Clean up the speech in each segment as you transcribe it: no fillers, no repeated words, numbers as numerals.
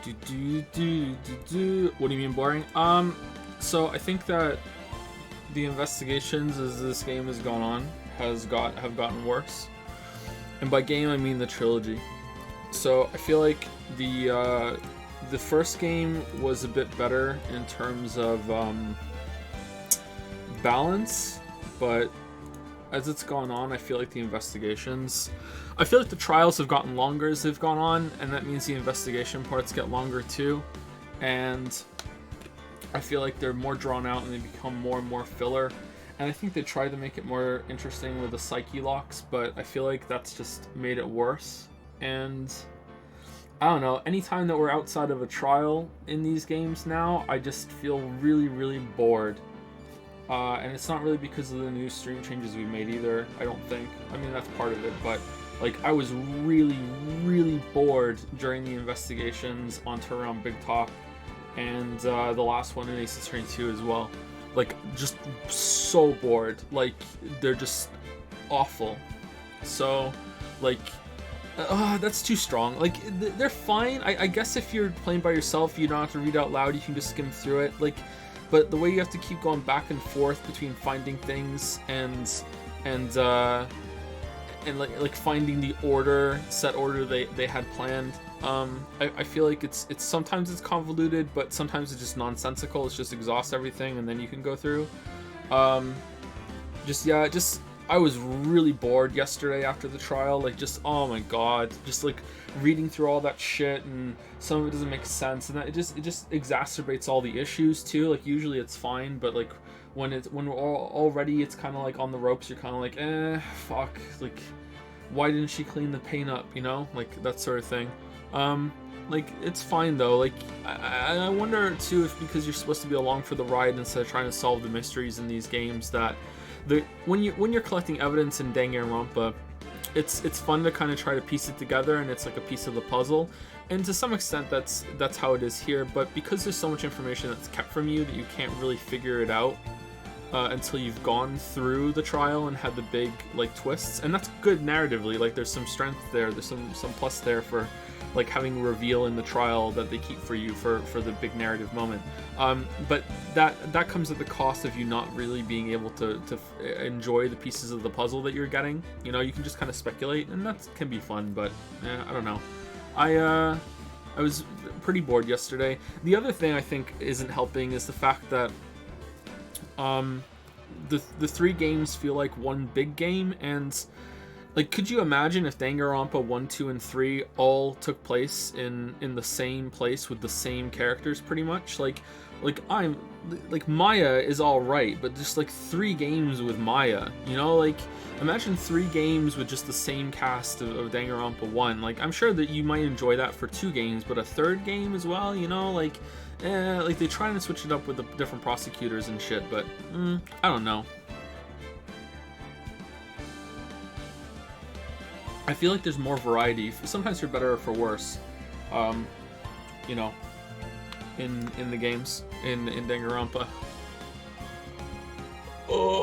What do you mean boring? So I think that the investigations as this game has gone on have gotten worse, and by game I mean the trilogy. So I feel like the first game was a bit better in terms of balance, but as it's gone on, I feel like the trials have gotten longer as they've gone on, and that means the investigation parts get longer too. And I feel like they're more drawn out and they become more and more filler. And I think they tried to make it more interesting with the psyche locks, but I feel like that's just made it worse. And I don't know, anytime that we're outside of a trial in these games now, I just feel really, really bored. And it's not really because of the new stream changes we made either, I don't think. I mean, that's part of it, but like I was really, really bored during the investigations on Turnaround Big Top and the last one in Ace Attorney 2 as well. Like, just so bored. Like, they're just awful. So, like, that's too strong. Like, they're fine. I guess if you're playing by yourself, you don't have to read out loud, you can just skim through it. Like, but the way you have to keep going back and forth between finding things and like finding the set order they had planned. I feel like it's sometimes it's convoluted, but sometimes it's just nonsensical. It's just exhaust everything and then you can go through. I was really bored yesterday after the trial. Like, just, oh my god, just like reading through all that shit, and some of it doesn't make sense, and that it just exacerbates all the issues too. Like, usually it's fine, but like when we're already it's kind of like on the ropes, you're kind of like, fuck, like why didn't she clean the paint up, you know, like that sort of thing. Like, it's fine though. Like, I wonder too if because you're supposed to be along for the ride instead of trying to solve the mysteries in these games, that when you're collecting evidence in Danganronpa, it's fun to kind of try to piece it together, and it's like a piece of the puzzle. And to some extent that's how it is here, but because there's so much information that's kept from you that you can't really figure it out until you've gone through the trial and had the big like twists. And that's good narratively. Like, there's some strength there, there's some plus there for like having a reveal in the trial that they keep for you for the big narrative moment. But that comes at the cost of you not really being able to enjoy the pieces of the puzzle that you're getting. You know, you can just kind of speculate, and that can be fun, but I don't know. I was pretty bored yesterday. The other thing I think isn't helping is the fact that the three games feel like one big game, and like, could you imagine if Danganronpa 1, 2, and 3 all took place in the same place with the same characters pretty much? Like I'm like Maya is all right, but just like 3 games with Maya, you know? Like, imagine 3 games with just the same cast of Danganronpa 1. Like, I'm sure that you might enjoy that for 2 games, but a 3rd game as well, you know? Like, like they try to switch it up with the different prosecutors and shit, but I don't know. I feel like there's more variety, sometimes for better or for worse, you know, in the games, in Danganronpa. Oh,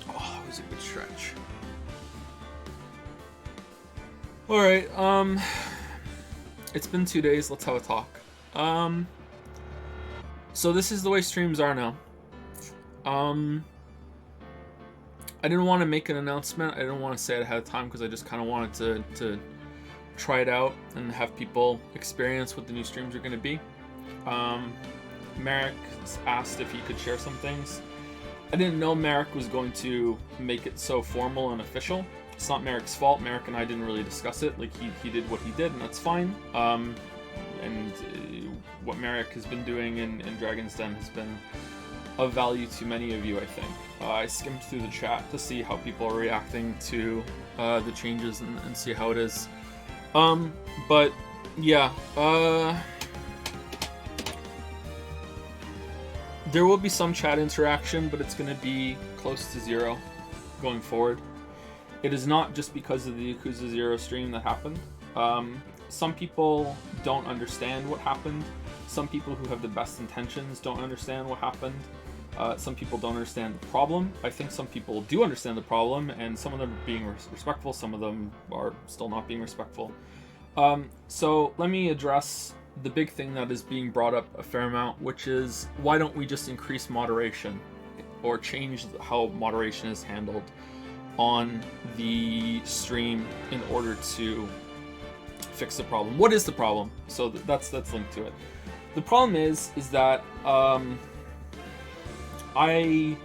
that was a good stretch. Alright, it's been 2 days, let's have a talk. So this is the way streams are now. I didn't want to make an announcement, I didn't want to say it ahead of time because I just kind of wanted to try it out and have people experience what the new streams are going to be. Merrick asked if he could share some things. I didn't know Merrick was going to make it so formal and official. It's not Merrick's fault. Merrick and I didn't really discuss it. Like, he did what he did, and that's fine. What Merrick has been doing in Dragon's Den has been of value to many of you, I think. I skimmed through the chat to see how people are reacting to the changes and see how it is. But yeah, there will be some chat interaction, but it's going to be close to 0 going forward. It is not just because of the Yakuza 0 stream that happened. Some people don't understand what happened. some people who have the best intentions don't understand what happened. Some people don't understand the problem. I think some people do understand the problem, and some of them are being respectful, some of them are still not being respectful. So let me address the big thing that is being brought up a fair amount, which is, why don't we just increase moderation or change how moderation is handled on the stream in order to fix the problem? What is the problem? So that's linked to it. The problem is that I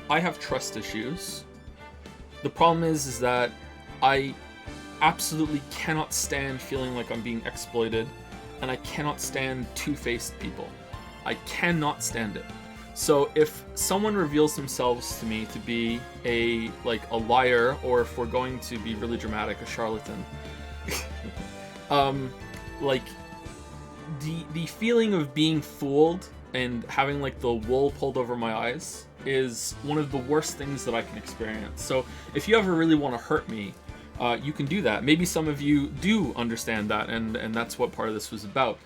have trust issues. The problem is that I absolutely cannot stand feeling like I'm being exploited, and I cannot stand two-faced people. I cannot stand it. So if someone reveals themselves to me to be a liar, or if we're going to be really dramatic, a charlatan, like the feeling of being fooled and having like the wool pulled over my eyes is one of the worst things that I can experience. So if you ever really want to hurt me, you can do that. Maybe some of you do understand that, and that's what part of this was about.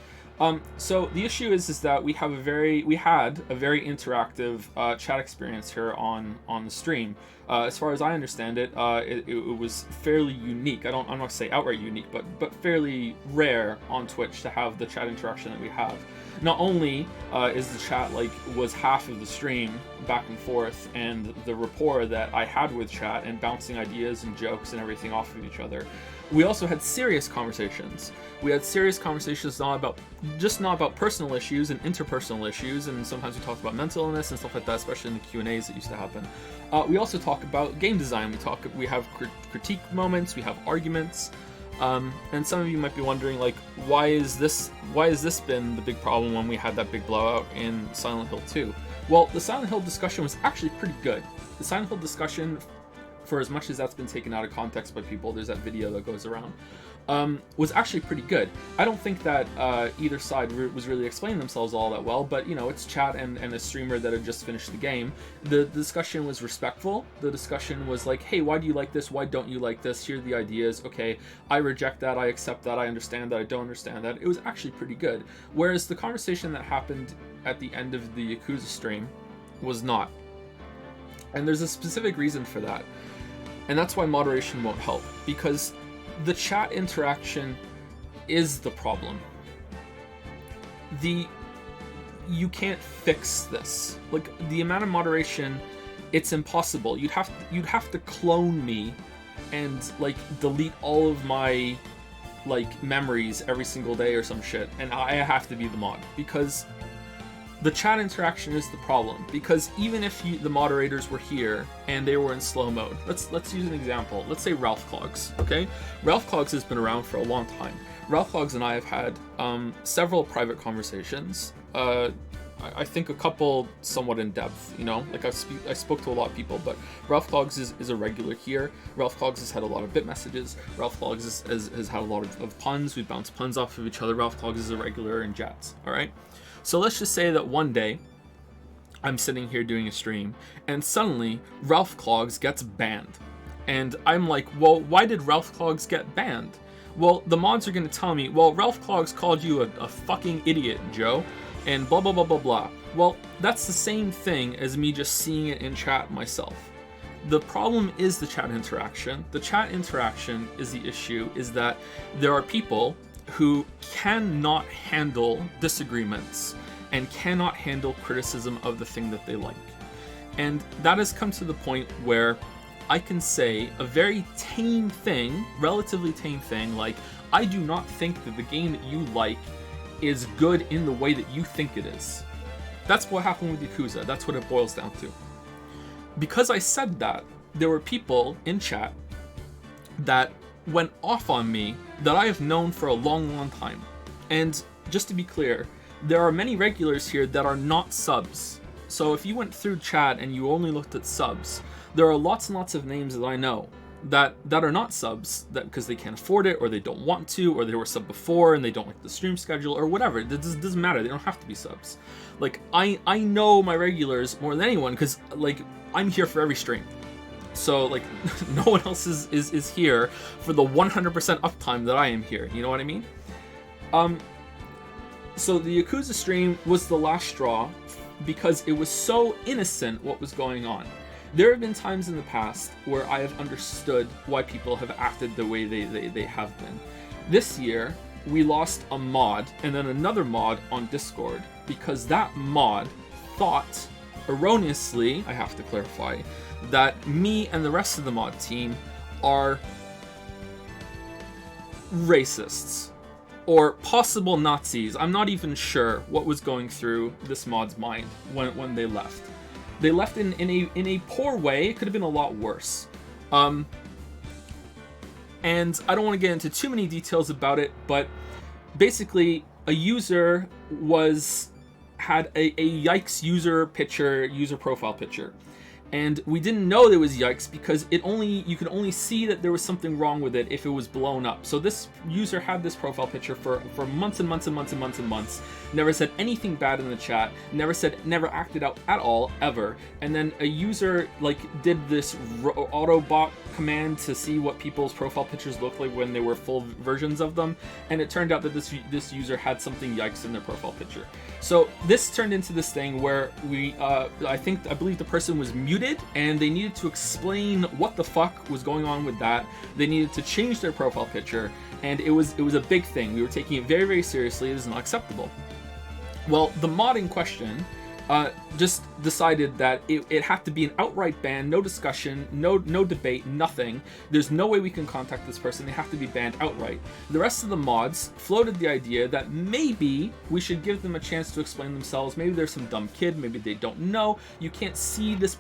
So the issue is that we had a very interactive chat experience here on the stream. As far as I understand it, it was fairly unique. I'm not going to say outright unique, but fairly rare on Twitch to have the chat interaction that we have. Not only is the chat was half of the stream back and forth, and the rapport that I had with chat and bouncing ideas and jokes and everything off of each other, we also had serious conversations. We had serious conversations not about personal issues and interpersonal issues, and sometimes we talked about mental illness and stuff like that, especially in the Q&As that used to happen. We also talk about game design. We have critique moments. We have arguments. And some of you might be wondering, why is this been the big problem when we had that big blowout in Silent Hill 2? Well, the Silent Hill discussion was actually pretty good. The Silent Hill discussion, for as much as that's been taken out of context by people, there's that video that goes around, was actually pretty good. I don't think that either side was really explaining themselves all that well, but it's chat and a streamer that had just finished the game. The discussion was respectful. The discussion was like, hey, why do you like this? Why don't you like this? Here are the ideas. Okay, I reject that, I accept that, I understand that, I don't understand that. It was actually pretty good. Whereas the conversation that happened at the end of the Yakuza stream was not. And there's a specific reason for that. And that's why moderation won't help, because the chat interaction is the problem. You can't fix this. The amount of moderation, it's impossible. You'd have to clone me and delete all of my memories every single day or some shit, and I have to be the mod, because the chat interaction is the problem. Because even if the moderators were here and they were in slow mode, let's use an example. Let's say Ralph Clogs, okay? Ralph Clogs has been around for a long time. Ralph Clogs and I have had several private conversations. I think a couple somewhat in depth, I spoke to a lot of people, but Ralph Clogs is a regular here. Ralph Clogs has had a lot of bit messages. Ralph Clogs has had a lot of puns. We bounce puns off of each other. Ralph Clogs is a regular in chats, all right? So let's just say that one day I'm sitting here doing a stream and suddenly Ralph Clogs gets banned. And I'm like, well, why did Ralph Clogs get banned? Well, the mods are going to tell me, well, Ralph Clogs called you a fucking idiot, Joe, and blah, blah, blah, blah, blah. Well, that's the same thing as me just seeing it in chat myself. The problem is the chat interaction. The chat interaction is the issue, is that there are people who cannot handle disagreements and cannot handle criticism of the thing that they like. And that has come to the point where I can say a very tame thing, relatively tame thing, like, I do not think that the game that you like is good in the way that you think it is. That's what happened with Yakuza. That's what it boils down to. Because I said that, there were people in chat that went off on me that I have known for a long, long time. And just to be clear, there are many regulars here that are not subs. So if you went through chat and you only looked at subs, there are lots and lots of names that I know that are not subs, that because they can't afford it, or they don't want to, or they were sub before and they don't like the stream schedule, or whatever. It doesn't matter. They don't have to be subs. I know my regulars more than anyone, because I'm here for every stream. So no one else is here for the 100% uptime that I am here. You know what I mean? So the Yakuza stream was the last straw because it was so innocent what was going on. There have been times in the past where I have understood why people have acted the way they have been. This year, we lost a mod and then another mod on Discord because that mod thought, erroneously, I have to clarify, that me and the rest of the mod team are racists or possible Nazis. I'm not even sure what was going through this mod's mind when they left. They left in a poor way. It could have been a lot worse. And I don't want to get into too many details about it, but basically a user had a Yikes user profile picture. And we didn't know there was Yikes because you could only see that there was something wrong with it if it was blown up. So this user had this profile picture for months and months and months and months and months. Never said anything bad in the chat. Never acted out at all, ever. And then a user did this Autobot command to see what people's profile pictures looked like when they were full versions of them. And it turned out that this user had something Yikes in their profile picture. So this turned into this thing where I believe the person was muted and they needed to explain what the fuck was going on with that. They needed to change their profile picture, and it was a big thing. We were taking it very, very seriously. It is not acceptable. Well, the mod in question just decided that it had to be an outright ban, no discussion, no debate, nothing. There's no way we can contact this person. They have to be banned outright. The rest of the mods floated the idea that maybe we should give them a chance to explain themselves. Maybe there's some dumb kid. Maybe they don't know. You can't see this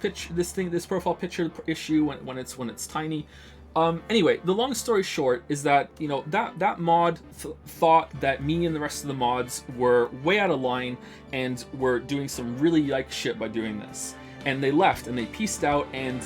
profile picture issue when it's tiny. Anyway, the long story short is that, that mod thought that me and the rest of the mods were way out of line and were doing some really Yikes shit by doing this. And they left and they peaced out, and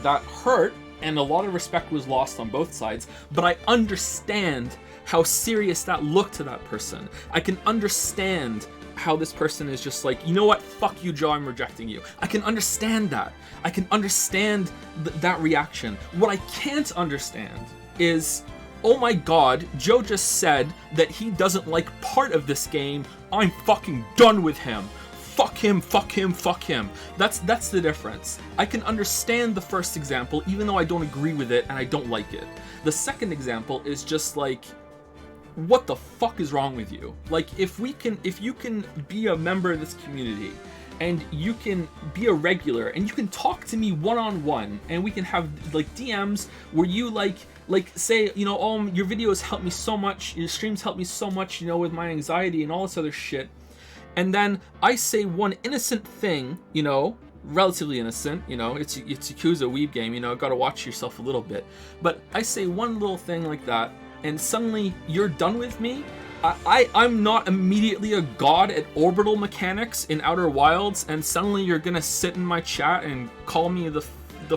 that hurt, and a lot of respect was lost on both sides. But I understand how serious that looked to that person. I can understand how this person is just like, you know what, fuck you, Joe, I'm rejecting you. I can understand that. I can understand that reaction. What I can't understand is, oh my god, Joe just said that he doesn't like part of this game. I'm fucking done with him. Fuck him, fuck him, fuck him. That's the difference. I can understand the first example, even though I don't agree with it and I don't like it. The second example is just like, what the fuck is wrong with you? Like, if you can be a member of this community and you can be a regular and you can talk to me one-on-one and we can have like DMs where you like say, oh, your videos help me so much, your streams help me so much, with my anxiety and all this other shit. And then I say one innocent thing, relatively innocent, it's Yakuza weeb game, gotta watch yourself a little bit. But I say one little thing like that, and suddenly you're done with me. I'm not immediately a god at orbital mechanics in Outer Wilds, and suddenly you're gonna sit in my chat and call me the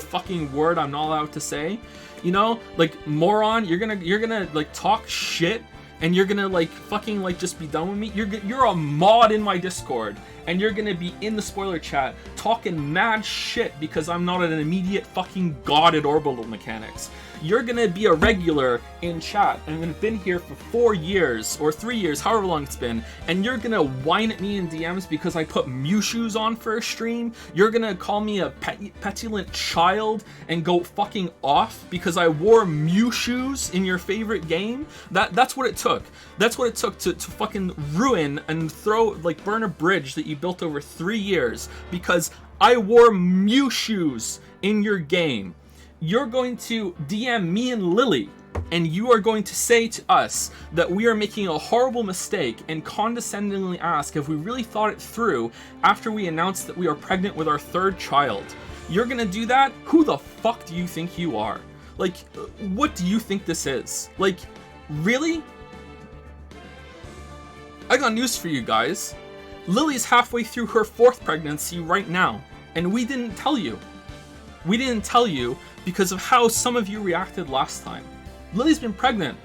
fucking word I'm not allowed to say. Like, moron, you're gonna like talk shit and you're gonna like fucking like just be done with me. You're a mod in my Discord and you're gonna be in the spoiler chat talking mad shit because I'm not an immediate fucking god at orbital mechanics. You're gonna be a regular in chat and have been here for 4 years or 3 years, however long it's been, and you're gonna whine at me in DMs because I put Mew shoes on for a stream. You're gonna call me a petulant child and go fucking off because I wore Mew shoes in your favorite game. That's what it took. That's what it took to fucking ruin and burn a bridge that you built over 3 years because I wore Mew shoes in your game. You're going to DM me and Lily, and you are going to say to us that we are making a horrible mistake and condescendingly ask if we really thought it through after we announced that we are pregnant with our 3rd child. You're gonna do that? Who the fuck do you think you are? Like, what do you think this is? Like, really? I got news for you guys. Lily's halfway through her 4th pregnancy right now, and we didn't tell you. We didn't tell you because of how some of you reacted last time. Lily's been pregnant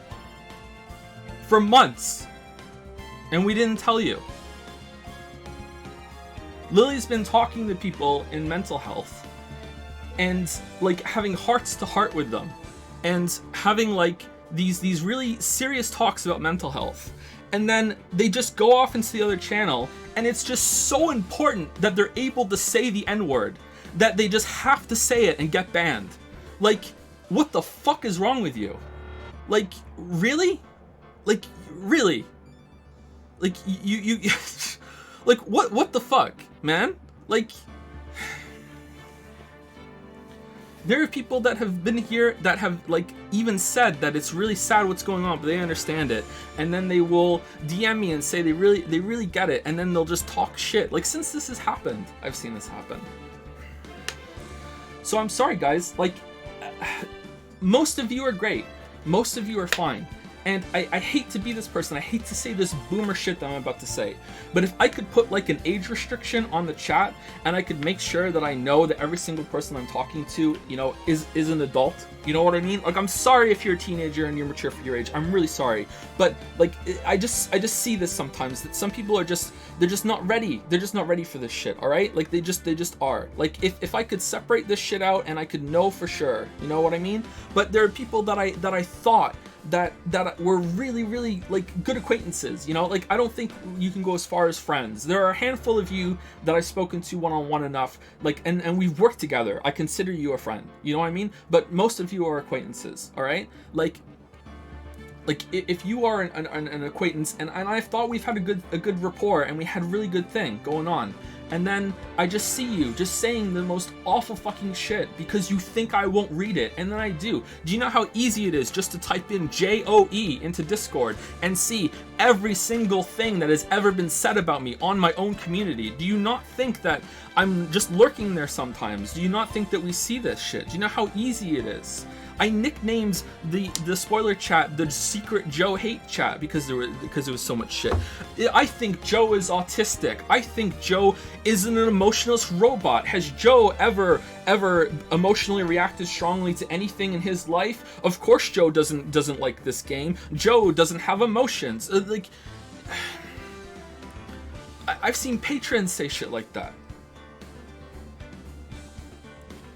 for months, and we didn't tell you. Lily's been talking to people in mental health and like having hearts to heart with them and having like these really serious talks about mental health. and then they just go off into the other channel, and it's just so important that they're able to say the N-word that they just have to say it and get banned. Like, what the fuck is wrong with you? Like, really? Like, really? Like, you like, what the fuck, man? Like, there are people that have been here that have, like, even said that it's really sad what's going on, but they understand it. And then they will DM me and say they really get it. And then they'll just talk shit. Like, since this has happened, I've seen this happen. So I'm sorry, guys. Like, most of you are great. Most of you are fine. And I hate to be this person. I hate to say this boomer shit that I'm about to say. But if I could put like an age restriction on the chat, and I could make sure that I know that every single person I'm talking to, you know, is an adult. You know what I mean? Like, I'm sorry if you're a teenager and you're mature for your age. I'm really sorry. But like, I just see this sometimes, that some people are just, they're just not ready. They're just not ready for this shit, all right? Like, they just are. Like, if I could separate this shit out and I could know for sure, you know what I mean? But there are people that I thought that were really like good acquaintances, you know. Like, I don't think you can go as far as friends. There are a handful of you that I've spoken to one-on-one enough, like, and we've worked together. I consider you a friend, you know what I mean? But most of you are acquaintances, all right? Like if you are an acquaintance, and I thought we've had a good rapport, and we had a really good thing going on, and then I just see you just saying the most awful fucking shit because you think I won't read it, and then I do. Do you know how easy it is just to type in JOE into Discord and see every single thing that has ever been said about me on my own community? Do you not think that I'm just lurking there sometimes? Do you not think that we see this shit? Do you know how easy it is? I nicknamed the spoiler chat the Secret Joe Hate Chat because there was so much shit. I think Joe is autistic. I think Joe is an emotionless robot. Has Joe ever emotionally reacted strongly to anything in his life? Of course Joe doesn't like this game. Joe doesn't have emotions. Like, I've seen patrons say shit like that.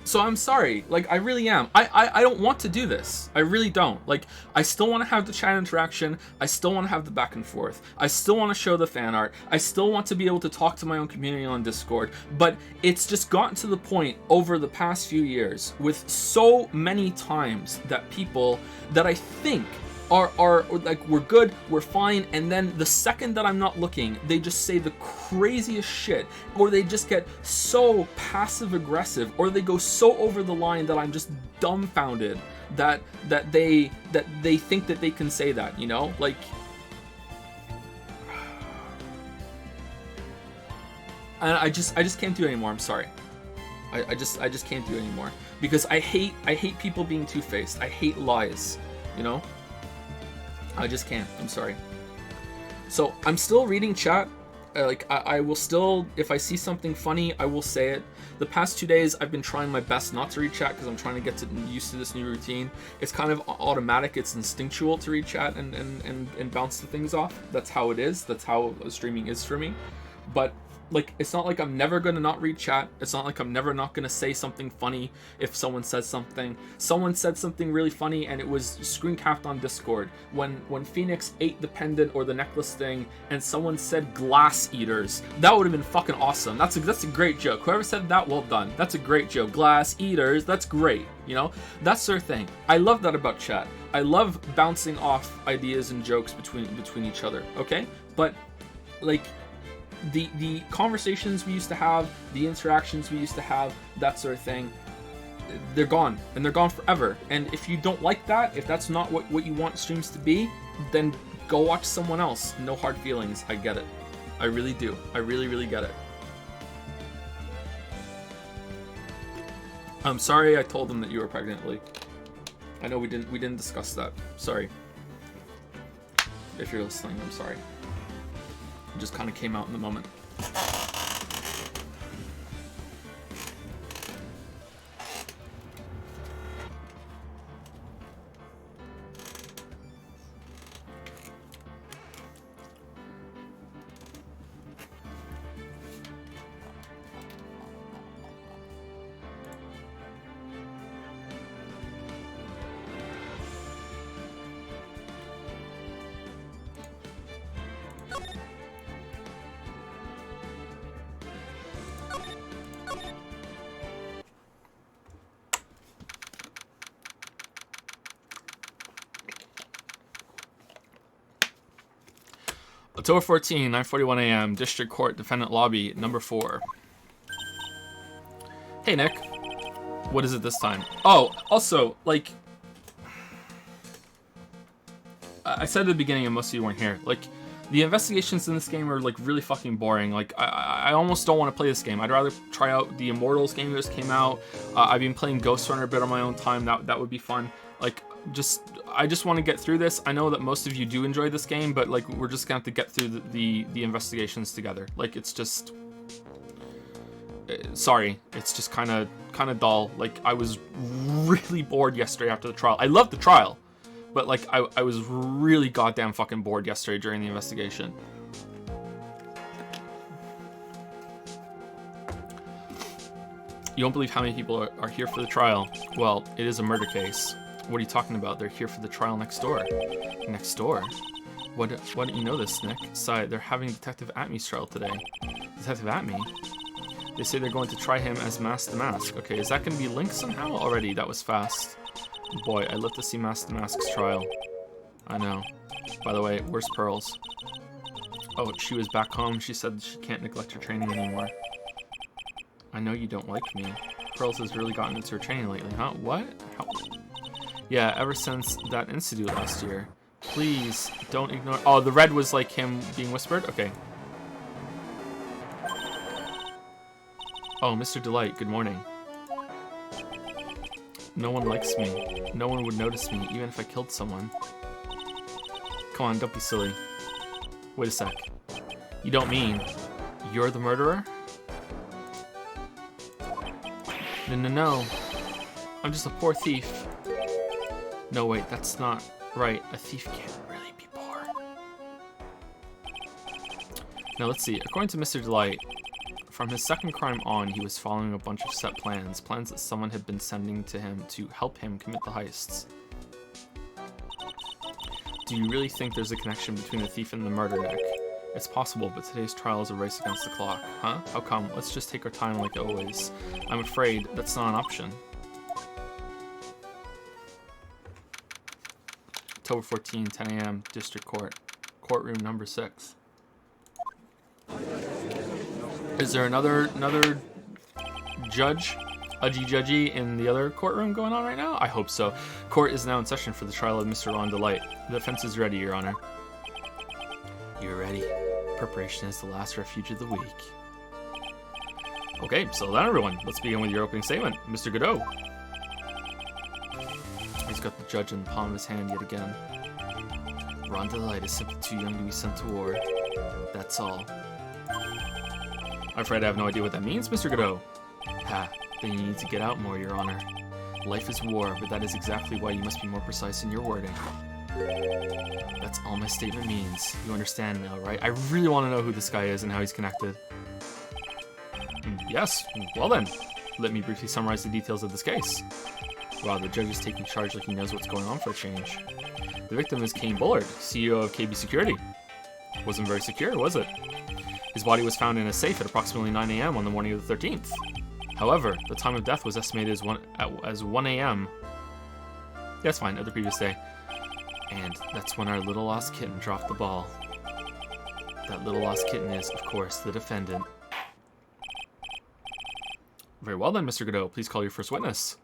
So I'm sorry, like, I really am. I don't want to do this. I really don't. Like, I still want to have the chat interaction. I still want to have the back and forth. I still want to show the fan art. I still want to be able to talk to my own community on Discord. But it's just gotten to the point over the past few years with so many times that people that I think are like, we're good, we're fine, and then the second that I'm not looking, they just say the craziest shit, or they just get so passive aggressive, or they go so over the line that I'm just dumbfounded that they think that they can say that, you know? Like, and I just can't do it anymore. I'm sorry. I just can't do it anymore because I hate people being two-faced. I hate lies, you know? I just can't. I'm sorry. So I'm still reading chat. I will still, if I see something funny, I will say it. The past 2 days, I've been trying my best not to read chat because I'm trying to get used to this new routine. It's kind of automatic. It's instinctual to read chat and bounce the things off. That's how it is. That's how streaming is for me. But like, it's not like I'm never gonna not read chat. It's not like I'm never not gonna say something funny if someone says something. Someone said something really funny and it was screen capped on Discord when Phoenix ate the pendant or the necklace thing and someone said glass eaters. That would have been fucking awesome. That's a great joke. Whoever said that, well done. That's a great joke. Glass eaters, that's great. You know, that's their thing. I love that about chat. I love bouncing off ideas and jokes between each other. Okay, but like, the conversations we used to have, the interactions we used to have, that sort of thing, they're gone, and they're gone forever. And if you don't like that, if that's not what you want streams to be, then go watch someone else. No hard feelings. I get it. I really do. I really get it. I'm sorry I told them that you were pregnant, Lee. I know we didn't discuss that. Sorry. If you're listening, I'm sorry. It just kind of came out in the moment. October 14, 9:41 a.m. District Court, Defendant Lobby, number 4. Hey, Nick. What is it this time? Oh, also, like, I said at the beginning, and most of you weren't here, like, the investigations in this game are, like, really fucking boring. Like, I almost don't want to play this game. I'd rather try out the Immortals game that just came out. I've been playing Ghost Runner a bit on my own time. That would be fun. Like, I just want to get through this. I know that most of you do enjoy this game, but, like, we're just gonna have to get through the investigations together. Like, it's just... sorry, it's just kind of dull. Like, I was really bored yesterday after the trial. I loved the trial, but, like, I was really goddamn fucking bored yesterday during the investigation. You don't believe how many people are here for the trial. Well, it is a murder case. What are you talking about? They're here for the trial next door. Next door? Why don't you know this, Nick? Sigh, they're having Detective Atmy's trial today. Detective Atmy? They say they're going to try him as Mask the Mask. Okay, is that going to be linked somehow? Already, that was fast. Boy, I'd love to see Mask the Mask's trial. I know. By the way, where's Pearls? Oh, she was back home. She said she can't neglect her training anymore. I know you don't like me. Pearls has really gotten into her training lately, huh? What? How? Yeah, ever since that institute last year. Please, don't ignore... Oh, the red was like him being whispered? Okay. Oh, Mr. Delight, good morning. No one likes me. No one would notice me, even if I killed someone. Come on, don't be silly. Wait a sec. You don't mean you're the murderer? No. I'm just a poor thief. No, wait, that's not right. A thief can't really be poor. Now, let's see. According to Mr. Delight, from his second crime on, he was following a bunch of set plans that someone had been sending to him to help him commit the heists. Do you really think there's a connection between the thief and the murder, Nick? It's possible, but today's trial is a race against the clock. Huh? How come? Let's just take our time like always. I'm afraid that's not an option. October 14, 10 a.m., District Court. Courtroom number 6. Is there another judgy in the other courtroom going on right now? I hope so. Court is now in session for the trial of Mr. Ron Delight. The defense is ready, Your Honor. You're ready. Preparation is the last refuge of the weak. Okay, settle down, everyone. Let's begin with your opening statement. Mr. Godot. He's got the judge in the palm of his hand yet again. Ron Delight is simply too young to be sent to war. That's all. I'm afraid I have no idea what that means, Mr. Godot. Ha, then you need to get out more, Your Honor. Life is war, but that is exactly why you must be more precise in your wording. That's all my statement means. You understand now, right? I really want to know who this guy is and how he's connected. Yes, well then. Let me briefly summarize the details of this case. Wow, the judge is taking charge like he knows what's going on for a change. The victim is Kane Bullard, CEO of KB Security. Wasn't very secure, was it? His body was found in a safe at approximately 9 a.m. on the morning of the 13th. However, the time of death was estimated as 1 a.m. That's fine, of the previous day. And that's when our little lost kitten dropped the ball. That little lost kitten is, of course, the defendant. Very well then, Mr. Godot. Please call your first witness.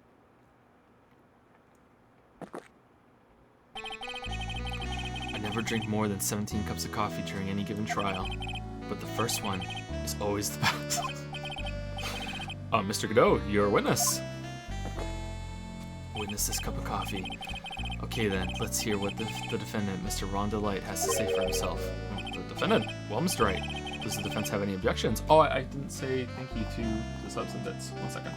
I never drink more than 17 cups of coffee during any given trial. But the first one is always the best. Mr. Godot, you're a witness. Witness this cup of coffee. Okay then, let's hear what the defendant, Mr. Ron Delight, has to say for himself. The defendant? Well, Mr. Wright, does the defense have any objections? Oh, I didn't say thank you to the subs and bits. 1 second.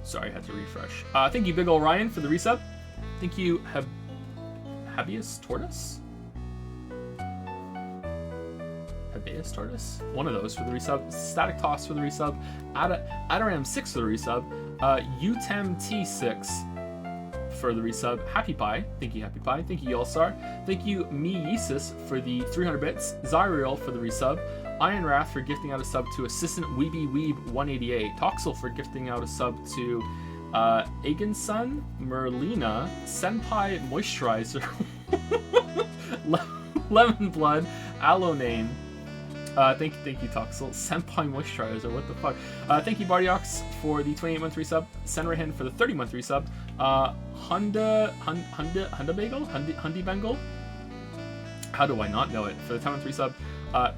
Sorry, I had to refresh. Thank you, Big Ol' Ryan, for the resub. Thank you, Habeas Tortoise? Habeas Tortoise? One of those for the resub. Static Toss for the resub. Adaram6 for the resub. UTEM-T6 for the resub. Happy Pie. Thank you, Happy Pie. Thank you, Y'allstar. Thank you, Me Yeesus, for the 300 bits. Zyriel for the resub. Iron Wrath for gifting out a sub to Assistant Weeby Weeb 188. Toxel for gifting out a sub to Agensun, Merlina, Senpai Moisturizer, Lemon Blood, Alonane. Thank you, Toxel. Senpai Moisturizer, what the fuck? Thank you, Bardiox, for the 28-month resub. Senrahin for the 30-month resub. Hundi Bengal? How do I not know it? For the 10-month resub.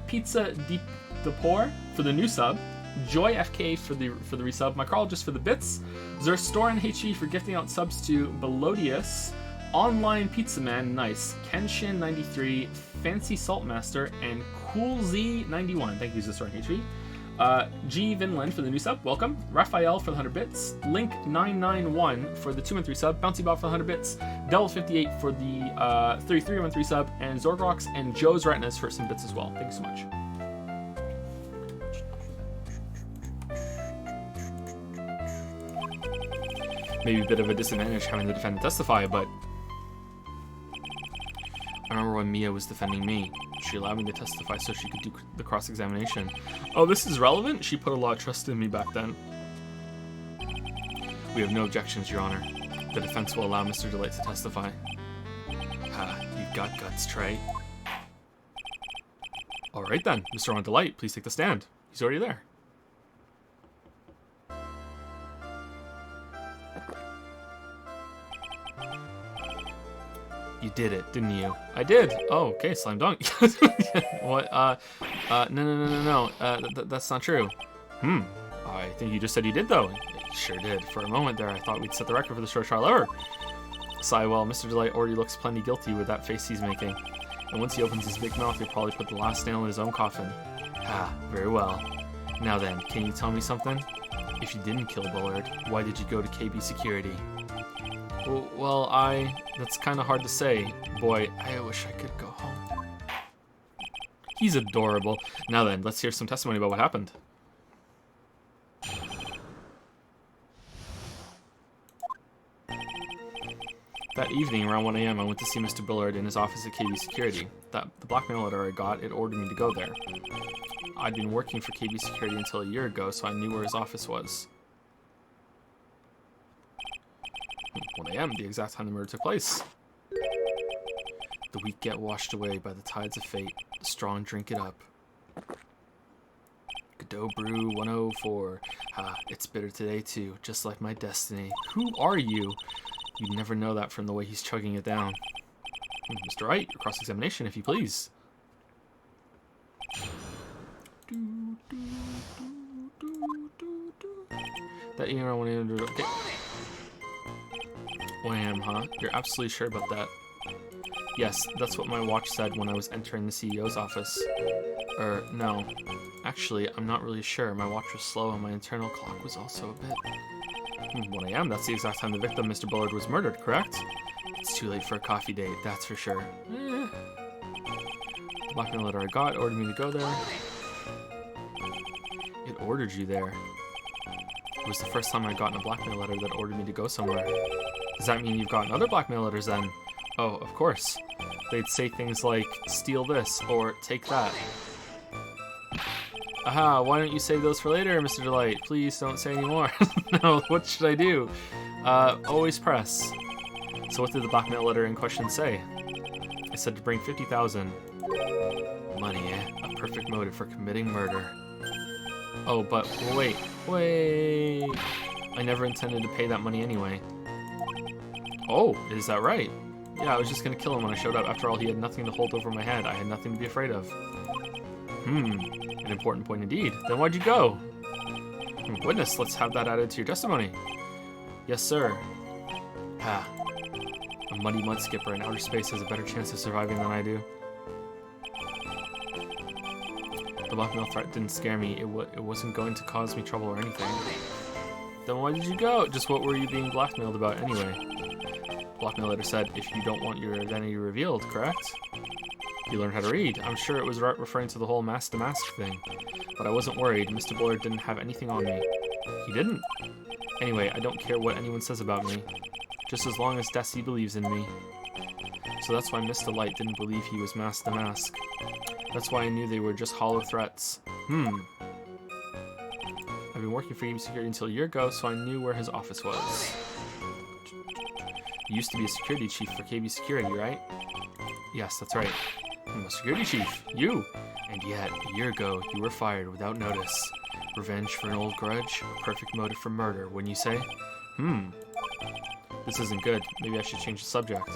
Pizza Deep Depor for the new sub. Joy FK for the resub. Micrologist for the bits. Zerstoran HE for gifting out subs to Belodius. Online Pizza Man, nice. Kenshin 93, Fancy Saltmaster, and Cool Z 91. Thank you, Zerstoran HE. G Vinland for the new sub, welcome. Raphael for the 100 bits. Link 991 for the 2-month resub. Bouncy Bob for the 100 bits. Devil 58 for the 33-month resub, and Zorgrox and Joe's Retinas for some bits as well. Thank you so much. Maybe a bit of a disadvantage having the defendant testify, but I remember when Mia was defending me. She allowed me to testify so she could do the cross-examination. Oh, this is relevant? She put a lot of trust in me back then. We have no objections, Your Honor. The defense will allow Mr. Delight to testify. Ah, you've got guts, Trey. Alright then, Mr. Ron Delight, please take the stand. He's already there. You did it, didn't you? I did. Oh, okay, slam dunk. What? No. That's not true. I think you just said you did, though. You sure did. For a moment there, I thought we'd set the record for the short trial ever. Sigh, well, Mr. Delight already looks plenty guilty with that face he's making. And once he opens his big mouth, he'll probably put the last nail in his own coffin. Ah, very well. Now then, can you tell me something? If you didn't kill Bullard, why did you go to KB Security? Well, that's kind of hard to say. Boy, I wish I could go home. He's adorable. Now then, let's hear some testimony about what happened. That evening, around 1 a.m., I went to see Mr. Bullard in his office at KB Security. The blackmail letter I got, it ordered me to go there. I'd been working for KB Security until a year ago, so I knew where his office was. 1 a.m., the exact time the murder took place. The weak get washed away by the tides of fate. The strong drink it up. Godot Brew 104. It's bitter today too, just like my destiny. Who are you? You'd never know that from the way he's chugging it down. Mr. Wright, your cross-examination, if you please. That evening around 1 a.m. Okay. 1 a.m., huh? You're absolutely sure about that? Yes, that's what my watch said when I was entering the CEO's office. No. Actually, I'm not really sure. My watch was slow and my internal clock was also a bit... 1 a.m., that's the exact time the victim, Mr. Bullard, was murdered, correct? It's too late for a coffee date, that's for sure. The blackmail letter I got ordered me to go there. It ordered you there. It was the first time I'd gotten a blackmail letter that ordered me to go somewhere. Does that mean you've gotten other blackmail letters then? Oh, of course. They'd say things like, steal this, or take that. Aha, why don't you save those for later, Mr. Delight? Please don't say any more. No, what should I do? Always press. So what did the blackmail letter in question say? It said to bring 50,000. Money, eh? A perfect motive for committing murder. Oh, but wait. I never intended to pay that money anyway. Oh, is that right? Yeah, I was just gonna kill him when I showed up. After all, he had nothing to hold over my head. I had nothing to be afraid of. An important point indeed. Then why'd you go? Witness, let's have that added to your testimony. Yes, sir. A muddy mud skipper in outer space has a better chance of surviving than I do. The blackmail threat didn't scare me. It wasn't going to cause me trouble or anything. Then why did you go? Just what were you being blackmailed about anyway? Blackmail letter said, if you don't want your identity revealed, correct? You learned how to read. I'm sure it was referring to the whole mask to mask thing. But I wasn't worried. Mr. Bullard didn't have anything on me. He didn't? Anyway, I don't care what anyone says about me. Just as long as Desi believes in me. So that's why Mr. Light didn't believe he was mask to mask. That's why I knew they were just hollow threats. I've been working for KB Security until a year ago, so I knew where his office was. You used to be a security chief for KB Security, right? Yes, that's right. I'm a security chief. You! And yet, a year ago, you were fired without notice. Revenge for an old grudge? A perfect motive for murder, wouldn't you say? This isn't good. Maybe I should change the subject.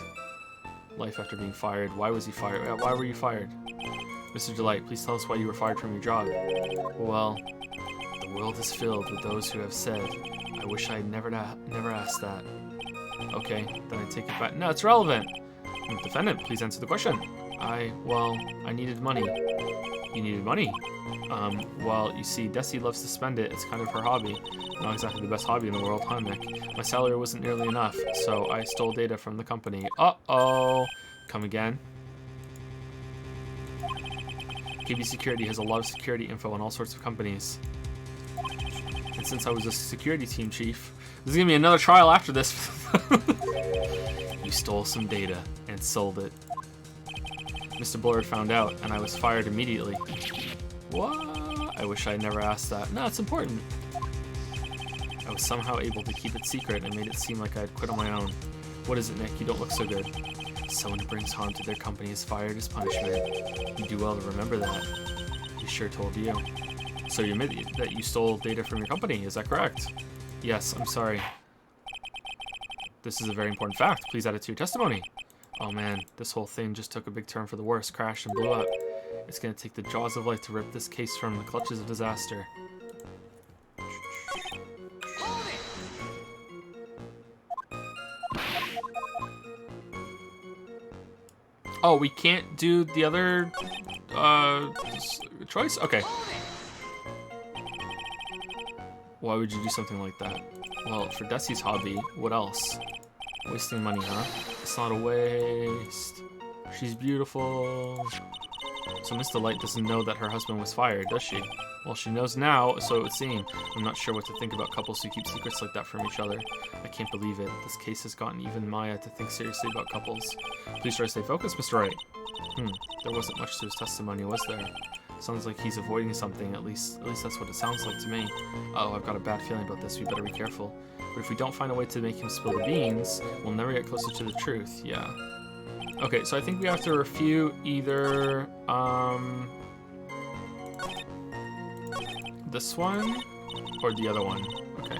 Life after being fired. Why was he fired? Why were you fired? Mr. Delight, please tell us why you were fired from your job. Well, the world is filled with those who have said, I wish I had never asked that. Okay, then I take it back. No, it's relevant. Defendant, please answer the question. Well, I needed money. You needed money? Well, you see, Desi loves to spend it. It's kind of her hobby. Not exactly the best hobby in the world, huh, Nick? My salary wasn't nearly enough, so I stole data from the company. Uh-oh. Come again. KB Security has a lot of security info on all sorts of companies. And since I was a security team chief, there's gonna be another trial after this. You stole some data and sold it. Mr. Bullard found out, and I was fired immediately. What? I wish I had never asked that. No, it's important. I was somehow able to keep it secret and made it seem like I had quit on my own. What is it, Nick? You don't look so good. Someone who brings harm to their company is fired as punishment. You do well to remember that. He sure told you. So you admit that you stole data from your company, is that correct? Yes, I'm sorry. This is a very important fact. Please add it to your testimony. Oh man, this whole thing just took a big turn for the worse, crashed and blew up. It's gonna take the jaws of life to rip this case from the clutches of disaster. Oh, we can't do the other choice? Okay. Why would you do something like that? Well, for Desi's hobby, what else? Wasting money, huh? It's not a waste. She's beautiful. So Miss Delight doesn't know that her husband was fired, does she? Well, she knows now, so it would seem. I'm not sure what to think about couples who keep secrets like that from each other. I can't believe it. This case has gotten even Maya to think seriously about couples. Please try to stay focused, Mr. Wright. There wasn't much to his testimony, was there? Sounds like he's avoiding something, at least that's what it sounds like to me. Oh, I've got a bad feeling about this, we better be careful. But if we don't find a way to make him spill the beans, we'll never get closer to the truth, yeah. Okay, so I think we have to refute either, this one, or the other one. Okay.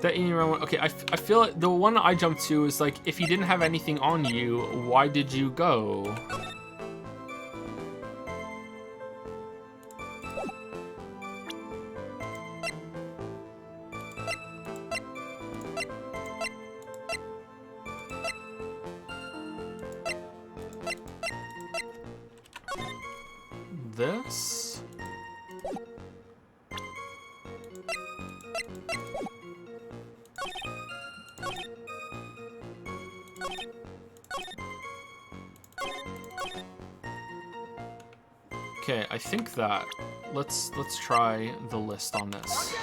That one. Okay, I feel like the one I jumped to is like, if you didn't have anything on you, why did you go? This? Okay, I think that let's try the list on this.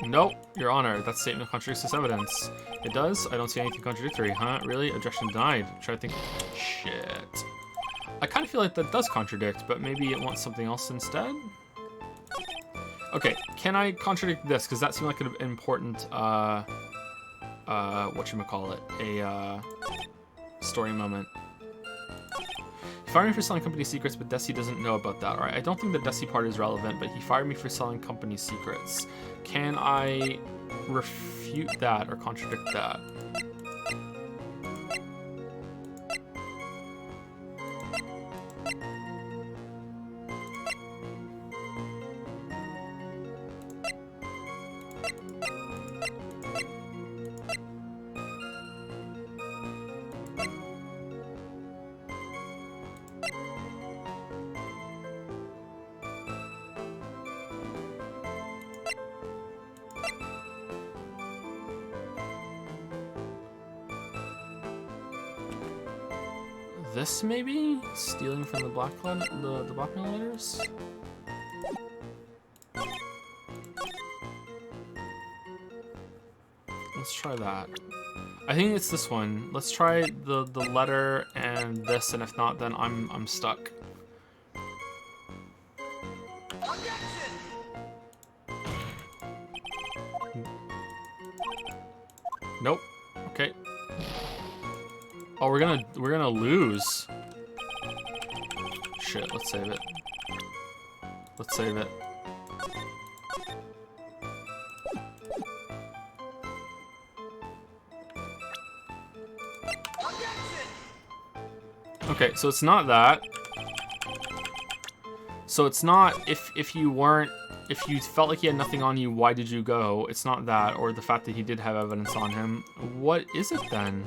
Nope, Your Honor, that statement contradicts this evidence. It does? I don't see anything contradictory, huh? Really? Objection denied. Try to think. Shit. I kind of feel like that does contradict, but maybe it wants something else instead? Okay, can I contradict this? Because that seemed like an important, whatchamacallit, a story moment. He fired me for selling company secrets, but Desi doesn't know about that. Alright, I don't think the Desi part is relevant, but he fired me for selling company secrets. Can I refute that or contradict that? This maybe? Stealing from the blackmail letters? try that. I think it's this one. Let's try the letter and this, and if not, then I'm stuck. Nope. Okay. Oh, we're gonna lose. Shit, let's save it. Let's save it. Okay, so it's not that. So it's not if you felt like he had nothing on you, why did you go? It's not that, or the fact that he did have evidence on him. What is it then?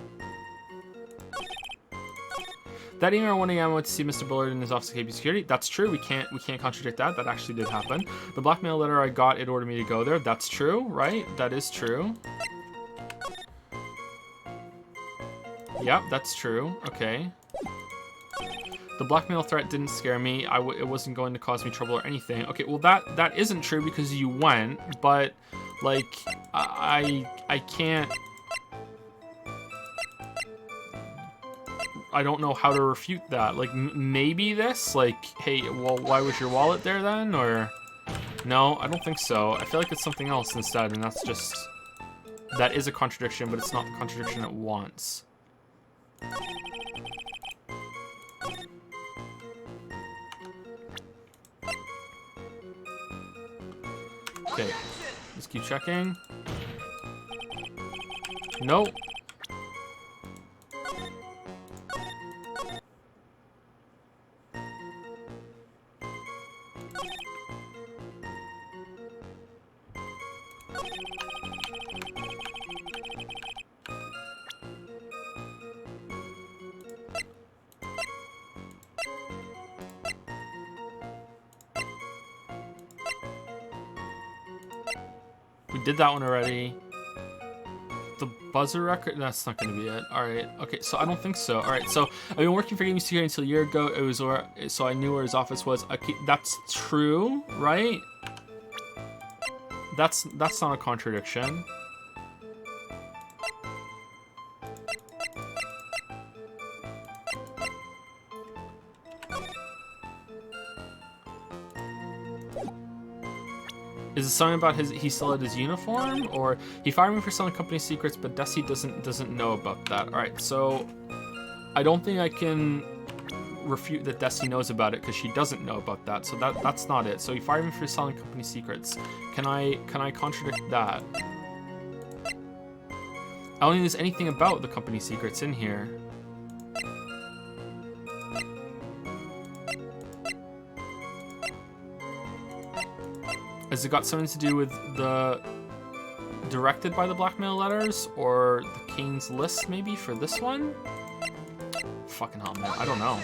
That evening around 1 a.m. I went to see Mr. Bullard in his office at KP Security. That's true. We can't contradict that. That actually did happen. The blackmail letter I got, it ordered me to go there. That's true, right? That is true. Yep, that's true. Okay. The blackmail threat didn't scare me. It wasn't going to cause me trouble or anything. Okay, well that isn't true because you went, but like I can't. I don't know how to refute that. Like maybe this, like, hey, well, why was your wallet there then? Or no, I don't think so. I feel like it's something else instead, and that's just that is a contradiction, but it's not the contradiction it wants. Okay, let's keep checking. Nope. We did that one already. The buzzer record? That's not going to be it. All right. Okay, so I don't think so. All right, so I've been working for KP Security until a year ago. It was so I knew where his office was. Okay, that's true, right? That's not a contradiction. Is it something about he still had his uniform, or he fired me for selling company secrets, but Desi doesn't know about that. All right, so I don't think I can refute that Desi knows about it because she doesn't know about that. So that's not it. So he fired me for selling company secrets. Can I contradict that? I don't think there's anything about the company secrets in here. Has it got something to do with the directed by the blackmail letters or the King's List maybe for this one? Fucking hell, man. I don't know.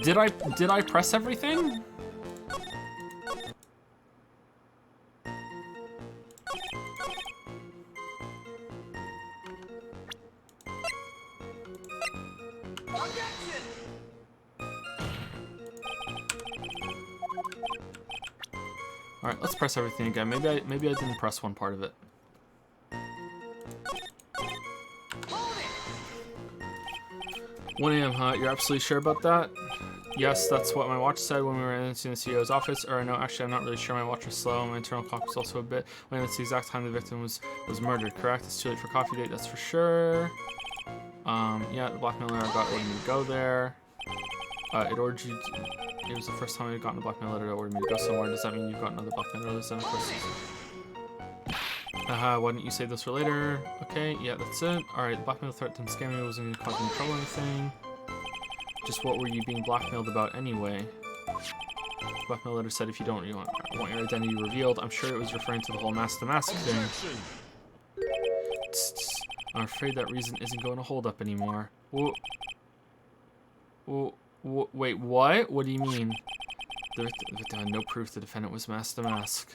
Did I press everything? All right, let's press everything again. Maybe I didn't press one part of it. 1 a.m., huh? You're absolutely sure about that? Yes, that's what my watch said when we were entering the CEO's office. Or no, actually, I'm not really sure. My watch was slow. My internal clock was also a bit. When that's the exact time the victim was murdered, correct? It's too late for coffee date, that's for sure. Yeah, the blackmailer got ordered me to go there. It ordered you. It was the first time I'd gotten a blackmail letter that ordered me to go somewhere. Does that mean you've got another blackmail letter? Then of course. Why didn't you save this for later? Okay, yeah, that's it. Alright, blackmail threat didn't scare me. It wasn't going to cause any trouble or anything. Just what were you being blackmailed about anyway? Blackmail letter said if you don't want your identity revealed. I'm sure it was referring to the whole mask to mask thing. I'm afraid that reason isn't going to hold up anymore. Wait, what? What do you mean? The victim had no proof the defendant was mask to mask.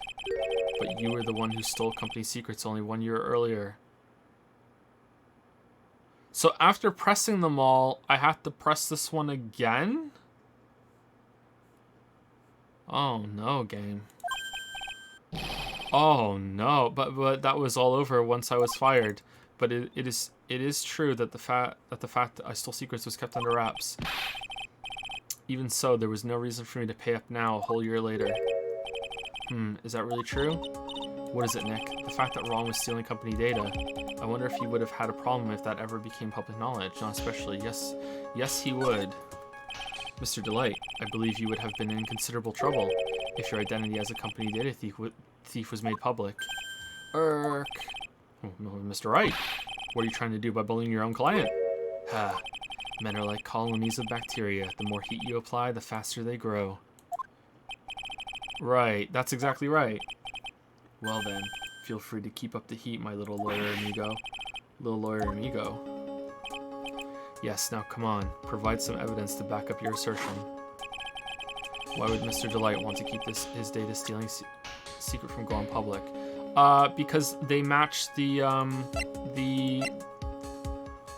But you were the one who stole company secrets only 1 year earlier. So after pressing them all, I have to press this one again? Oh no, game. Oh no, but that was all over once I was fired. But it is true that the fact that I stole secrets was kept under wraps. Even so, there was no reason for me to pay up now, a whole year later. Is that really true? What is it, Nick? The fact that Ron was stealing company data. I wonder if he would have had a problem if that ever became public knowledge. Not especially. Yes, he would. Mr. Delight, I believe you would have been in considerable trouble if your identity as a company data thief was made public. Oh, Mr. Wright, what are you trying to do by bullying your own client? Men are like colonies of bacteria. The more heat you apply, the faster they grow. Right, that's exactly right. Well then, feel free to keep up the heat, my little lawyer amigo. Yes, now come on. Provide some evidence to back up your assertion. Why would Mr. Delight want to keep his data stealing secret from going public? Because they match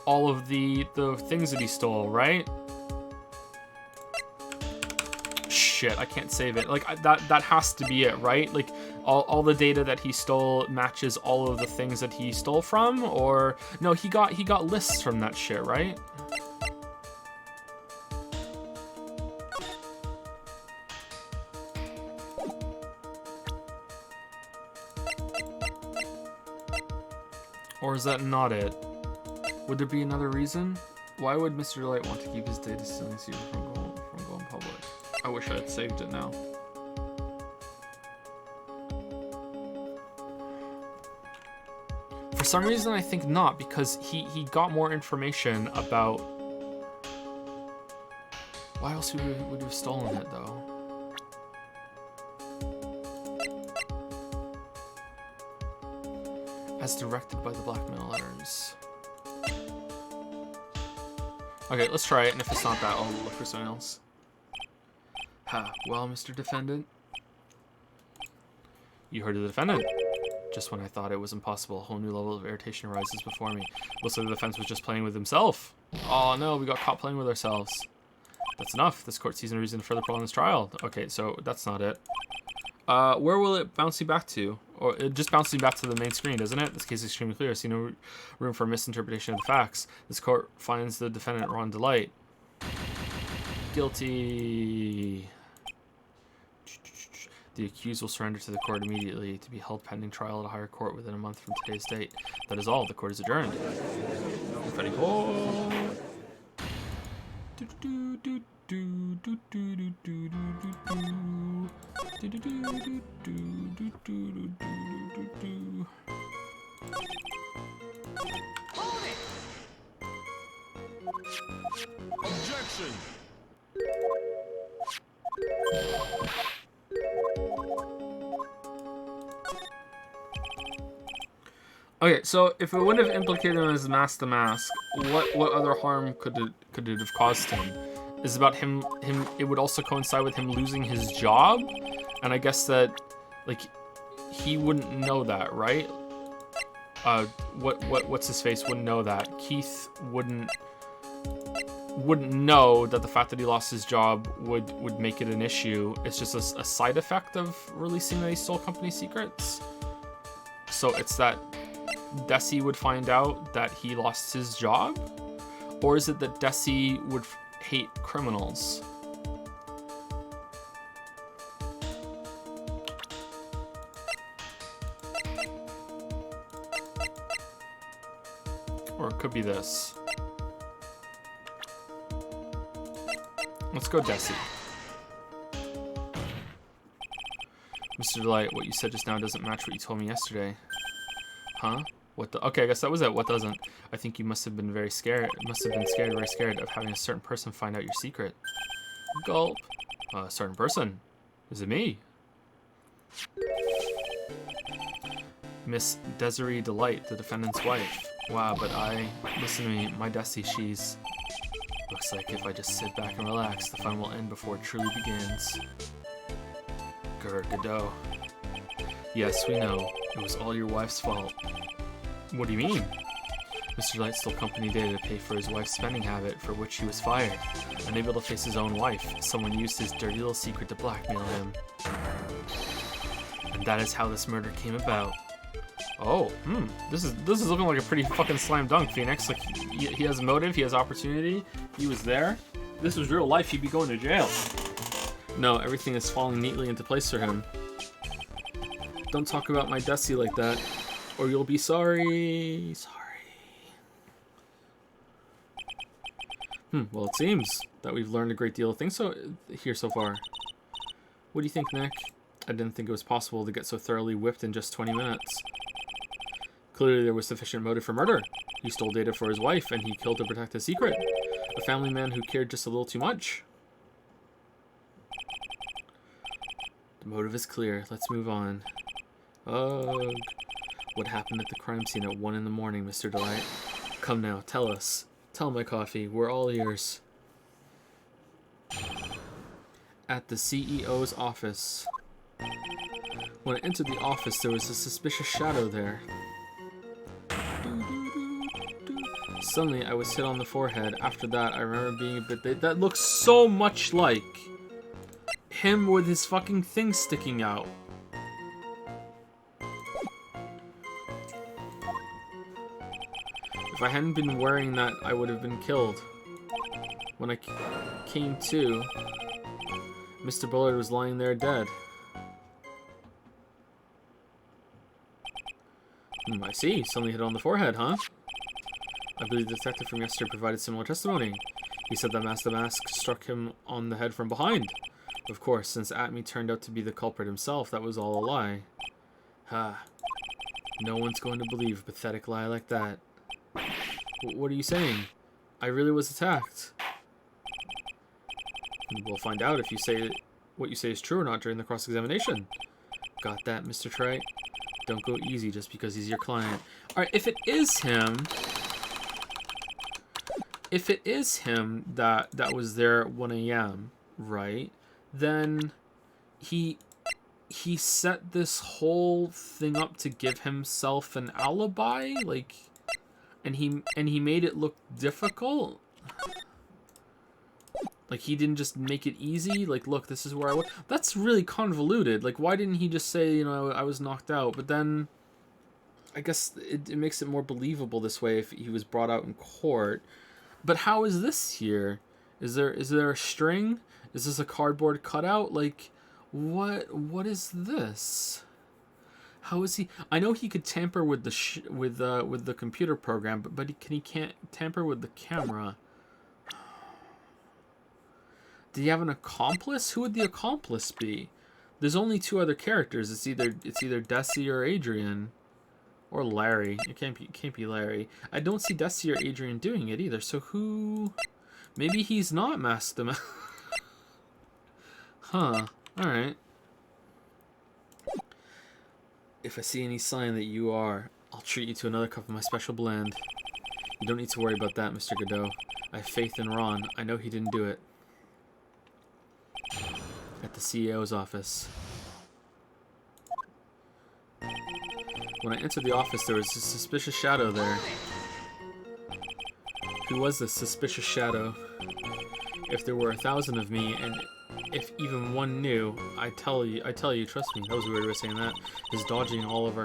all of the things that he stole, right? Shit, I can't save it. Like that has to be it, right? Like all the data that he stole matches all of the things that he stole from, or no, he got lists from that shit, right? Or is that not it? Would there be another reason? Why would Mr. Delight want to keep his data stealing secret from going public? I wish I had saved it now. For some reason, I think not, because he got more information about... Why else would he have stolen it, though? As directed by the blackmail letters. Okay, let's try it, and if it's not that, I'll look for something else. Well, Mr. Defendant. You heard of the defendant. Just when I thought it was impossible, a whole new level of irritation arises before me. Looks like the defense was just playing with himself. Oh no, we got caught playing with ourselves. That's enough. This court sees no reason to further prolong this trial. Okay, so that's not it. Where will it bounce you back to? Or it just bounces you back to the main screen, doesn't it? This case is extremely clear. I see no room for misinterpretation of the facts. This court finds the defendant Ron Delight guilty. The accused will surrender to the court immediately to be held pending trial at a higher court within a month from today's date. That is all. The court is adjourned. Defending court. Objection. Okay, so if it wouldn't have implicated him as Mask the Mask, what other harm could it have caused him? Is about him. It would also coincide with him losing his job, and I guess that, like, he wouldn't know that, right? What's his face wouldn't know that. Keith wouldn't know that the fact that he lost his job would make it an issue. It's just a side effect of releasing that he stole company secrets. So it's that Desi would find out that he lost his job? Or is it that Desi would hate criminals? Or it could be this. Let's go Desi. Mr. Delight, what you said just now doesn't match what you told me yesterday. Huh? What the? Okay, I guess that was it. What doesn't? I think you must have been very scared. Very scared of having a certain person find out your secret. Gulp. A certain person? Is it me? Miss Desiree Delight, the defendant's wife. Wow, but listen to me, my Desi, she's... Looks like if I just sit back and relax, the fun will end before it truly begins. Grr, Godot. Yes, we know. It was all your wife's fault. What do you mean? Mr. Light stole company data to pay for his wife's spending habit, for which he was fired. Unable to face his own wife, someone used his dirty little secret to blackmail him. And That is how this murder came about. Oh, this is looking like a pretty fucking slam dunk, Phoenix. Like, he has motive, he has opportunity, he was there. This was real life, he'd be going to jail. No, everything is falling neatly into place for him. Don't talk about my Desi like that, or you'll be sorry. Well, it seems that we've learned a great deal of things here so far. What do you think, Nick? I didn't think it was possible to get so thoroughly whipped in just 20 minutes. Clearly there was sufficient motive for murder. He stole data for his wife, and he killed to protect his secret. A family man who cared just a little too much. The motive is clear. Let's move on. Ugh. What happened at the crime scene at 1 in the morning, Mr. Delight? Come now, tell us. Tell my coffee. We're all ears. At the CEO's office. When I entered the office, there was a suspicious shadow there. Suddenly, I was hit on the forehead. After that, I remember being a bit... That looks so much like him with his fucking thing sticking out. If I hadn't been wearing that, I would have been killed. When I came to, Mr. Bullard was lying there dead. I see. Suddenly hit on the forehead, huh? I believe the detective from yesterday provided similar testimony. He said that the mask struck him on the head from behind. Of course, since Atme turned out to be the culprit himself, that was all a lie. Ha. No one's going to believe a pathetic lie like that. What are you saying? I really was attacked. We'll find out if you say what you say is true or not during the cross-examination. Got that, Mr. Trite? Don't go easy just because he's your client. Alright, if it is him... If it is him that was there at 1 a.m., right? Then he set this whole thing up to give himself an alibi, like, and he made it look difficult. Like, he didn't just make it easy. Like, look, this is where I was. That's really convoluted. Like, why didn't he just say, you know, I was knocked out? But then, I guess it makes it more believable this way if he was brought out in court. But how is this here? Is there a string? Is this a cardboard cutout? Like, what is this? How is he? I know he could tamper with the with the computer program, but he can't tamper with the camera. Did he have an accomplice? Who would the accomplice be? There's only 2 other characters. It's either Desi or Adrian. Or Larry. It can't be Larry. I don't see Desi or Adrian doing it either. So who? Maybe he's not masked them. Huh. Alright. If I see any sign that you are, I'll treat you to another cup of my special blend. You don't need to worry about that, Mr. Godot. I have faith in Ron. I know he didn't do it. At the CEO's office. When I entered the office, there was a suspicious shadow there. Who was this suspicious shadow? If there were 1,000 of me, and if even one knew, I tell you, trust me. That was a weird way of saying that. His dodging all of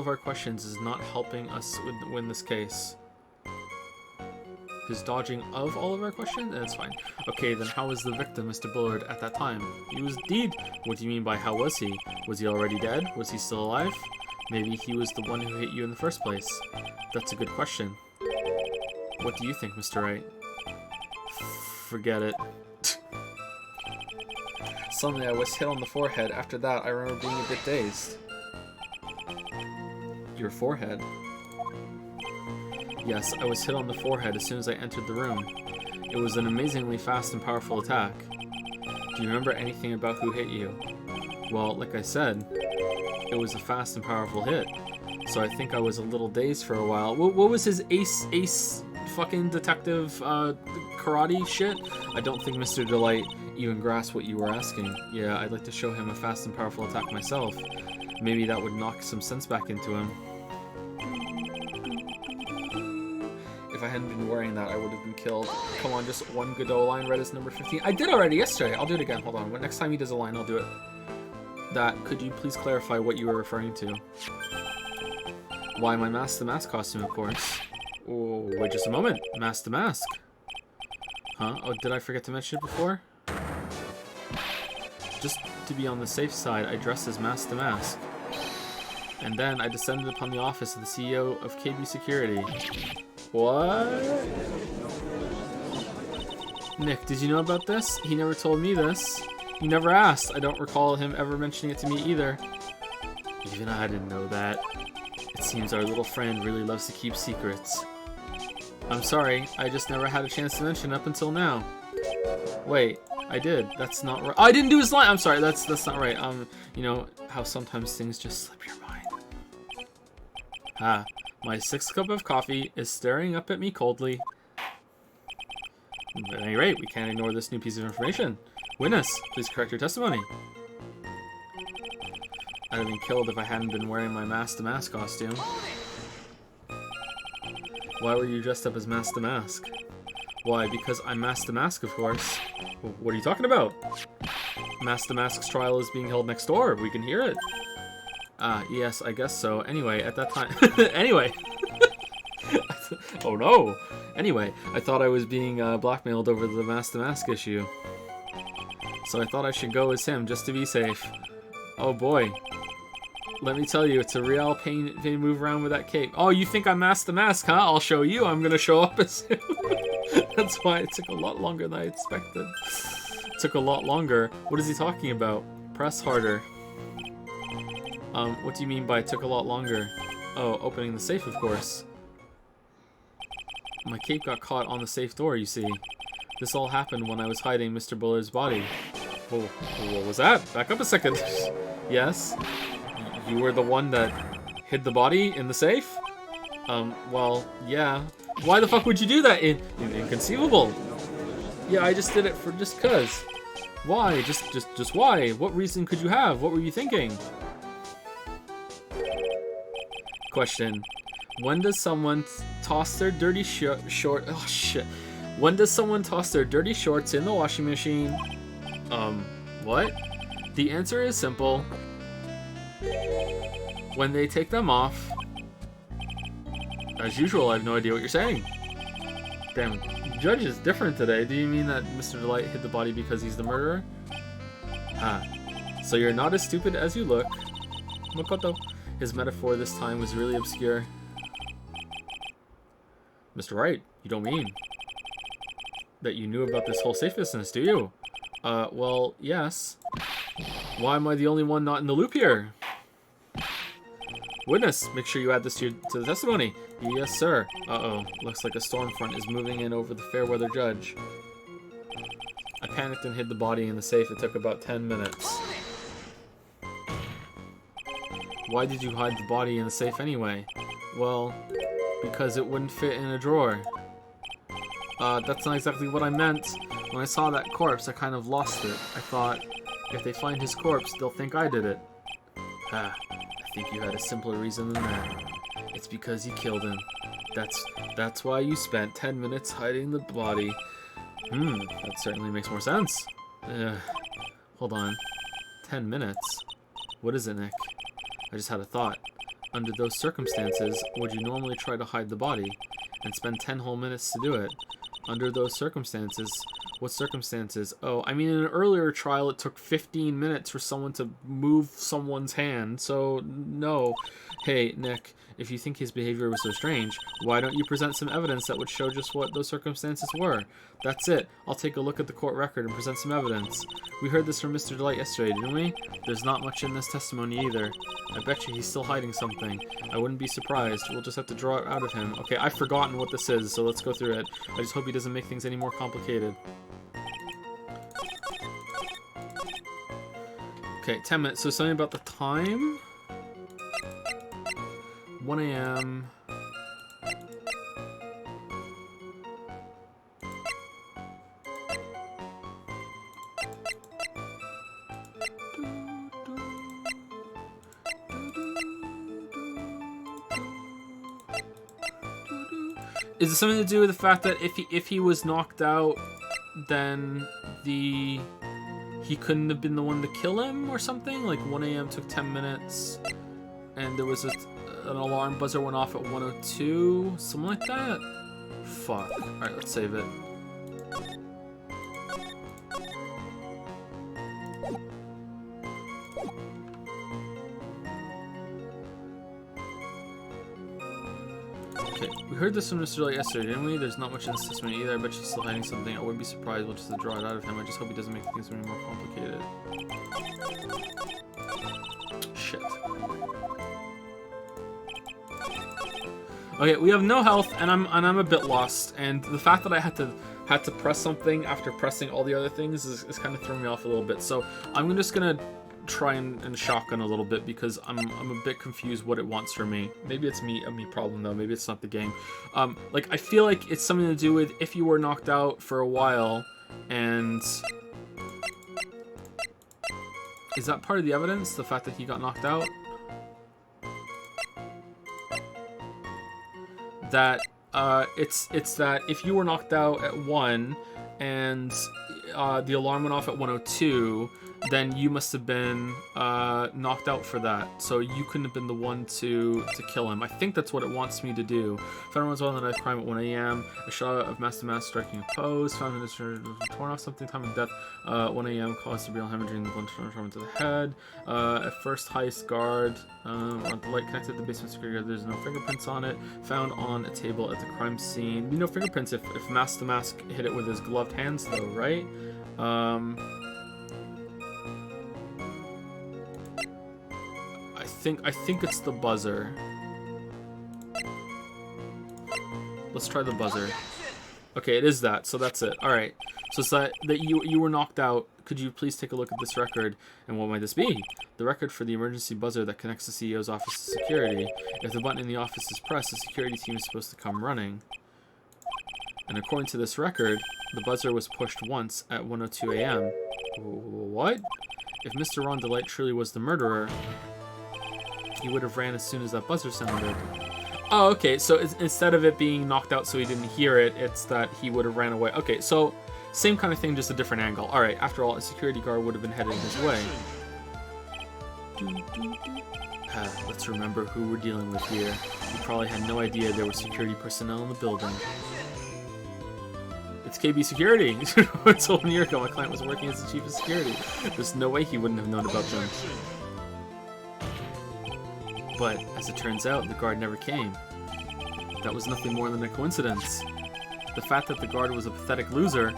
our questions is not helping us win this case. His dodging of all of our questions? That's fine. Okay, then how was the victim, Mr. Bullard, at that time? He was dead. What do you mean by how was he? Was he already dead? Was he still alive? Maybe he was the one who hit you in the first place. That's a good question. What do you think, Mr. Wright? Forget it. Suddenly I was hit on the forehead. After that, I remember being a bit dazed. Your forehead? Yes, I was hit on the forehead as soon as I entered the room. It was an amazingly fast and powerful attack. Do you remember anything about who hit you? Well, like I said, it was a fast and powerful hit. So I think I was a little dazed for a while. What was his ace fucking detective karate shit? I don't think Mr. Delight even grasped what you were asking. Yeah, I'd like to show him a fast and powerful attack myself. Maybe that would knock some sense back into him. If I hadn't been wearing that, I would have been killed. Come on, just one Godot line read as number 15. I did already yesterday. I'll do it again. Hold on. Next time he does a line, I'll do it. that. Could you please clarify what you were referring to? Why my Mask the Mask costume, of course. Oh, wait just a moment. Mask the Mask. Huh? Oh, did I forget to mention it before? Just to be on the safe side, I dressed as Mask the Mask. And then I descended upon the office of the CEO of KB Security. What? Nick, did you know about this? He never told me this. He never asked. I don't recall him ever mentioning it to me either. Even I didn't know that. It seems our little friend really loves to keep secrets. I'm sorry, I just never had a chance to mention up until now. Wait, I did. That's not right. I didn't do his line. I'm sorry. That's not right. You know how sometimes things just slip your mind. Ah, my 6th cup of coffee is staring up at me coldly. At any rate, we can't ignore this new piece of information. Witness, please correct your testimony. I'd have been killed if I hadn't been wearing my Mask the Mask costume. Why were you dressed up as Mask the Mask? Why, because I'm Mask the Mask, of course. What are you talking about? Mask the Mask's trial is being held next door. We can hear it. Ah, yes, I guess so. Anyway, at that time... Anyway! Oh no! Anyway, I thought I was being blackmailed over the Mask the Mask issue. So I thought I should go as him, just to be safe. Oh boy. Let me tell you, it's a real pain to move around with that cape. Oh, you think I'm Mask the Mask, huh? I'll show you. I'm gonna show up as him. That's why it took a lot longer than I expected. It took a lot longer. What is he talking about? Press harder. What do you mean by it took a lot longer? Oh, opening the safe, of course. My cape got caught on the safe door, you see. This all happened when I was hiding Mr. Bullard's body. Whoa, what was that? Back up a second. Yes? You were the one that hid the body in the safe? Well, yeah. Why the fuck would you do that? Inconceivable. Yeah, I just did it for just cuz. Why? Just why? What reason could you have? What were you thinking? Question. When does someone toss their dirty short... Oh, shit. When does someone toss their dirty shorts in the washing machine? What? The answer is simple. When they take them off. As usual, I have no idea what you're saying. Damn, Judge is different today. Do you mean that Mr. Delight hid the body because he's the murderer? Ah, so you're not as stupid as you look. Makoto. His metaphor this time was really obscure. Mr. Wright, you don't mean that you knew about this whole safe business, do you? Well, yes. Why am I the only one not in the loop here? Witness, make sure you add this to the testimony. Yes, sir. Uh-oh. Looks like a storm front is moving in over the fair weather judge. I panicked and hid the body in the safe. It took about 10 minutes. Why did you hide the body in the safe anyway? Well, because it wouldn't fit in a drawer. That's not exactly what I meant. When I saw that corpse, I kind of lost it. I thought, if they find his corpse, they'll think I did it. Ah, I think you had a simpler reason than that. It's because you killed him. That's why you spent 10 minutes hiding the body. That certainly makes more sense. Hold on. 10 minutes? What is it, Nick? I just had a thought. Under those circumstances, would you normally try to hide the body and spend 10 whole minutes to do it? Under those circumstances, what circumstances? Oh, I mean, in an earlier trial, it took 15 minutes for someone to move someone's hand, so no. Hey, Nick, if you think his behavior was so strange, why don't you present some evidence that would show just what those circumstances were? That's it. I'll take a look at the court record and present some evidence. We heard this from Mr. Delight yesterday, didn't we? There's not much in this testimony either. I bet you he's still hiding something. I wouldn't be surprised. We'll just have to draw it out of him. Okay, I've forgotten what this is, so let's go through it. I just hope he doesn't make things any more complicated. Okay, 10 minutes. So something about the time? 1 a.m. Is it something to do with the fact that if he was knocked out, then he couldn't have been the one to kill him or something? Like 1 a.m. took 10 minutes, and there was an alarm buzzer went off at 1:02, something like that? Fuck. Alright, let's save it. Okay, we heard this from Mr. Light yesterday, didn't we? There's not much in this testimony either. I bet she's still hiding something. I wouldn't be surprised we'll just draw it out of him. I just hope he doesn't make things any more complicated. Shit. Okay, we have no health, and I'm a bit lost. And the fact that I had to press something after pressing all the other things is kind of throwing me off a little bit. So I'm just gonna try and shotgun a little bit because I'm a bit confused what it wants from me. Maybe it's a me problem though. Maybe it's not the game. Like I feel like it's something to do with if you were knocked out for a while, and is that part of the evidence? The fact that he got knocked out? That it's that if you were knocked out at 1 and the alarm went off at 1:02, then you must have been knocked out for that. So you couldn't have been the one to kill him. I think that's what it wants me to do. If everyone's on the knife crime at 1 a.m., a shot of mass striking a pose, found in his torn off something, time of death, 1 a.m., caused cerebral hemorrhage and blunt trauma to the head. At first, heist guard, on the light connected to the basement security guard, there's no fingerprints on it. Found on a table at the crime scene. No fingerprints if Mask the Mask hit it with his gloved hands though, right? I think it's the buzzer. Let's try the buzzer. Okay, it is that, so that's it. Alright. So it's that you were knocked out. Could you please take a look at this record? And what might this be? The record for the emergency buzzer that connects the CEO's office to security. If the button in the office is pressed, the security team is supposed to come running. And according to this record, the buzzer was pushed once at 1:02 a.m. What? If Mr. Ron DeLight truly was the murderer, he would have ran as soon as that buzzer sounded. Oh, okay, so instead of it being knocked out so he didn't hear it, it's that he would have ran away. Okay, so same kind of thing, just a different angle. Alright, after all, a security guard would have been heading his way. Let's remember who we're dealing with here. We probably had no idea there were security personnel in the building. It's KB Security! I told 1 year ago my client was working as the chief of security. There's no way he wouldn't have known about them. But, as it turns out, the guard never came. That was nothing more than a coincidence. The fact that the guard was a pathetic loser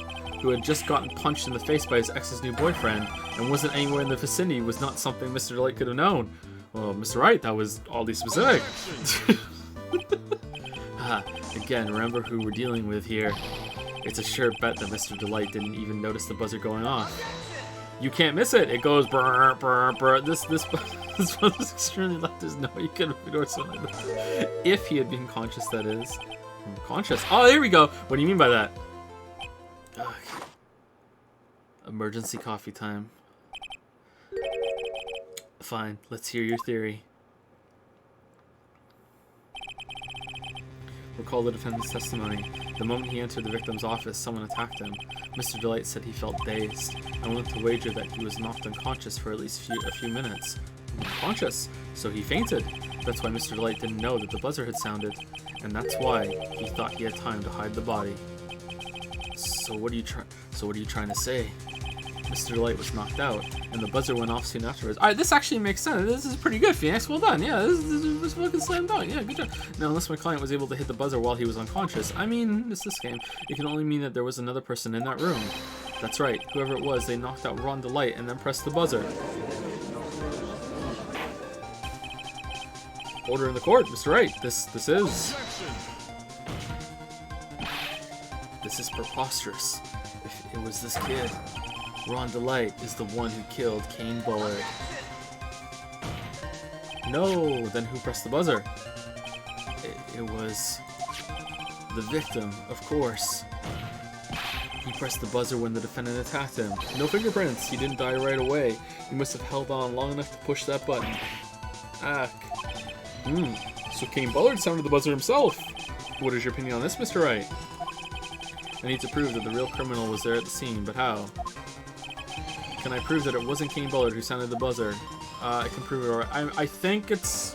who had just gotten punched in the face by his ex's new boyfriend and wasn't anywhere in the vicinity was not something Mr. DeLight could have known. Well, Mr. Wright, that was oddly specific. Again, remember who we're dealing with here. It's a sure bet that Mr. DeLight didn't even notice the buzzer going off. You can't miss it. It goes brr, brr, brr. This buzzer's extremely loud. There's no way you could have ignored something like this. If he had been conscious, that is. Conscious? Oh, there we go. What do you mean by that? Ugh. Emergency coffee time. Fine. Let's hear your theory. Recall the defendant's testimony. The moment he entered the victim's office, someone attacked him. Mr. DeLight said he felt dazed, and willing to wager that he was knocked unconscious for at least a few minutes. Unconscious? So he fainted. That's why Mr. DeLight didn't know that the buzzer had sounded, and that's why he thought he had time to hide the body. So what are you trying to say? Mr. DeLight was knocked out, and the buzzer went off soon afterwards. Alright, this actually makes sense. This is pretty good, Phoenix. Well done. Yeah, this is fucking slam dunk. Yeah, good job. Now, unless my client was able to hit the buzzer while he was unconscious, I mean, it's this game. It can only mean that there was another person in that room. That's right. Whoever it was, they knocked out Ron DeLight and then pressed the buzzer. Order in the court, Mr. Wright. This is preposterous. If it was this kid, Ron DeLight is the one who killed Kane Bullard. No, then who pressed the buzzer? It was the victim, of course. He pressed the buzzer when the defendant attacked him. No fingerprints. He didn't die right away. He must have held on long enough to push that button. So Kane Bullard sounded the buzzer himself. What is your opinion on this, Mr. Wright? I need to prove that the real criminal was there at the scene, but how? Can I prove that it wasn't King Bullard who sounded the buzzer? I can prove it. Or I think it's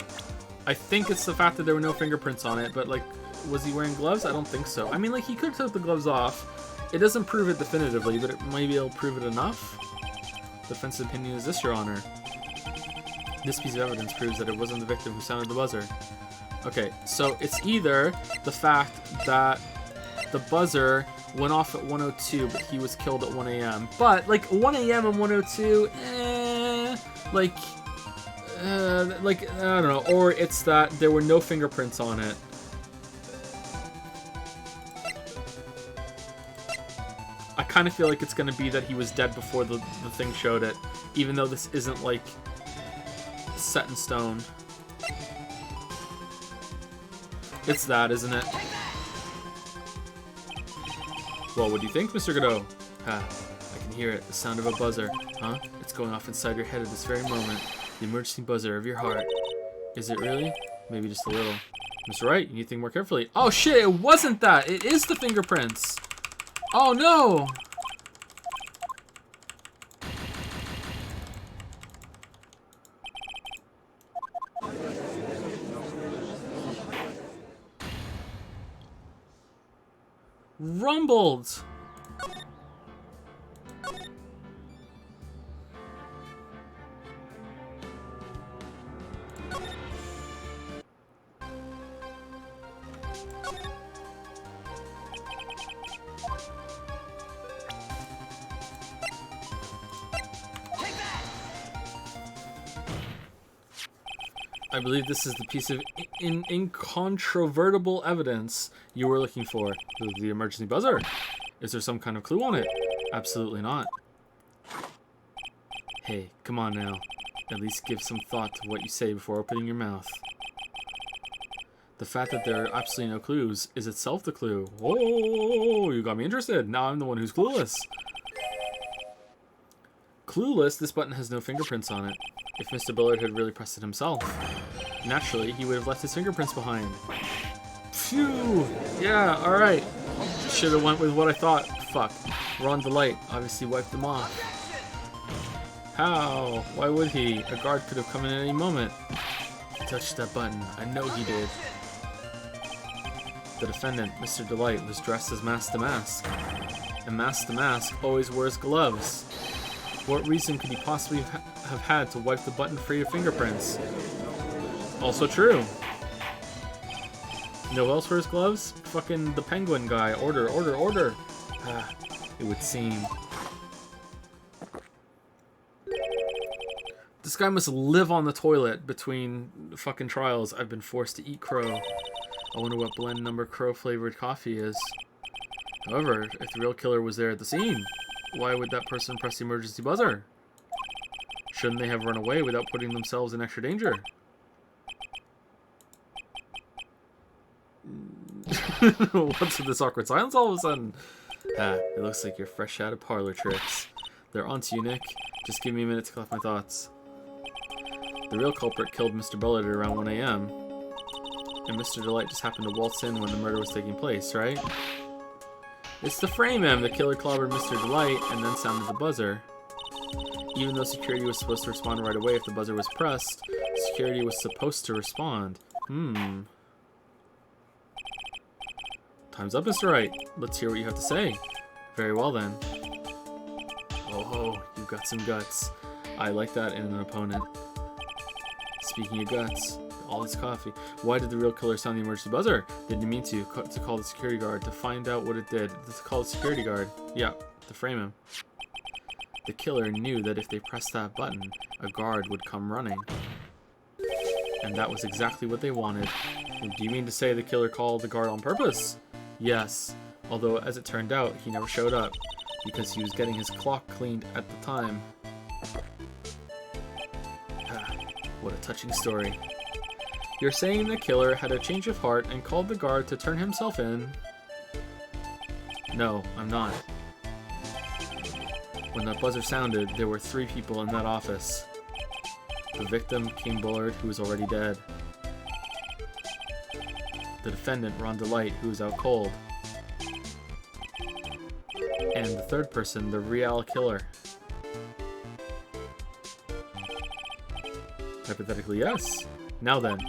the fact that there were no fingerprints on it. But like, was he wearing gloves? I don't think so. I mean, like, he could have took the gloves off. It doesn't prove it definitively, but maybe it'll prove it enough. Defense's opinion is this, Your Honor. This piece of evidence proves that it wasn't the victim who sounded the buzzer. Okay, so it's either the fact that the buzzer went off at 1:02, but he was killed at 1 a.m. But, like, 1 a.m. and 1:02, I don't know. Or it's that there were no fingerprints on it. I kind of feel like it's going to be that he was dead before the thing showed it, even though this isn't, like, set in stone. It's that, isn't it? Well, what do you think, Mr. Godot? Ha, I can hear it, the sound of a buzzer. Huh? It's going off inside your head at this very moment. The emergency buzzer of your heart. Is it really? Maybe just a little. Mr. Wright, you need to think more carefully. Oh shit, it wasn't that! It is the fingerprints! Oh no! Rumbled! I believe this is the piece of incontrovertible evidence you were looking for. The emergency buzzer. Is there some kind of clue on it? Absolutely not. Hey, come on now. At least give some thought to what you say before opening your mouth. The fact that there are absolutely no clues is itself the clue. Oh, you got me interested. Now I'm the one who's clueless. Clueless, this button has no fingerprints on it. If Mr. Bullard had really pressed it himself, naturally, he would have left his fingerprints behind. Phew! Yeah, alright. Should have went with what I thought. Fuck. Ron DeLight obviously wiped them off. How? Why would he? A guard could have come in at any moment. He touched that button. I know he did. The defendant, Mr. DeLight, was dressed as Mask to Mask. And Mask to Mask always wears gloves. What reason could he possibly have had to wipe the button free of fingerprints? Also true. You know who else wears gloves? Fucking the penguin guy. Order, order, order. Ah, it would seem. This guy must live on the toilet between fucking trials. I've been forced to eat crow. I wonder what blend number crow flavored coffee is. However, if the real killer was there at the scene, why would that person press the emergency buzzer? Shouldn't they have run away without putting themselves in extra danger? What's with this awkward silence all of a sudden? Ah, it looks like you're fresh out of parlor tricks. They're onto you, Nick. Just give me a minute to collect my thoughts. The real culprit killed Mr. Bullard at around 1 a.m. And Mr. DeLight just happened to waltz in when the murder was taking place, right? It's the frame M. The killer clobbered Mr. DeLight and then sounded the buzzer. Even though security was supposed to respond right away if the buzzer was pressed, security was supposed to respond. Time's up, Mr. Wright. Let's hear what you have to say. Very well, then. Oh ho, you've got some guts. I like that in an opponent. Speaking of guts, all this coffee. Why did the real killer sound the emergency buzzer? Didn't he mean to call the security guard to find out what it did? To call the security guard. Yeah, to frame him. The killer knew that if they pressed that button, a guard would come running. And that was exactly what they wanted. Do you mean to say the killer called the guard on purpose? Yes, although as it turned out, he never showed up, because he was getting his clock cleaned at the time. Ah, what a touching story. You're saying the killer had a change of heart and called the guard to turn himself in? No, I'm not. When that buzzer sounded, there were 3 people in that office. The victim, King Bullard, who was already dead. The defendant, Ron DeLight, who was out cold. And the third person, the real killer. Hypothetically, yes. Now then,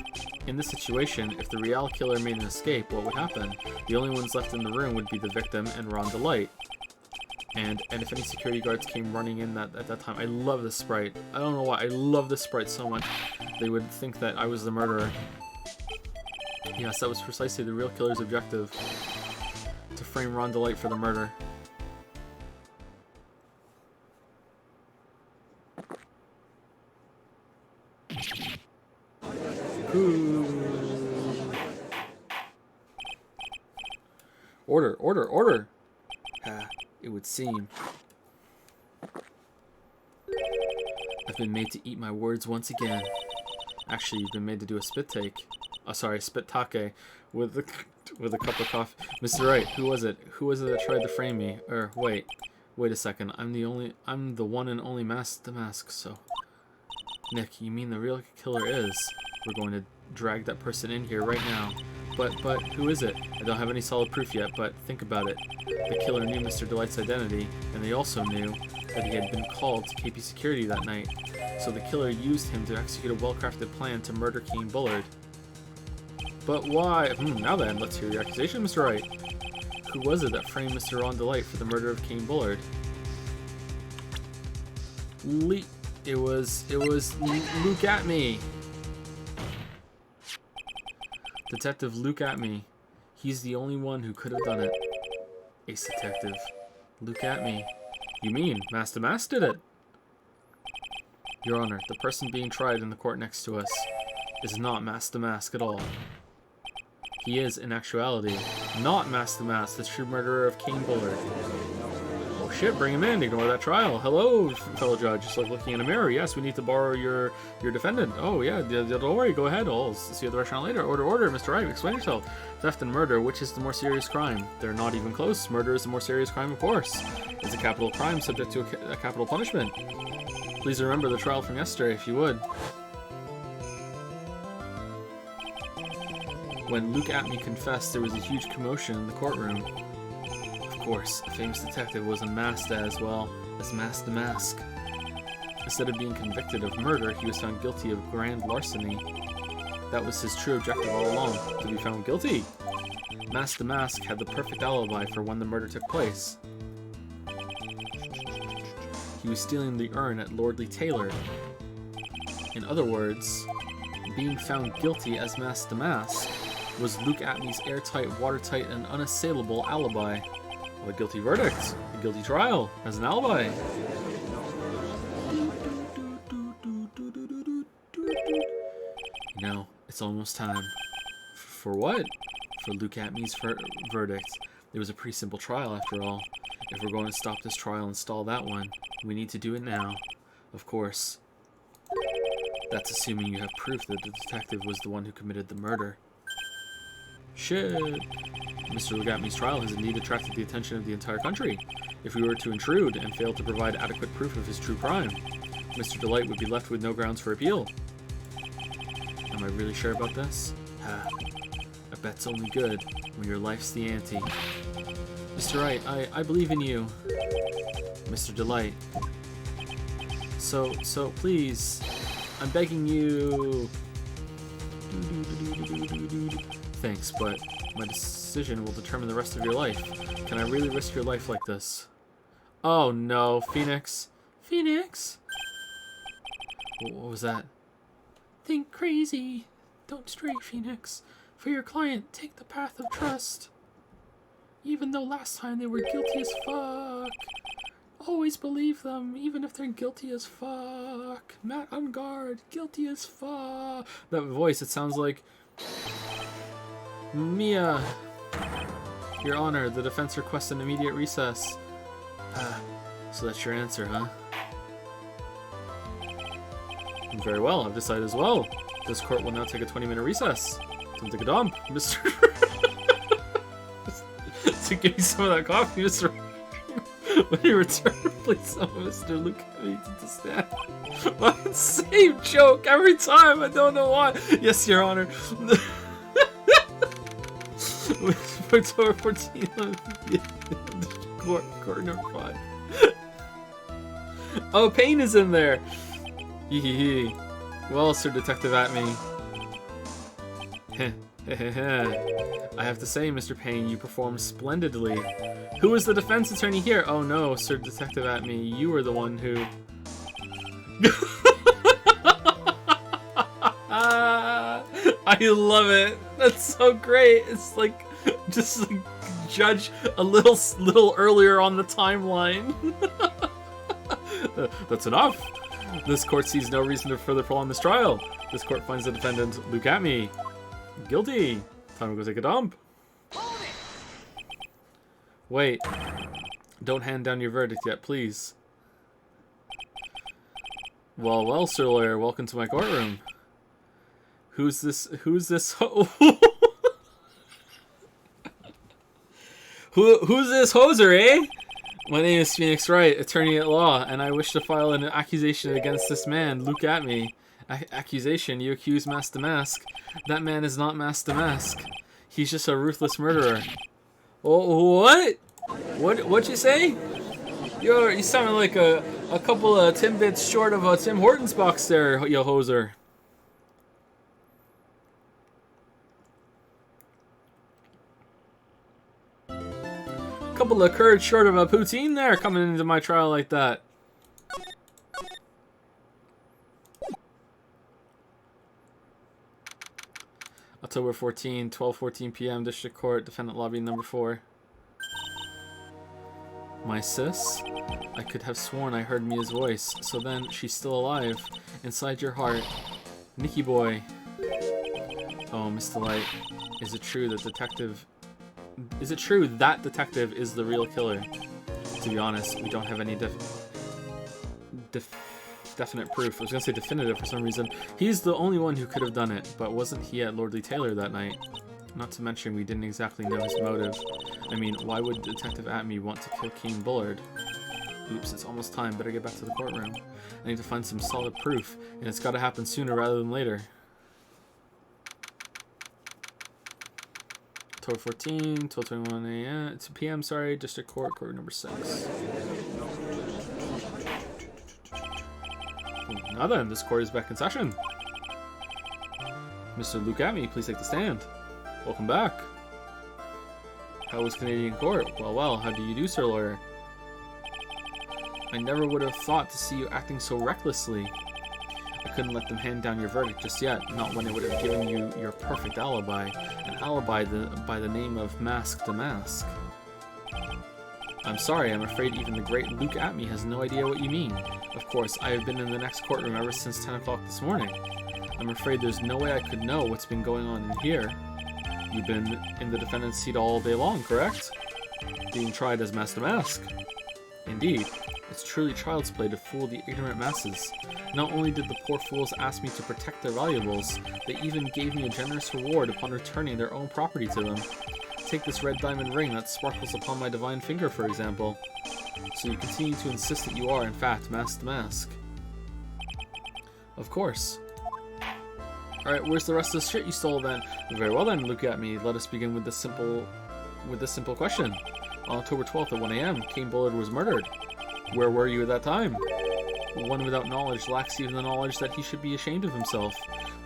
in this situation, if the real killer made an escape, what would happen? The only ones left in the room would be the victim and Ron DeLite. And if any security guards came running in at that time, I love this sprite. I don't know why, I love this sprite so much. They would think that I was the murderer. Yes, that was precisely the real killer's objective. To frame Ron DeLite for the murder. Ooh. Order, order, order! Ah, it would seem. I've been made to eat my words once again. Actually, you've been made to do a spit take. Oh, sorry, spit take with a cup of coffee. Mr. Wright, who was it? Who was it that tried to frame me? Wait a second. I'm the one and only mask. So, Nick, you mean the real killer is? We're going to drag that person in here right now. But who is it? I don't have any solid proof yet, but think about it. The killer knew Mr. DeLite's identity, and they also knew that he had been called to KP security that night. So the killer used him to execute a well-crafted plan to murder Kane Bullard. But why? Now then, let's hear your accusation, Mr. Wright. Who was it that framed Mr. Ron DeLite for the murder of Kane Bullard? It was Luke Atme. Detective Luke Atme. He's the only one who could have done it. Ace Detective. Luke Atme. You mean Master Mask did it? Your Honor, the person being tried in the court next to us is not Master Mask at all. He is, in actuality, not Master Mask, the true murderer of Kane Bullard. Oh shit, bring him in, ignore that trial. Hello, fellow judge. Just like looking in a mirror. Yes, we need to borrow your defendant. Oh yeah, don't worry, go ahead. I'll see you at the restaurant later. Order, Mr. Wright, explain yourself. Theft and murder, which is the more serious crime? They're not even close. Murder is the more serious crime, of course. It's a capital crime subject to a capital punishment. Please remember the trial from yesterday, if you would. When Luke Atme confessed, there was a huge commotion in the courtroom. Of course, a famous detective was unmasked as well as Master Mask. Instead of being convicted of murder, he was found guilty of grand larceny. That was his true objective all along, to be found guilty. Master Mask had the perfect alibi for when the murder took place. He was stealing the urn at Lordly Taylor. In other words, being found guilty as Master Mask was Luke Atme's airtight, watertight, and unassailable alibi. Well, a guilty verdict, a guilty trial, as an alibi. You know, it's almost time. For what? For Luke Atme's verdict. It was a pretty simple trial, after all. If we're going to stop this trial and stall that one, we need to do it now. Of course. That's assuming you have proof that the detective was the one who committed the murder. Shit. Mr. Luke Atme's trial has indeed attracted the attention of the entire country. If we were to intrude and fail to provide adequate proof of his true crime, Mr. DeLite would be left with no grounds for appeal. Am I really sure about this? A bet's only good when your life's the ante. Mr. Wright, I believe in you. Mr. DeLite. So please, I'm begging you. Thanks, but my decision will determine the rest of your life. Can I really risk your life like this? Oh no, Phoenix. Phoenix? What was that? Think crazy. Don't stray, Phoenix. For your client, take the path of trust. Even though last time they were guilty as fuck. Always believe them, even if they're guilty as fuck. Matt on guard, guilty as fuck. That voice, it sounds like... Mia. Your Honor, the defense requests an immediate recess. So that's your answer, huh? Very well, I've decided as well. This court will now take a 20-minute recess. Don't take a dump, Mr. So give me some of that coffee, Mr. When you return, please tell Mr. Luke to stand. Well, same joke every time, I don't know why. Yes, Your Honor. Victoria 14 court number 5. Oh, Payne is in there. Hee hee hee. Well, Sir Detective at me. I have to say, Mr. Payne, you performed splendidly. Who is the defense attorney here? Oh no, Sir Detective at me, you were the one who... I love it. That's so great. It's like, just like judge a little earlier on the timeline. That's enough. This court sees no reason to further prolong this trial. This court finds the defendant, Luke Atme, guilty. Time to go take a dump. Wait. Don't hand down your verdict yet, please. Well, well, Sir Lawyer, welcome to my courtroom. Who's this who's this hoser, eh? My name is Phoenix Wright, attorney at law, and I wish to file an accusation against this man, Luke Atme. Accusation? You accuse Master Mask. That man is not Master Mask. He's just a ruthless murderer. Oh, what? What'd you say? You sounded like a couple of Timbits short of a Tim Hortons box there, you hoser. Couple of curds short of a poutine there coming into my trial like that. October 14, 12:14 p.m. District Court, Defendant Lobby number 4. My sis? I could have sworn I heard Mia's voice. So then, she's still alive. Inside your heart. Nicky boy. Oh, Mr. Light. Is it true that detective is the real killer? To be honest, we don't have any definite proof. I was gonna say definitive for some reason. He's the only one who could have done it, but wasn't he at Lordly Taylor that night? Not to mention, we didn't exactly know his motive. I mean, why would Detective Atme want to kill Kane Bullard? Oops, it's almost time. Better get back to the courtroom. I need to find some solid proof, and it's gotta happen sooner rather than later. October 14, 12:21 a.m. 2 p.m. Sorry, District Court, Court number 6. Now then, this court is back in session. Mr. Luke Atme, please take the stand. Welcome back. How was Canadian court? Well, well, how do you do, Sir Lawyer? I never would have thought to see you acting so recklessly. I couldn't let them hand down your verdict just yet, not when it would have given you your perfect alibi. An alibi by the name of Mask to Mask. I'm sorry, I'm afraid even the great Luke Atme has no idea what you mean. Of course, I have been in the next courtroom ever since 10 o'clock this morning. I'm afraid there's no way I could know what's been going on in here. You've been in the defendant's seat all day long, correct? Being tried as Master Mask. Indeed. It's truly child's play to fool the ignorant masses. Not only did the poor fools ask me to protect their valuables, they even gave me a generous reward upon returning their own property to them. Take this red diamond ring that sparkles upon my divine finger, for example. So you continue to insist that you are, in fact, Masked Mask. Of course. Alright, where's the rest of the shit you stole then? Very well then, look at me. Let us begin with this simple question. On October 12th at 1 a.m., Kane Bullard was murdered. Where were you at that time? One without knowledge lacks even the knowledge that he should be ashamed of himself.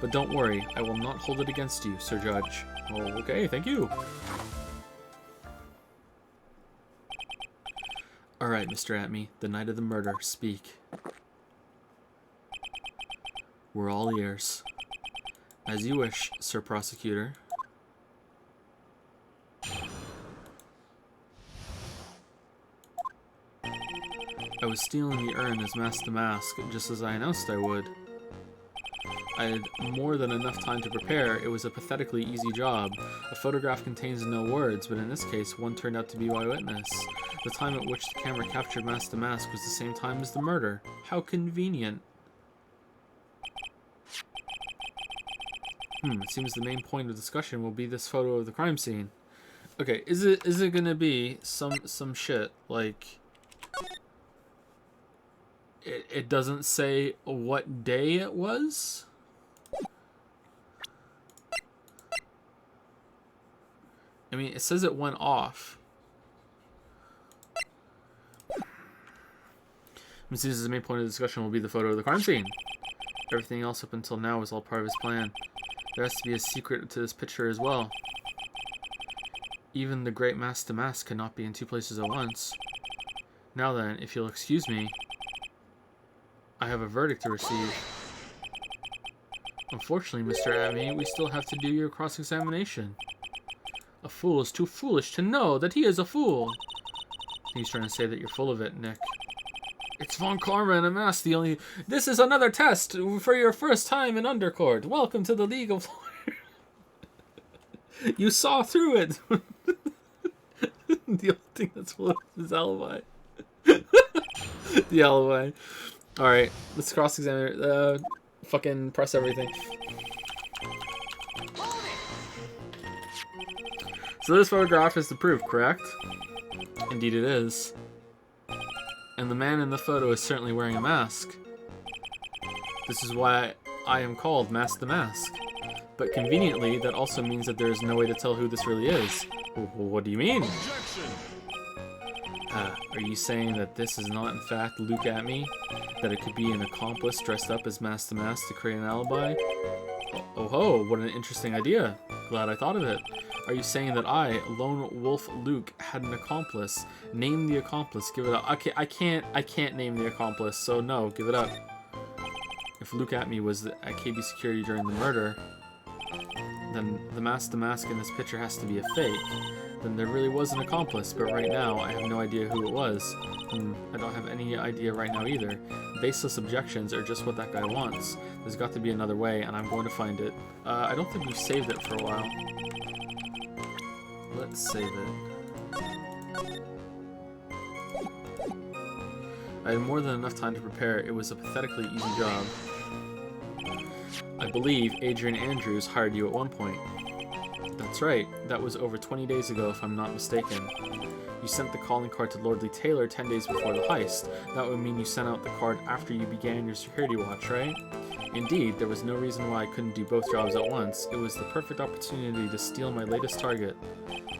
But don't worry, I will not hold it against you, Sir Judge. Oh, okay, thank you. Alright, Mr. Atme, the night of the murder, speak. We're all ears. As you wish, Sir Prosecutor. I was stealing the urn as Master Mask, just as I announced I would. I had more than enough time to prepare. It was a pathetically easy job. A photograph contains no words, but in this case, one turned out to be my witness. The time at which the camera captured Master Mask was the same time as the murder. How convenient. It seems the main point of discussion will be this photo of the crime scene. Okay, is it gonna be some shit like it doesn't say what day it was? I mean, it says it went off. It seems the main point of the discussion will be the photo of the crime scene. Everything else up until now was all part of his plan. There has to be a secret to this picture as well. Even the great Master Mask cannot be in two places at once. Now then, if you'll excuse me, I have a verdict to receive. Unfortunately, Mr. Abney, we still have to do your cross-examination. A fool is too foolish to know that he is a fool. He's trying to say that you're full of it, Nick. It's Von Karma and a mask. This is another test for your first time in Undercourt. Welcome to the League of Lawyers. You saw through it. The only thing that's full of is alibi. The alibi. Alright, let's cross-examine. Fucking press everything. So this photograph is the proof, correct? Indeed it is. And the man in the photo is certainly wearing a mask. This is why I am called Mask the Mask. But conveniently, that also means that there is no way to tell who this really is. What do you mean? Are you saying that this is not in fact Luke Atme? That it could be an accomplice dressed up as Mask the Mask to create an alibi? Oh ho, what an interesting idea. Glad I thought of it. Are you saying that I, Lone Wolf Luke, had an accomplice? Name the accomplice. Give it up. Okay, I can't name the accomplice, so no, give it up. If Luke Atme was at KB Security during the murder, then the Mask in this picture has to be a fake. Then there really was an accomplice, but right now I have no idea who it was. I don't have any idea right now either. Baseless objections are just what that guy wants. There's got to be another way, and I'm going to find it. I don't think we've saved it for a while. Let's save it. I had more than enough time to prepare. It was a pathetically easy job. I believe Adrian Andrews hired you at one point. That's right. That was over 20 days ago, if I'm not mistaken. You sent the calling card to Lordly Taylor 10 days before the heist. That would mean you sent out the card after you began your security watch, right? Indeed, there was no reason why I couldn't do both jobs at once. It was the perfect opportunity to steal my latest target.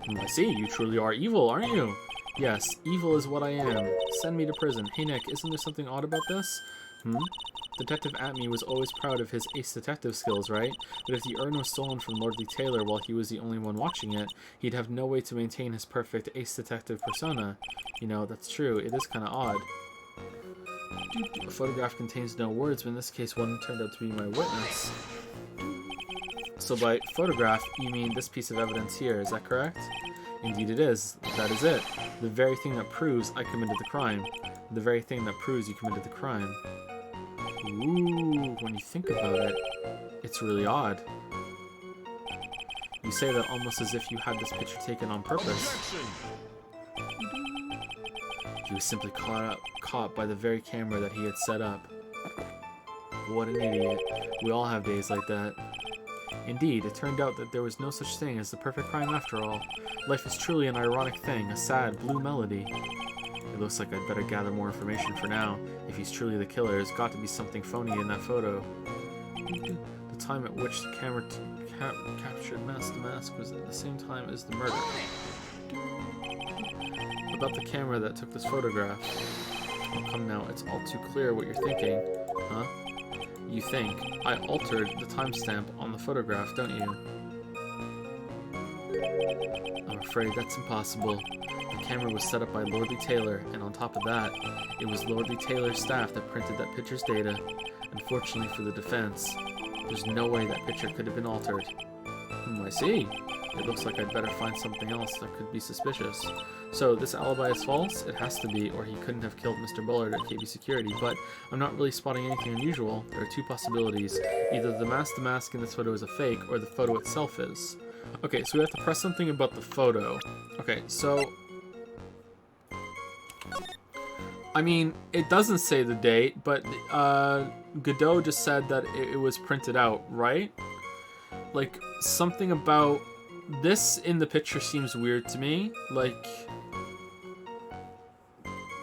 I see, you truly are evil, aren't you? Yes, evil is what I am. Send me to prison. Hey Nick, isn't there something odd about this? Detective Atme was always proud of his ace detective skills, right? But if the urn was stolen from Lordly Taylor while he was the only one watching it, he'd have no way to maintain his perfect ace detective persona. You know, that's true. It is kind of odd. A photograph contains no words, but in this case one turned out to be my witness. So by photograph, you mean this piece of evidence here, is that correct? Indeed it is. That is it. The very thing that proves I committed the crime. The very thing that proves you committed the crime. Ooh, when you think about it, it's really odd. You say that almost as if you had this picture taken on purpose. He was simply caught by the very camera that he had set up. What an idiot. We all have days like that. Indeed, it turned out that there was no such thing as the perfect crime after all. Life is truly an ironic thing, a sad, blue melody. It looks like I'd better gather more information for now. If he's truly the killer, there's got to be something phony in that photo. The time at which the camera captured Mask the Mask was at the same time as the murder. About the camera that took this photograph. Oh, come now, it's all too clear what you're thinking. Huh? You think I altered the timestamp on the photograph, don't you? I'm afraid that's impossible. The camera was set up by Lordly Taylor, and on top of that, it was Lordly Taylor's staff that printed that picture's data. Unfortunately for the defense, there's no way that picture could have been altered. I see. It looks like I'd better find something else that could be suspicious. So, this alibi is false? It has to be, or he couldn't have killed Mr. Bullard at KB Security, but I'm not really spotting anything unusual. There are two possibilities. Either the mask in this photo is a fake, or the photo itself is. Okay, so we have to press something about the photo. Okay, so... I mean, it doesn't say the date, but Godot just said that it was printed out, right? Like, something about this in the picture seems weird to me. Like,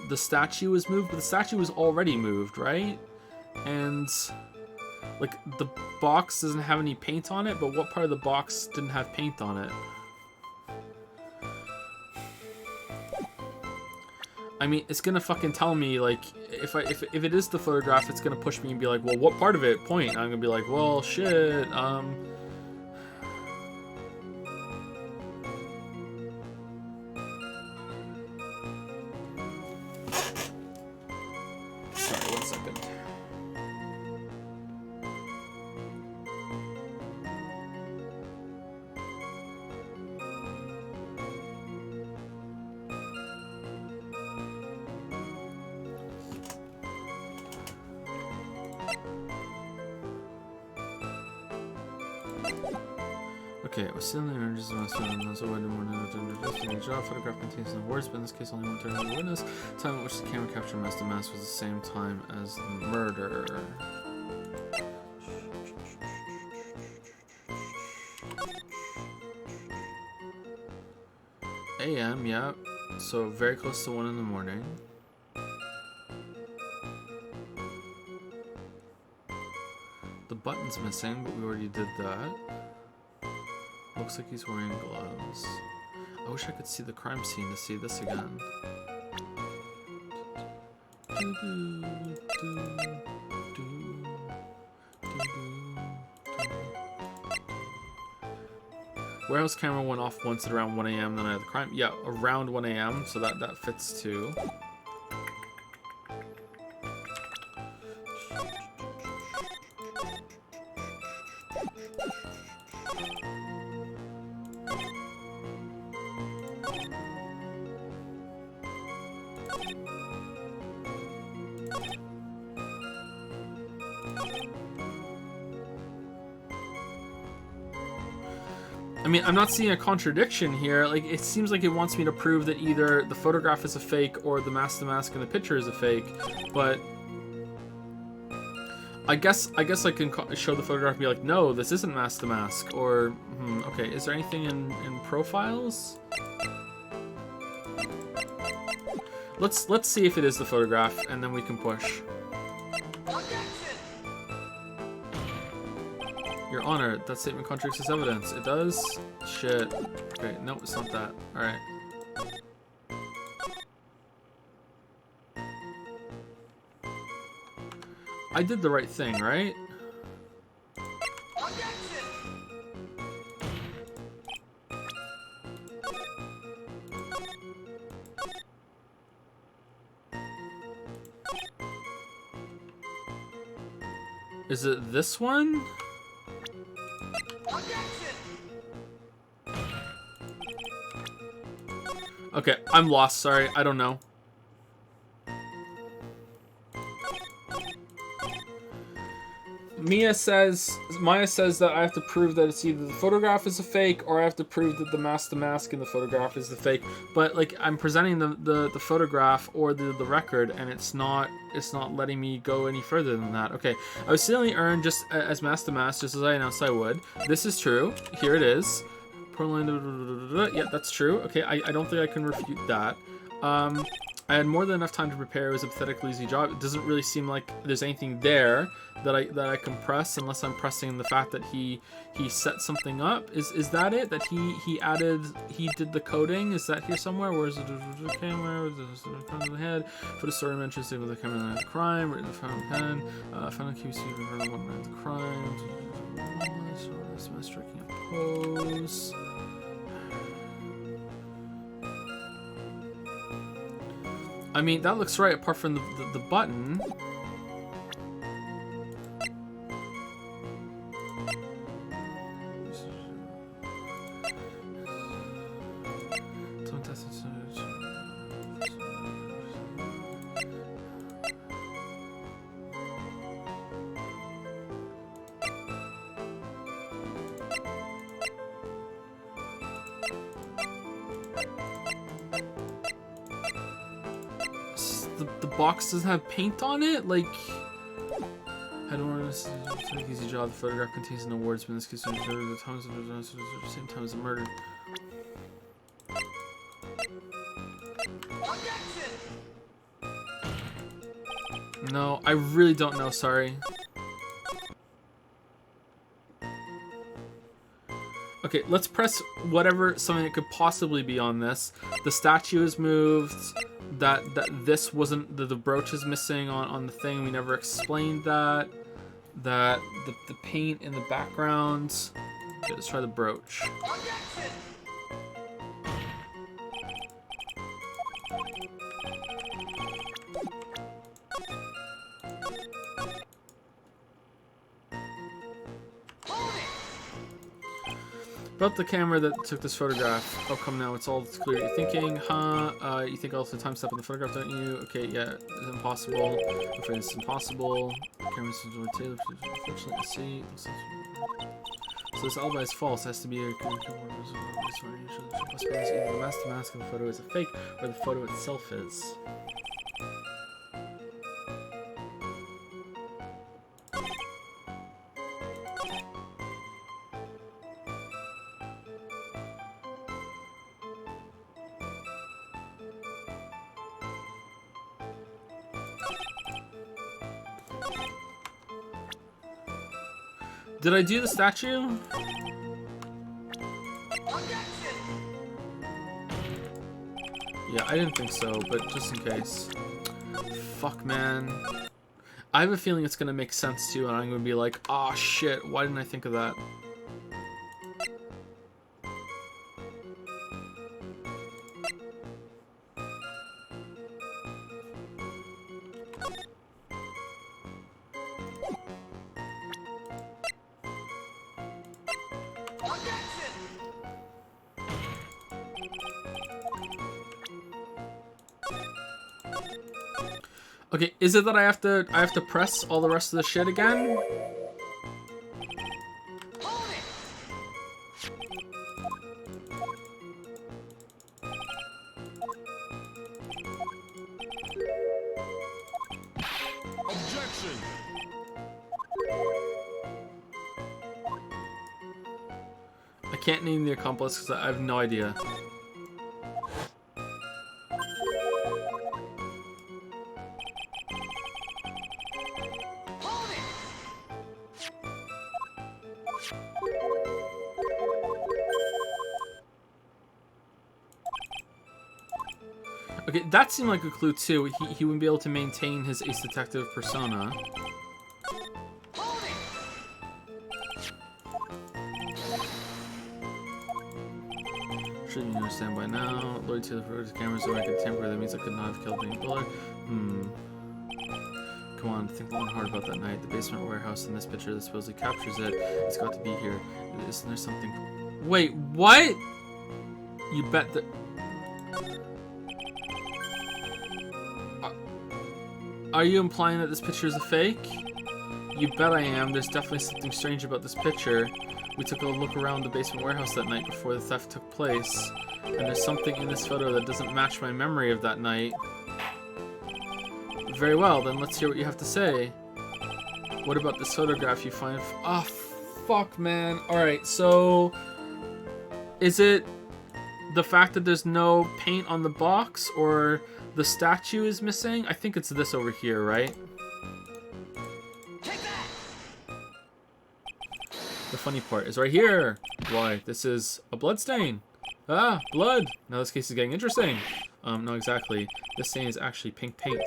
the statue was moved, but the statue was already moved, right? And, like, the box doesn't have any paint on it, but what part of the box didn't have paint on it? I mean, it's gonna fucking tell me, like, if it is the photograph, it's gonna push me and be like, well, what part of it? Point. And I'm gonna be like, well, shit. Sorry, 1 second. Okay, we're still in the images of the job photograph contains no words, but in this case only one turn of the witness. The time at which the camera captured Master Mask was the same time as the murder. AM, yeah. So very close to 1 in the morning. The button's missing, but we already did that. Looks like he's wearing gloves. I wish I could see the crime scene to see this again. Warehouse camera went off once at around 1 a.m. Then I had the crime. Yeah, around 1 a.m. So that fits too. I mean, I'm not seeing a contradiction here. Like, it seems like it wants me to prove that either the photograph is a fake or the Master Mask in the picture is a fake. But I guess I can show the photograph and be like, no, this isn't Master Mask. Or, okay, is there anything in profiles? Let's see if it is the photograph, and then we can push. Your Honor, that statement contradicts this evidence. It does? Shit. Okay, no, it's not that. Alright. I did the right thing, right? Is it this one? Okay, I'm lost, sorry, I don't know. Maya says that I have to prove that it's either the photograph is a fake or I have to prove that the Master Mask in the photograph is the fake. But like, I'm presenting the photograph or the record, and it's not letting me go any further than that. Okay, I was stealing the urn just as Master Mask, just as I announced I would. This is true. Here it is. Yeah, that's true. Okay, I don't think I can refute that. I had more than enough time to prepare. It was a pathetically easy job. It doesn't really seem like there's anything there that I can press, unless I'm pressing the fact that he set something up. Is that it? That he did the coding? Is that here somewhere? Where is the camera? The head. For the story mentions with the camera line of crime. Written in the fountain pen. Found a QC of one man of the crime. Striking a pose. I mean, that looks right apart from the button. The box doesn't have paint on it? Like, I don't want to make an easy job. The photograph contains no words, but in this case, the times of the same time as the murder. No, I really don't know, sorry. Okay, let's press whatever something that could possibly be on this. The statue is moved. that this wasn't the brooch is missing on the thing. We never explained that. That the paint in the background. Okay, let's try the brooch. About the camera that took this photograph. Oh, come now, it's all clear. You're thinking, huh? You think also the time step in the photograph, don't you? Okay, yeah, it's impossible. I'm afraid it's impossible. The camera's Taylor, unfortunately, I see. So this alibi is false. It has to be a either the mask in the photo is a fake, or the photo itself is. Did I do the statue? Yeah, I didn't think so, but just in case. Fuck, man. I have a feeling it's gonna make sense too, and I'm gonna be like, oh shit, why didn't I think of that? Okay, is it that I have to press all the rest of the shit again? Objection. I can't name the accomplice because I have no idea. Okay, that seemed like a clue too. He wouldn't be able to maintain his ace detective persona. Should you understand by now? Lloyd Taylor for his cameras so I could tamper with it means I could not have killed Benny Bullard. Come on, think long and hard about that night. The basement warehouse in this picture that supposedly captures it. It's got to be here. Isn't there something? Wait, what? You bet that. Are you implying that this picture is a fake? You bet I am. There's definitely something strange about this picture. We took a look around the basement warehouse that night before the theft took place, and there's something in this photo that doesn't match my memory of that night. Very well, then let's hear what you have to say. What about this photograph you find? Ah, fuck, man. Alright, so is it the fact that there's no paint on the box, or the statue is missing? I think it's this over here, right? The funny part is right here. Why, this is a blood stain. Ah, blood. Now this case is getting interesting. No, exactly. This stain is actually pink paint.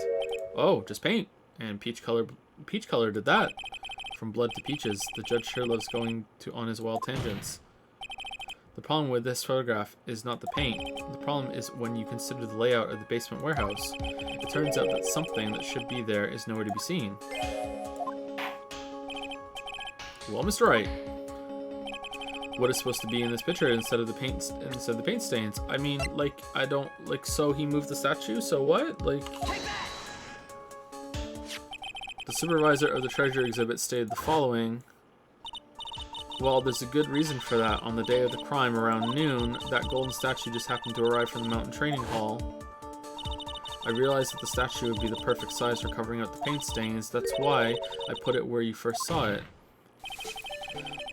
Oh, just paint. And peach color did that. From blood to peaches. The judge sure loves going on his wild tangents. The problem with this photograph is not the paint. The problem is when you consider the layout of the basement warehouse. It turns out that something that should be there is nowhere to be seen. Well, Mr. Wright, what is supposed to be in this picture instead of the paint stains? I mean, like, I don't like. So he moved the statue. So what? Like, the supervisor of the treasure exhibit stated the following. Well, there's a good reason for that. On the day of the crime, around noon, that golden statue just happened to arrive from the mountain training hall. I realized that the statue would be the perfect size for covering up the paint stains. That's why I put it where you first saw it.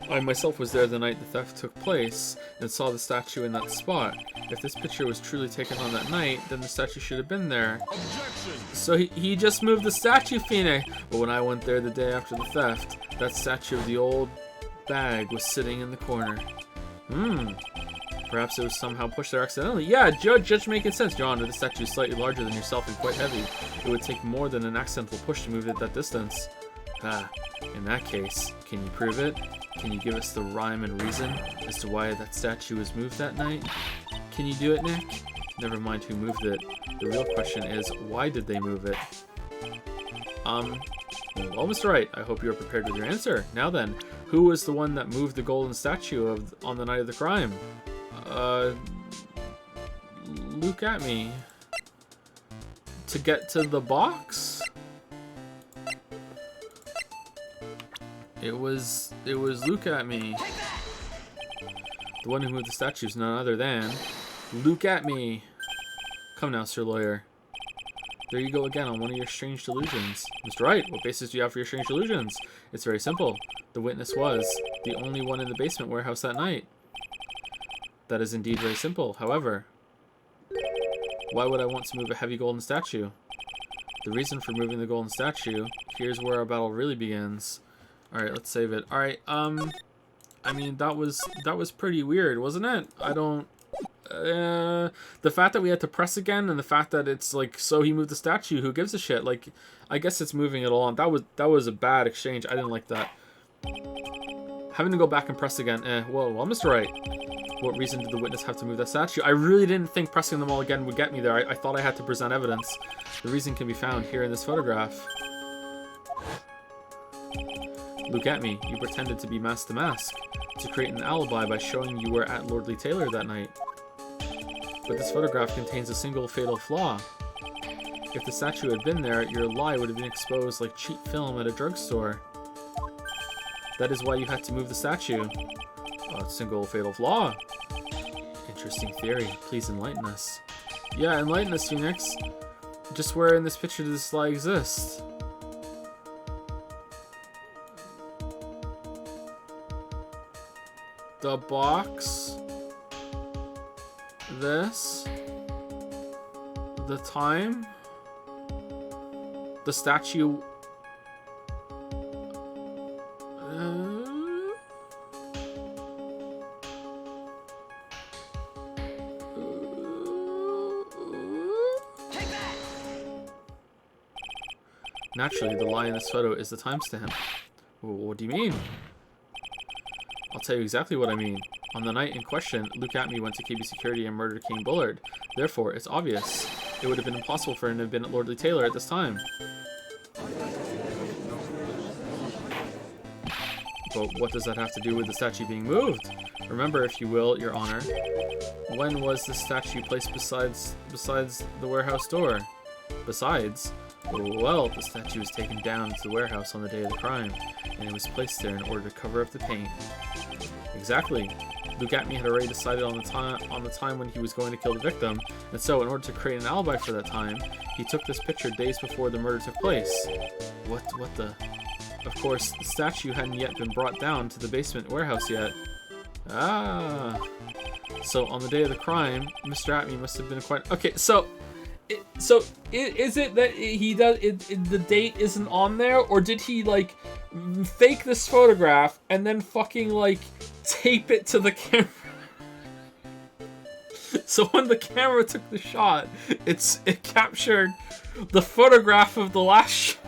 I myself was there the night the theft took place and saw the statue in that spot. If this picture was truly taken on that night, then the statue should have been there. Objection. So he just moved the statue, Fine. But when I went there the day after the theft, that statue of the old bag was sitting in the corner. Perhaps it was somehow pushed there accidentally. Yeah, Judge making sense, Your Honor. The statue is slightly larger than yourself and quite heavy. It would take more than an accidental push to move it that distance. Ah, in that case, can you prove it? Can you give us the rhyme and reason as to why that statue was moved that night? Can you do it, Nick? Never mind who moved it. The real question is, why did they move it? Well, Mr. Wright, I hope you are prepared with your answer. Now then, who was the one that moved the golden statue on the night of the crime? Look at me. To get to the box? It was Look at me. The one who moved the statue is none other than Look at me. Come now, Sir Lawyer. There you go again on one of your strange delusions. Mr. Wright, what basis do you have for your strange delusions? It's very simple. The witness was the only one in the basement warehouse that night. That is indeed very simple. However, why would I want to move a heavy golden statue? The reason for moving the golden statue, here's where our battle really begins. Alright, let's save it. Alright, I mean, that was pretty weird, wasn't it? I don't... the fact that we had to press again, and the fact that it's like, so he moved the statue, who gives a shit? Like, I guess it's moving it along. That was a bad exchange. I didn't like that. Having to go back and press again. Well, Mr. Wright, what reason did the witness have to move that statue? I really didn't think pressing them all again would get me there. I thought I had to present evidence. The reason can be found here in this photograph. Look at me. You pretended to be mask to mask to create an alibi by showing you were at Lordly Taylor that night. But this photograph contains a single fatal flaw. If the statue had been there, your lie would have been exposed like cheap film at a drugstore. That is why you had to move the statue. A single fatal flaw. Interesting theory. Please enlighten us. Yeah, enlighten us, Phoenix. Just where in this picture does this lie exist? The box. This. The time. The statue. Naturally, the lie in this photo is the timestamp. What do you mean? I'll tell you exactly what I mean. On the night in question, Luke Atme went to KB Security and murdered Kane Bullard. Therefore, it's obvious. It would have been impossible for him to have been at Lordly Taylor at this time. But what does that have to do with the statue being moved? Remember, if you will, Your Honor, when was the statue placed besides the warehouse door? Besides? Well, the statue was taken down to the warehouse on the day of the crime, and it was placed there in order to cover up the paint. Exactly. Luke Atme had already decided on the time when he was going to kill the victim, and so in order to create an alibi for that time, he took this picture days before the murder took place. What the... Of course, the statue hadn't yet been brought down to the basement warehouse yet. Ah. So on the day of the crime, Mr. Atme must have been quite... Okay, so is it that the date isn't on there, or did he like fake this photograph and then fucking like tape it to the camera? So when the camera took the shot, it captured the photograph of the last shot.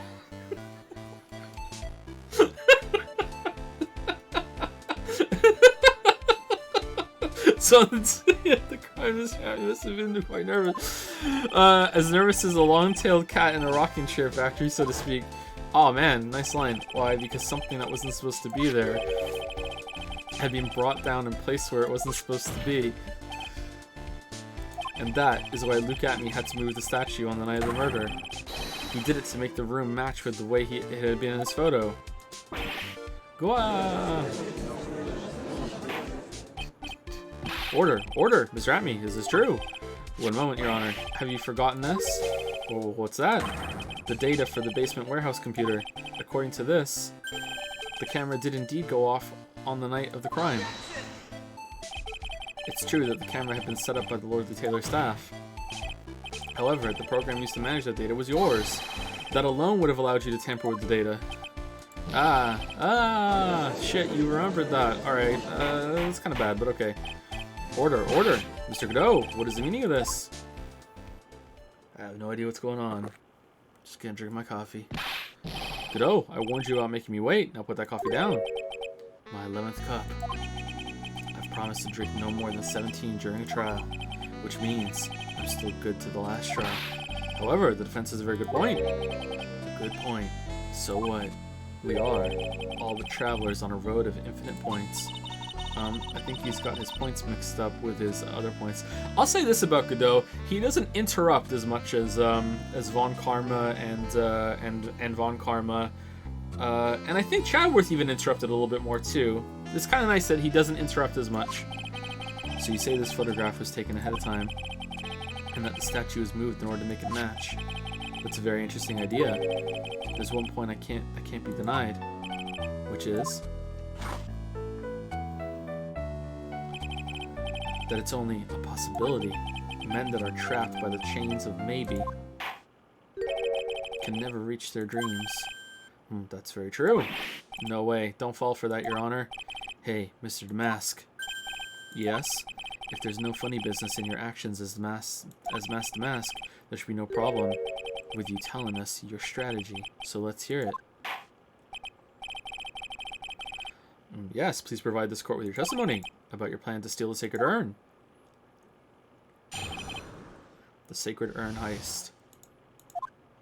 So the crime must have been quite nervous. As nervous as a long-tailed cat in a rocking chair factory, so to speak. Oh man, nice line. Why? Because something that wasn't supposed to be there had been brought down and placed where it wasn't supposed to be. And that is why Luke Atme had to move the statue on the night of the murder. He did it to make the room match with the way it had been in his photo. Goa! Order! Order! Mr. Atme, is this true? One moment, Your Honor. Have you forgotten this? Well, what's that? The data for the basement warehouse computer. According to this, the camera did indeed go off on the night of the crime. It's true that the camera had been set up by the Lordly Taylor staff. However, the program used to manage that data was yours. That alone would have allowed you to tamper with the data. Shit, you remembered that. Alright, that's kind of bad, but okay. Order, order! Mr. Godot, what is the meaning of this? I have no idea what's going on. Just gonna drink my coffee. Godot, I warned you about making me wait. Now put that coffee down. My 11th cup. I've promised to drink no more than 17 during a trial, which means I'm still good to the last trial. However, the defense has a very good point. A good point. So what? We are all the travelers on a road of infinite points. I think he's got his points mixed up with his other points. I'll say this about Godot: he doesn't interrupt as much as Von Karma and Von Karma, and I think Chadworth even interrupted a little bit more too. It's kind of nice that he doesn't interrupt as much. So you say this photograph was taken ahead of time, and that the statue was moved in order to make it match. That's a very interesting idea. There's one point I can't be denied, which is that it's only a possibility. Men that are trapped by the chains of maybe can never reach their dreams. That's very true. No way. Don't fall for that, Your Honor. Hey, Mr. Damask. Yes? If there's no funny business in your actions as Mask Damask, there should be no problem with you telling us your strategy. So let's hear it. Yes, please provide this court with your testimony about your plan to steal the Sacred Urn. The Sacred Urn heist.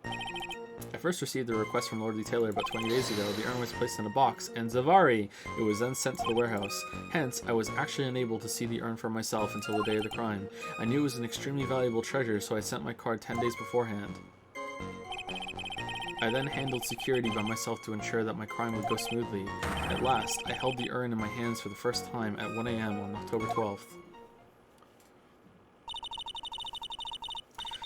I first received a request from Lord Taylor about 20 days ago. The urn was placed in a box, and Zavari! It was then sent to the warehouse. Hence, I was actually unable to see the urn for myself until the day of the crime. I knew it was an extremely valuable treasure, so I sent my card 10 days beforehand. I then handled security by myself to ensure that my crime would go smoothly. At last, I held the urn in my hands for the first time at 1 a.m. on October 12th.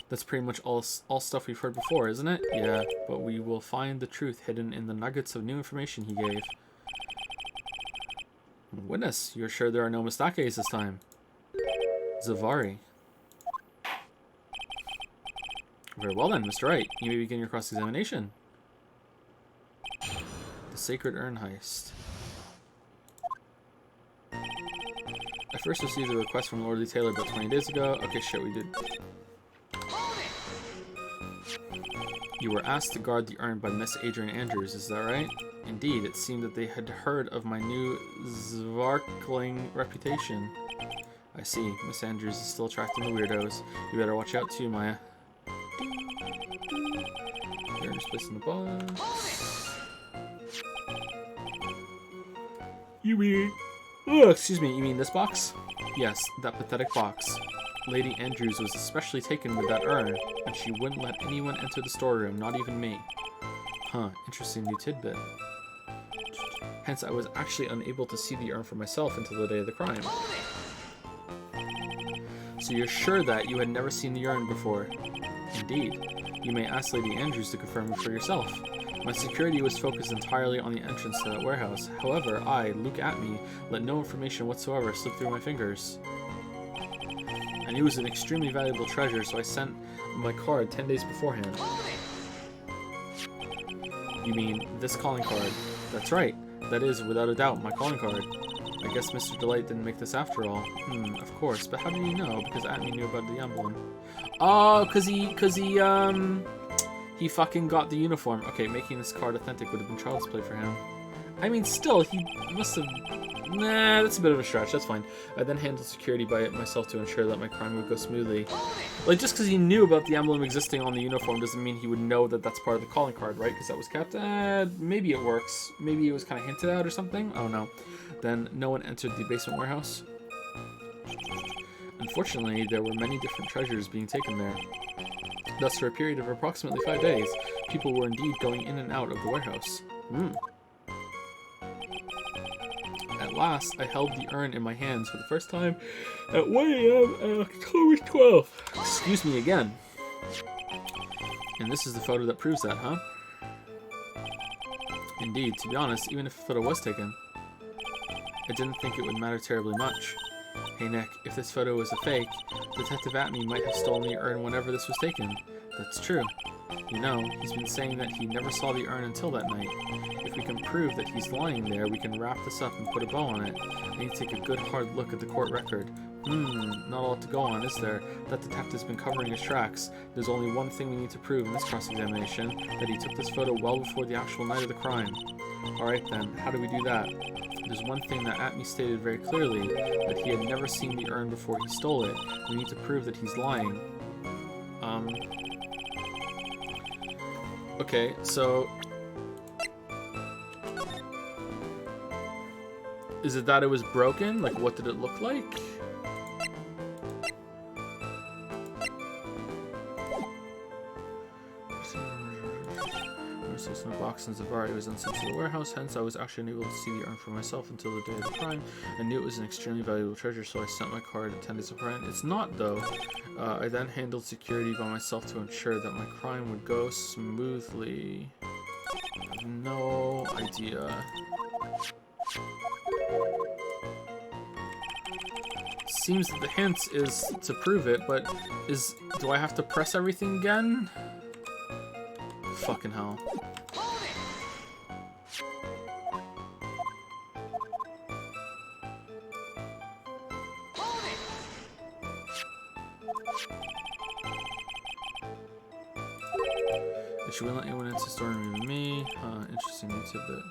That's pretty much all stuff we've heard before, isn't it? Yeah, but we will find the truth hidden in the nuggets of new information he gave. Witness, you're sure there are no mistakes this time? Zavari. Very well then, Mr. Wright. You may begin your cross-examination. The Sacred Urn heist. I first received a request from Lord Taylor about 20 days ago. Okay, shit, we did. You were asked to guard the urn by Miss Adrian Andrews, is that right? Indeed, it seemed that they had heard of my new sparkling reputation. I see. Miss Andrews is still attracting the weirdos. You better watch out too, Maya. The urn is placed in the box. You mean... Oh, excuse me, you mean this box? Yes, that pathetic box. Lady Andrews was especially taken with that urn, and she wouldn't let anyone enter the storeroom, not even me. Huh, interesting new tidbit. Hence, I was actually unable to see the urn for myself until the day of the crime. So you're sure that you had never seen the urn before? Indeed. You may ask Lady Andrews to confirm it for yourself. My security was focused entirely on the entrance to that warehouse. However, I, Luke Atme, let no information whatsoever slip through my fingers. I knew it was an extremely valuable treasure, so I sent my card 10 days beforehand. You mean this calling card? That's right. That is, without a doubt, my calling card. I guess Mr. Delight didn't make this after all. Of course. But how did you know? Because Atme knew about the emblem. Oh, cause he fucking got the uniform. Okay, making this card authentic would have been child's play for him. I mean, still, he must have... Nah, that's a bit of a stretch. That's fine. I then handled security by it myself to ensure that my crime would go smoothly. Like, just because he knew about the emblem existing on the uniform doesn't mean he would know that that's part of the calling card, right? Because that was kept. Maybe it works. Maybe it was kind of hinted at or something. Oh, no. Then no one entered the basement warehouse. Unfortunately, there were many different treasures being taken there. Thus, for a period of approximately 5 days, people were indeed going in and out of the warehouse. At last, I held the urn in my hands for the first time at 1 a.m. on October 12th. Excuse me again. And this is the photo that proves that, huh? Indeed, to be honest, even if a photo was taken, I didn't think it would matter terribly much. Hey Nick, if this photo was a fake, Detective Atme might have stolen the urn whenever this was taken. That's true. You know, he's been saying that he never saw the urn until that night. If we can prove that he's lying there, we can wrap this up and put a bow on it. I need to take a good hard look at the court record. Not a lot to go on, is there? That detective's been covering his tracks. There's only one thing we need to prove in this cross-examination, that he took this photo well before the actual night of the crime. Alright then, how do we do that? There's one thing that Atme stated very clearly, that he had never seen the urn before he stole it. We need to prove that he's lying. Okay, so... Is it that it was broken? Like, what did it look like? In a box in Zavar, it was unsent to the warehouse, hence I was actually unable to see the urn for myself until the day of the crime. I knew it was an extremely valuable treasure, so I sent my card 10 days beforehand. It's not, though. I then handled security by myself to ensure that my crime would go smoothly. I have no idea. Seems that the hint is to prove it, but do I have to press everything again? Fucking hell. She wouldn't let anyone into the store, even me. Interesting new tidbit.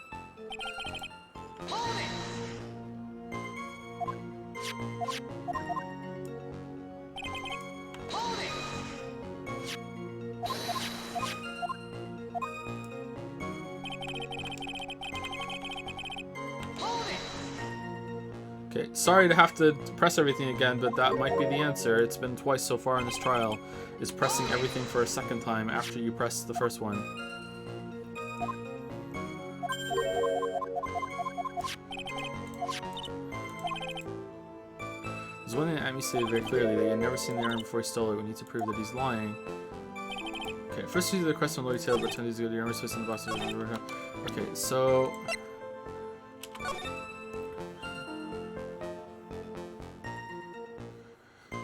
Okay, sorry to have to press everything again, but that might be the answer. It's been twice so far in this trial, is pressing everything for a second time after you press the first one. There's one thing Amy stated very clearly, that he had never seen the urn before he stole it. We need to prove that he's lying. Okay, first we do the question on Lord Taylor, but 10 days ago, the urn was placed in the box. Okay, so...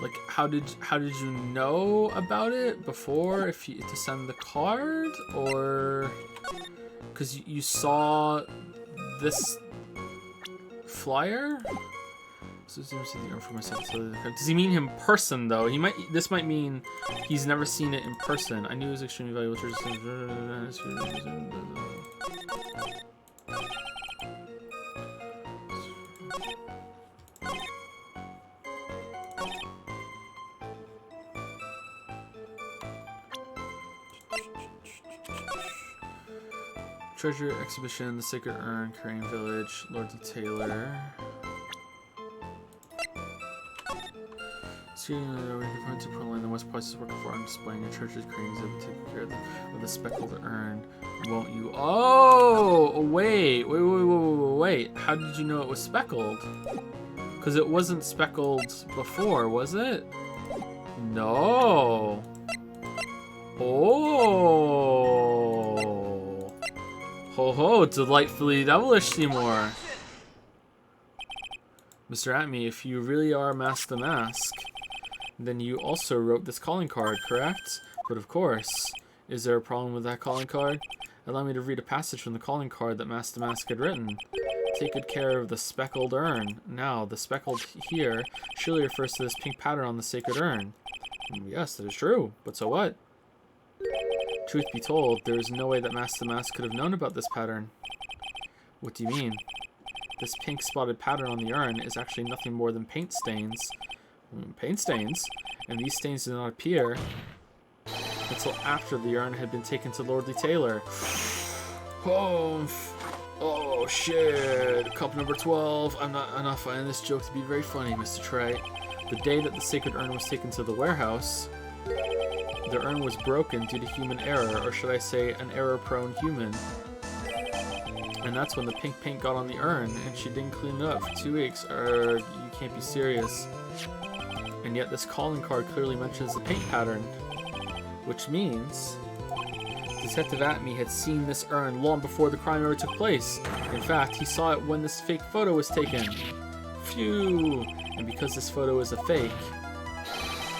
Like, how did you know about it before? To send the card, or because you saw this flyer? So the urn for myself. Does he mean him person though? This might mean he's never seen it in person. I knew it was extremely valuable. Treasure exhibition, the Sacred Urn, Korean Village, Lord D. Taylor. Student to Portland, the West Places working for on displaying your church's Korean exhibit, taking care of the speckled urn. Won't you? Oh, wait. How did you know it was speckled? Because it wasn't speckled before, was it? No. Oh. Ho ho, delightfully devilish, Seymour. Mr. Atme, if you really are Mask the Mask, then you also wrote this calling card, correct? But of course. Is there a problem with that calling card? Allow me to read a passage from the calling card that Mask the Mask had written. Take good care of the speckled urn. Now, the speckled here surely refers to this pink pattern on the sacred urn. Yes, that is true, but so what? Truth be told, there is no way that Mask the Mask could have known about this pattern. What do you mean? This pink spotted pattern on the urn is actually nothing more than paint stains. Paint stains? And these stains did not appear until after the urn had been taken to Lord Lee Taylor. Oh shit. Cup number 12. I'm not finding this joke to be very funny, Mr. Trey. The day that the sacred urn was taken to the warehouse, the urn was broken due to human error, or should I say an error-prone human. And that's when the pink paint got on the urn, and she didn't clean it up for 2 weeks. You can't be serious. And yet this calling card clearly mentions the paint pattern, which means Detective Atme had seen this urn long before the crime ever took place. In fact, he saw it when this fake photo was taken. Phew! And because this photo is a fake,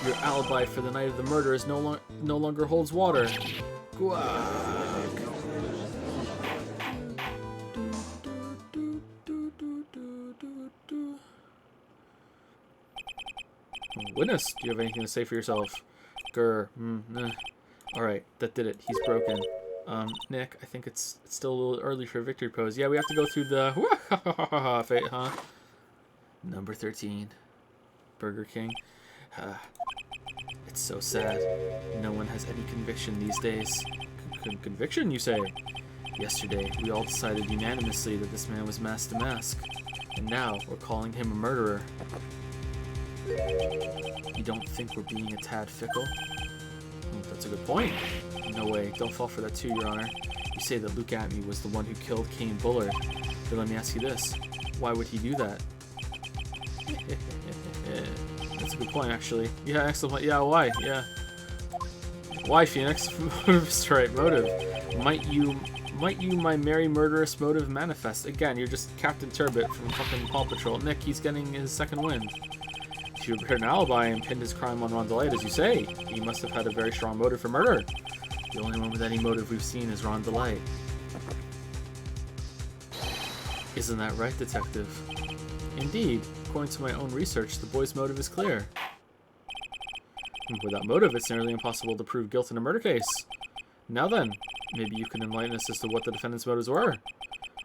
your alibi for the night of the murder is no longer holds water. Guac. Witness, do you have anything to say for yourself? Grr. Alright, that did it. He's broken. Nick, I think it's still a little early for a victory pose. Yeah, we have to go through the fate, huh? Number 13. Burger King. It's so sad. No one has any conviction these days. Conviction, you say? Yesterday, we all decided unanimously that this man was mask to mask. And now, we're calling him a murderer. You don't think we're being a tad fickle? That's a good point. No way, don't fall for that too, Your Honor. You say that Luke Atme was the one who killed Kane Bullard. But let me ask you this. Why would he do that? That's a good point, actually. Yeah, excellent. Yeah, why? Yeah. Why, Phoenix? Motive's the right motive. Might you, my merry murderous motive manifest? Again, you're just Captain Turbot from fucking Paw Patrol. Nick, he's getting his second wind. If you prepared an alibi and pinned his crime on Rondelite, as you say, he must have had a very strong motive for murder. The only one with any motive we've seen is Rondelite. Isn't that right, Detective? Indeed. According to my own research, the boy's motive is clear. Without motive, it's nearly impossible to prove guilt in a murder case. Now then, maybe you can enlighten us as to what the defendant's motives were.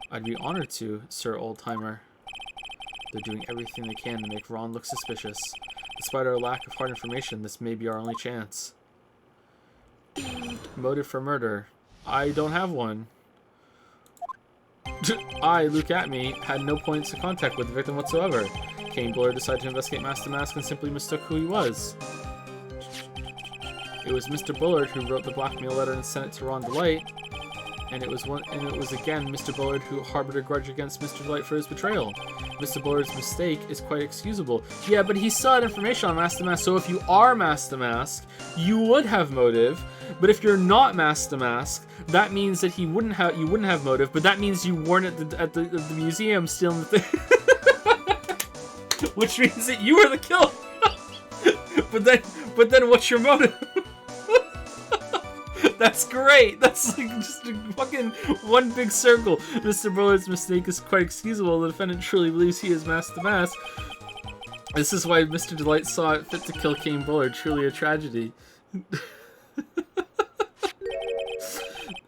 I'd be honored to, Sir Old-Timer. They're doing everything they can to make Ron look suspicious. Despite our lack of hard information, this may be our only chance. Motive for murder. I don't have one. I, Luke Atme, had no points of contact with the victim whatsoever. Kane Bullard decided to investigate mask to mask and simply mistook who he was. It was Mr. Bullard who wrote the blackmail letter and sent it to Ron Delight, and it was again Mr. Bullard who harbored a grudge against Mr. Delight for his betrayal. Mr. Bullard's mistake is quite excusable. Yeah, but he still had information on mask to mask, so if you are mask to mask, you would have motive. But if you're not mask to mask, that means that you wouldn't have motive. But that means you weren't at the museum stealing the thing, which means that you were the killer. but then what's your motive? That's great. That's like just a fucking one big circle. Mr. Bullard's mistake is quite excusable. The defendant truly believes he is mask to mask. This is why Mr. Delight saw it fit to kill Kane Bullard. Truly a tragedy.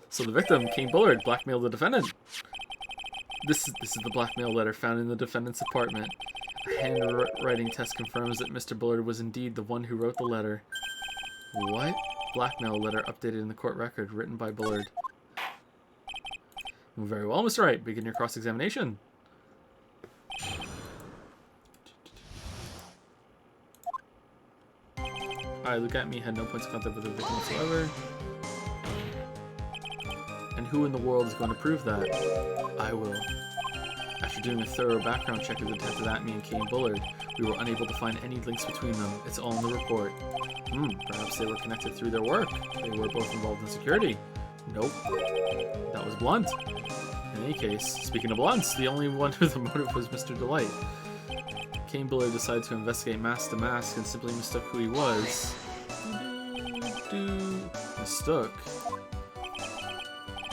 So the victim, Kane Bullard, blackmailed the defendant. This is the blackmail letter found in the defendant's apartment. A handwriting test confirms that Mr. Bullard was indeed the one who wrote the letter. What? Blackmail letter updated in the court record, written by Bullard. Very well, Mr. Wright. Begin your cross-examination. Luke Atme had no points of contact with the victim whatsoever. And who in the world is going to prove that? I will. After doing a thorough background check of Detective Atme and Kane Bullard, we were unable to find any links between them. It's all in the report. Perhaps they were connected through their work. They were both involved in security. Nope. That was Blunt. In any case, speaking of Blunts, the only one with the motive was Mr. Delight. Kane Bullard decided to investigate mask to mask and simply mistook who he was. Mistook.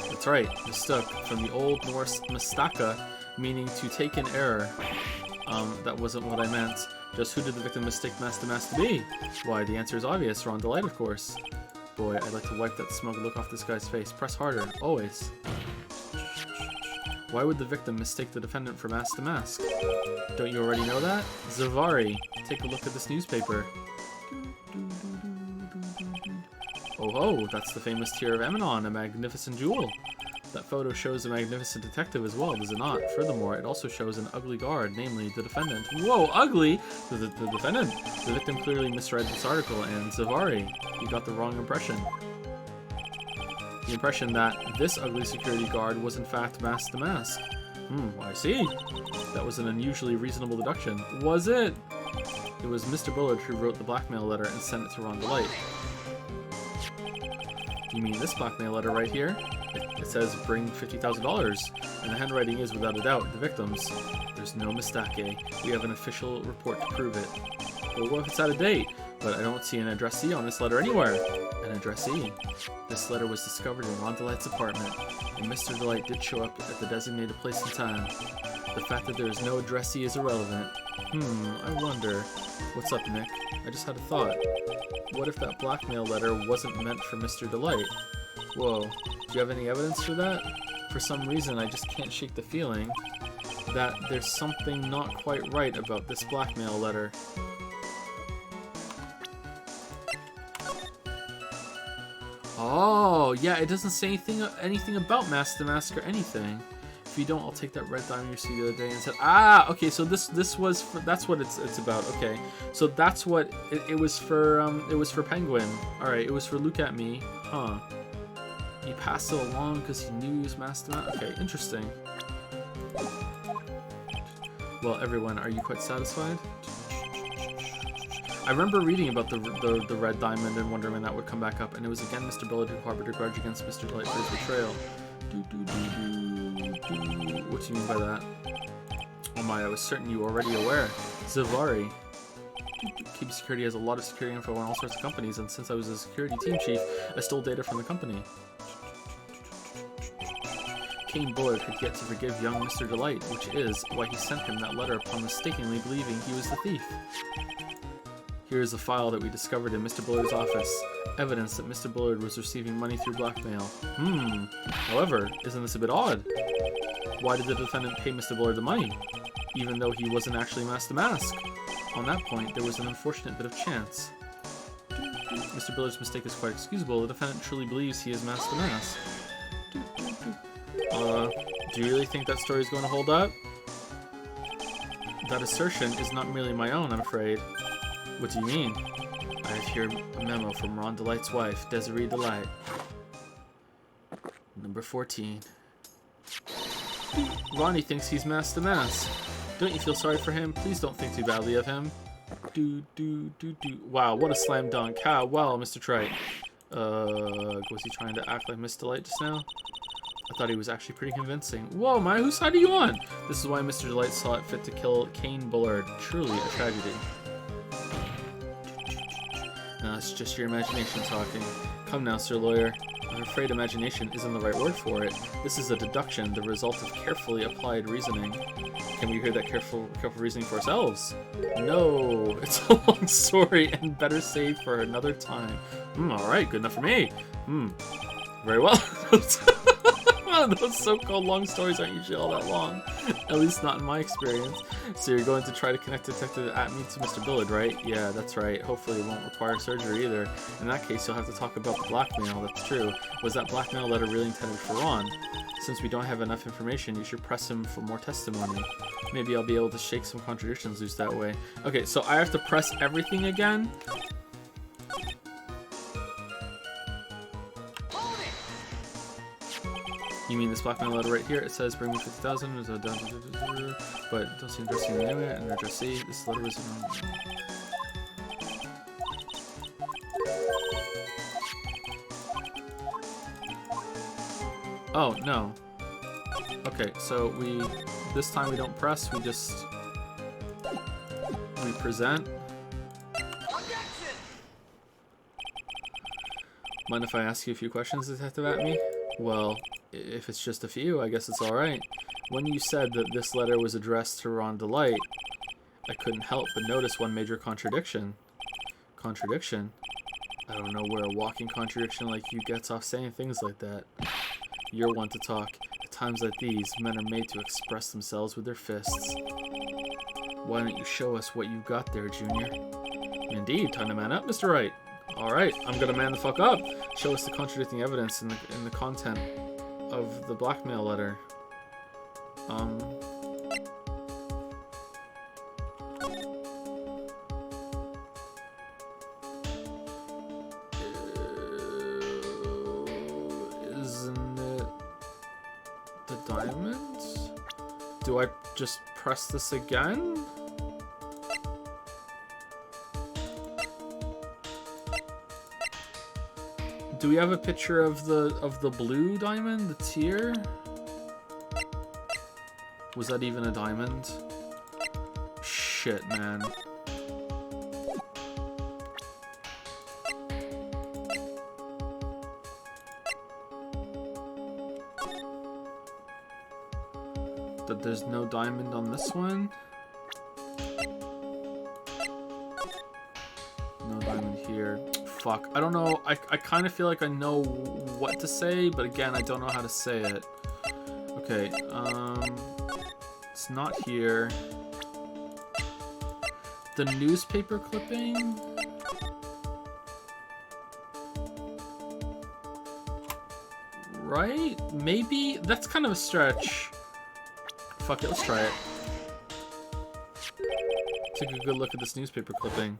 That's right, mistook, from the Old Norse mistaka, meaning to take in error. That wasn't what I meant. Just who did the victim mistake mask to mask to be? Why, the answer is obvious. Ron Delight, of course. Boy, I'd like to wipe that smug look off this guy's face. Press harder, always. Why would the victim mistake the defendant for mask to mask? Don't you already know that? Zavari, take a look at this newspaper. Oh ho, that's the famous Tear of Emanon, a magnificent jewel. That photo shows a magnificent detective as well, does it not? Furthermore, it also shows an ugly guard, namely the defendant. Whoa, ugly? The defendant. The victim clearly misread this article, and Zavari, you got the wrong impression. The impression that this ugly security guard was in fact mask to mask. I see. That was an unusually reasonable deduction. Was it? It was Mr. Bullard who wrote the blackmail letter and sent it to Ron Delight. You mean this blackmail letter right here? It says bring $50,000, and the handwriting is without a doubt the victim's. There's no mistake. We have an official report to prove it. Well, what if it's out of date? But I don't see an addressee on this letter anywhere. An addressee. This letter was discovered in Ron Delight's apartment, and Mr. Delight did show up at the designated place and time. The fact that there is no addressee is irrelevant. I wonder. What's up, Nick? I just had a thought. What if that blackmail letter wasn't meant for Mr. Delight? Whoa, do you have any evidence for that? For some reason, I just can't shake the feeling that there's something not quite right about this blackmail letter. Oh, yeah, it doesn't say anything about Mask the Mask or anything. If you don't, I'll take that red diamond you see the other day and said, ah, okay, so this was for, that's what it's about. Okay, so that's what it was for. It was for Penguin. All right, it was for Look at Me, huh? He passed it along because he knew he was Mask the Mask. Okay, interesting. Well, everyone, are you quite satisfied? I remember reading about the red diamond and wondering when that would come back up, and it was again Mr. Bullard who harbored a grudge against Mr. Delight for his betrayal. What do you mean by that? Oh my, I was certain you were already aware. Zavari. Keep Security has a lot of security info on all sorts of companies, and since I was a security team chief, I stole data from the company. Kane Bullard had yet to forgive young Mr. Delight, which is why he sent him that letter upon mistakenly believing he was the thief. Here is a file that we discovered in Mr. Bullard's office. Evidence that Mr. Bullard was receiving money through blackmail. However, isn't this a bit odd? Why did the defendant pay Mr. Bullard the money, even though he wasn't actually Mask the Mask? On that point, there was an unfortunate bit of chance. Mr. Bullard's mistake is quite excusable. The defendant truly believes he is Mask the Mask. Do you really think that story is going to hold up? That assertion is not merely my own, I'm afraid. What do you mean? I have here a memo from Ron Delight's wife, Desiree Delight. Number 14. Ronnie thinks he's Mask the Mask. Don't you feel sorry for him? Please don't think too badly of him. Wow, what a slam dunk. How well, Mr. Trite. Was he trying to act like Miss Delight just now? I thought he was actually pretty convincing. Whoa, Maya, whose side are you on? This is why Mr. Delight saw it fit to kill Kane Bullard. Truly a tragedy. No, it's just your imagination talking. Come now, Sir Lawyer. I'm afraid imagination isn't the right word for it. This is a deduction, the result of carefully applied reasoning. Can we hear that careful reasoning for ourselves? No, it's a long story and better saved for another time. Alright, good enough for me. Very well. Those so-called long stories aren't usually all that long. At least not in my experience. So you're going to try to connect Detective Atme to Mr. Bullard, right? Yeah, that's right. Hopefully it won't require surgery either. In that case, you'll have to talk about the blackmail. That's true. Was that blackmail letter really intended for Ron? Since we don't have enough information, you should press him for more testimony. Maybe I'll be able to shake some contradictions loose that way. Okay, so I have to press everything again? You mean this blackmail letter right here? It says bring me 50,000, but don't seem to see the name and address C. This letter was Oh no. Okay, so this time we don't press, we present. Mind if I ask you a few questions, Detective Atme? Well, if it's just a few, I guess it's alright. When you said that this letter was addressed to Ron Delight, I couldn't help but notice one major contradiction. Contradiction? I don't know where a walking contradiction like you gets off saying things like that. You're one to talk. At times like these, men are made to express themselves with their fists. Why don't you show us what you've got there, Junior? Indeed, time to man up, Mr. Wright. Alright, I'm gonna man the fuck up. Show us the contradicting evidence in the content of the blackmail letter. Isn't it the diamonds? Do I just press this again? Do we have a picture of the blue diamond, the tear? Was that even a diamond? Shit, man. that there's no diamond on this one. No diamond here. Fuck. I don't know. I kind of feel like I know what to say, but again, I don't know how to say it. Okay, it's not here. The newspaper clipping? Right? Maybe? That's kind of a stretch. Fuck it, let's try it. Take a good look at this newspaper clipping.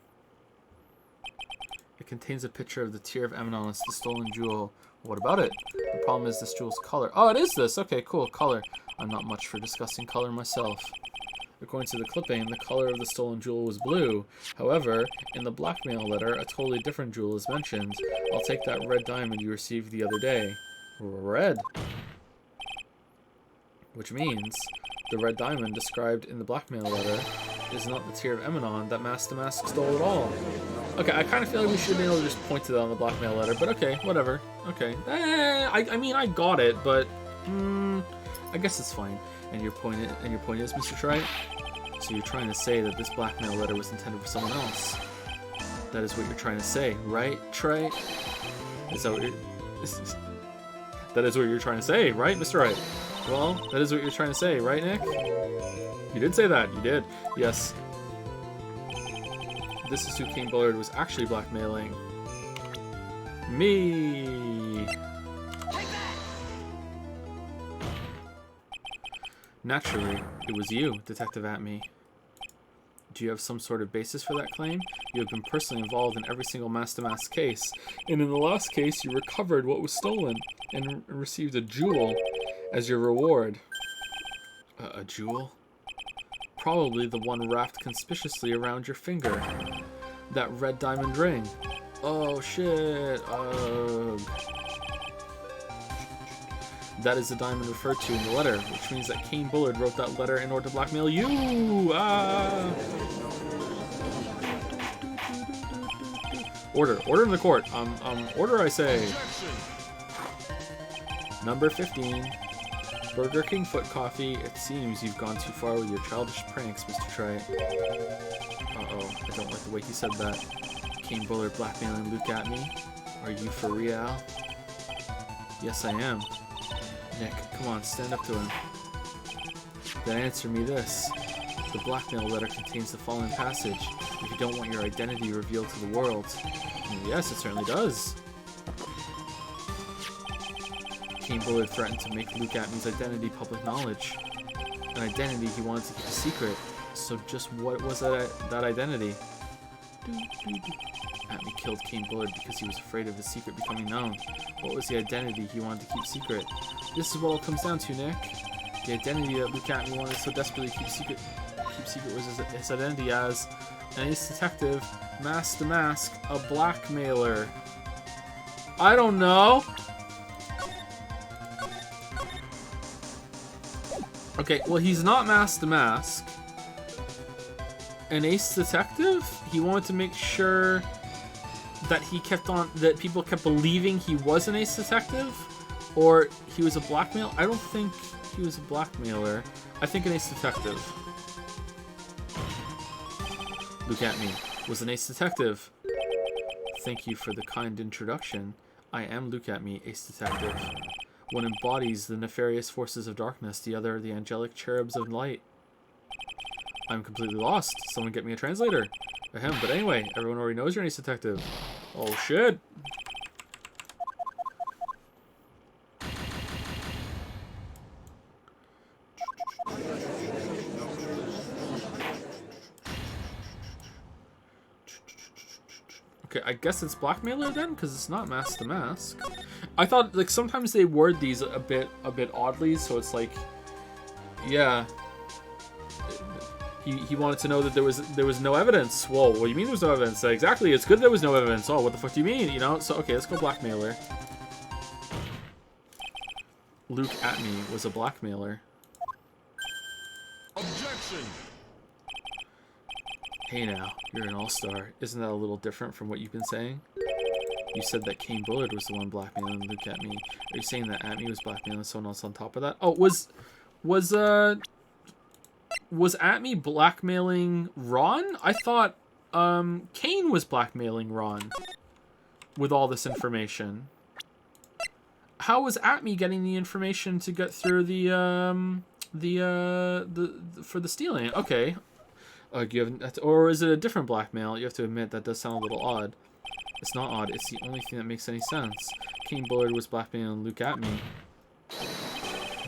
It contains a picture of the Tear of Amenon. It's the stolen jewel. What about it? The problem is this jewel's color. Oh, it is this. Okay, cool. Color. I'm not much for discussing color myself. According to the clipping, the color of the stolen jewel was blue. However, in the blackmail letter, a totally different jewel is mentioned. I'll take that red diamond you received the other day. Red. Which means the red diamond described in the blackmail letter is not the Tear of Amenon that Master Mask stole at all. Okay, I kind of feel like we should have been able to just point to that on the blackmail letter, but okay, whatever. Okay. I mean, I got it, but I guess it's fine. And your point is, Mr. Trite? So you're trying to say that this blackmail letter was intended for someone else? That is what you're trying to say, right, Trite? Is that what you're... That is what you're trying to say, right, Mr. Wright? Well, that is what you're trying to say, right, Nick? You did say that. You did. Yes. This is who King Bullard was actually blackmailing. Me! Naturally, it was you, Detective Atme. Do you have some sort of basis for that claim? You have been personally involved in every single Master Mask case, and in the last case you recovered what was stolen and received a jewel as your reward. A jewel? Probably the one wrapped conspicuously around your finger. That red diamond ring. Oh shit, That is the diamond referred to in the letter, which means that Kane Bullard wrote that letter in order to blackmail you! Order in the court. Order, I say. Number 15. Burger King Foot Coffee. It seems you've gone too far with your childish pranks, Mr. Trite. Uh-oh, I don't like the way he said that. Kane Bullard blackmailing Luke at me? Are you for real? Yes, I am. Nick, come on, stand up to him. Then answer me this. The blackmail letter contains the following passage. If you don't want your identity revealed to the world. And yes, it certainly does. Kane Bullard threatened to make Luke Atme's identity public knowledge. An identity he wanted to keep a secret. So just what was that identity? Atme killed Kane Bullard because he was afraid of the secret becoming known. What was the identity he wanted to keep secret? This is what it comes down to, Nick. The identity that Luke Atme wanted so desperately to keep secret was his identity as an ace detective, Master Mask, a blackmailer. I don't know. Okay, well he's not Master Mask. An ace detective? He wanted to make sure that that people kept believing he was an ace detective? Or he was a blackmailer? I don't think he was a blackmailer. I think an ace detective. Luke Atme was an ace detective. Thank you for the kind introduction. I am Luke Atme, ace detective. One embodies the nefarious forces of darkness, the other the angelic cherubs of light. I'm completely lost. Someone get me a translator. Ahem, but anyway, everyone already knows you're an ace detective. Oh shit. Okay, I guess it's blackmailer then, because it's not Mask the Mask. I thought like sometimes they word these a bit oddly, so it's like, yeah. He wanted to know that there was no evidence. Whoa, what do you mean there was no evidence? Exactly, it's good there was no evidence. Oh, what the fuck do you mean? You know? So okay, let's go blackmailer. Luke Atme was a blackmailer. Objection. Hey now, you're an all-star. Isn't that a little different from what you've been saying? You said that Kane Bullard was the one blackmailing Luke Atme. Are you saying that Atme was blackmailing someone else on top of that? Oh, was was Atme blackmailing Ron? I thought Kane was blackmailing Ron with all this information. How was Atme getting the information to get through for the stealing? Okay. Or is it a different blackmail? You have to admit that does sound a little odd. It's not odd. It's the only thing that makes any sense. Kane Bullard was blackmailing Luke Atme,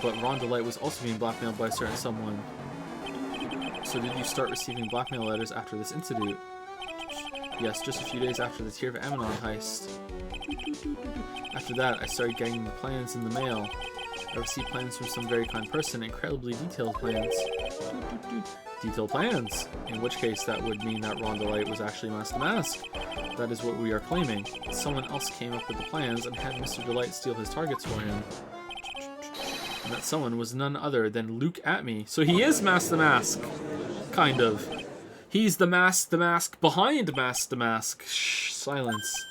but Ron DeLite was also being blackmailed by a certain someone. So did you start receiving blackmail letters after this incident? Yes, just a few days after the Tear of Ammonon heist. After that, I started getting the plans in the mail. I received plans from some very kind person, incredibly detailed plans. Detailed plans? In which case, that would mean that Ron DeLite was actually Master Mask. That is what we are claiming. Someone else came up with the plans and had Mr. DeLite steal his targets for him. And that someone was none other than Luke Atme. So he is Master Mask. Kind of. He's the mask behind Master Mask. Shh, silence.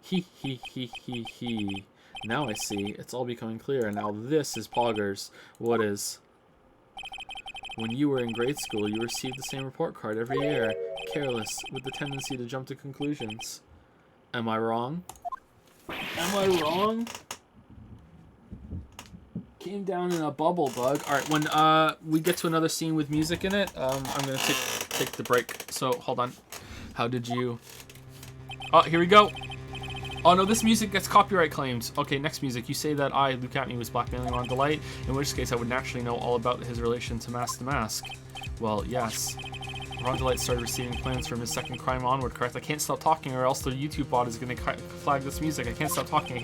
He. Now I see. It's all becoming clear. Now this is Poggers. What is? When you were in grade school, you received the same report card every year. Careless, with the tendency to jump to conclusions. Am I wrong? Am I wrong? Came down in a bubble bug. Alright, when we get to another scene with music in it, I'm gonna take the break. So, hold on. How did you... Oh, here we go. Oh no, this music gets copyright claims. Okay, next music. You say that I, Luke Atme, was blackmailing Ron DeLite, in which case I would naturally know all about his relation to Mask the Mask. Well, yes. Ron DeLite started receiving plans from his second crime onward, correct? I can't stop talking or else the YouTube bot is going to flag this music. I can't stop talking,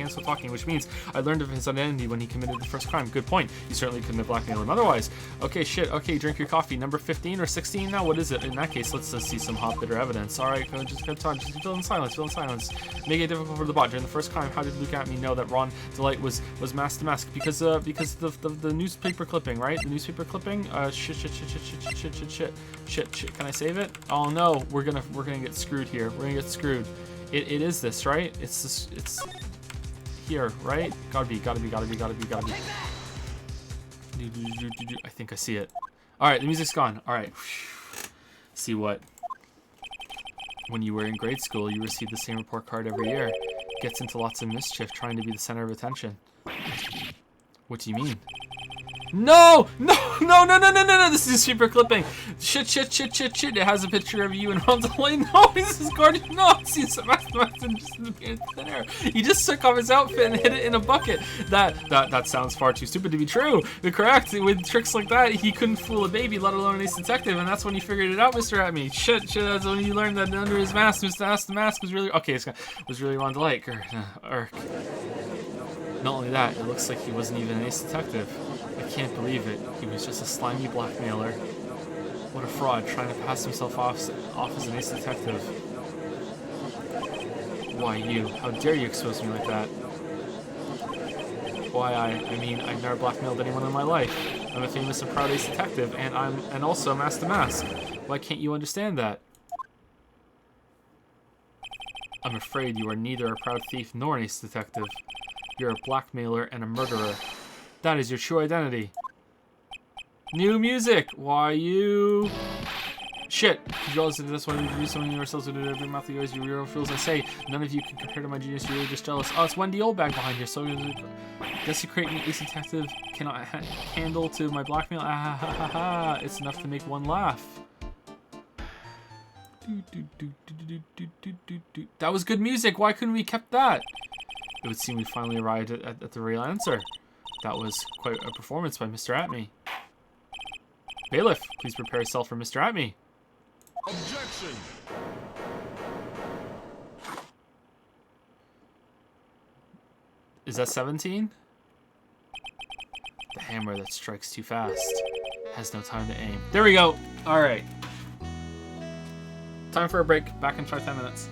which means I learned of his identity when he committed the first crime. Good point. You certainly couldn't have blackmailed him otherwise. Okay, shit. Okay, drink your coffee. Number 15 or 16 now? What is it? In that case, let's see some hot bitter evidence. Alright, just fill in silence. Make it difficult for the bot. During the first crime, how did Luke Atme know that Ron DeLite was Mask the Mask? Because the newspaper clipping, right? The newspaper clipping? Shit. Can I save it? Oh no, we're gonna get screwed here. We're gonna get screwed. It is this, right? It's here, right? Gotta be. I think I see it. Alright, the music's gone. Alright. See what? When you were in grade school, you received the same report card every year. Gets into lots of mischief, trying to be the center of attention. What do you mean? No! This is super clipping. Shit. It has a picture of you and Ron DeLite. No, this is Guardian. No, it's Sebastian just in thin air. He just took off his outfit and hid it in a bucket. That sounds far too stupid to be true. Correct. With tricks like that, he couldn't fool a baby, let alone an ace detective, and that's when he figured it out, Mr. Atme. Shit. That's when he learned that under his mask, the mask was really was really Ron DeLite. Not only that, it looks like he wasn't even an ace detective. I can't believe it. He was just a slimy blackmailer. What a fraud, trying to pass himself off as an ace detective. Why you? How dare you expose me like that? Why I mean, I've never blackmailed anyone in my life. I'm a famous and proud ace detective, and also Mask the Mask. Why can't you understand that? I'm afraid you are neither a proud thief nor an ace detective. You're a blackmailer and a murderer. That is your true identity. New music! Why you... Shit! You realize that that's why we do something to ourselves to do every mouth of yours, you real fools. I say, none of you can compare to my genius, you're really just jealous. Oh, it's Wendy Oldbag behind you, so desecrate me, ace detective cannot handle to my blackmail. Ah ha ha ha! It's enough to make one laugh. That was good music, why couldn't we kept that? It would seem we finally arrived at the real answer. That was quite a performance by Mr. Atme. Bailiff, please prepare yourself for Mr. Atme. Objection! Is that 17? The hammer that strikes too fast has no time to aim. There we go. All right. Time for a break. Back in 5-10 minutes.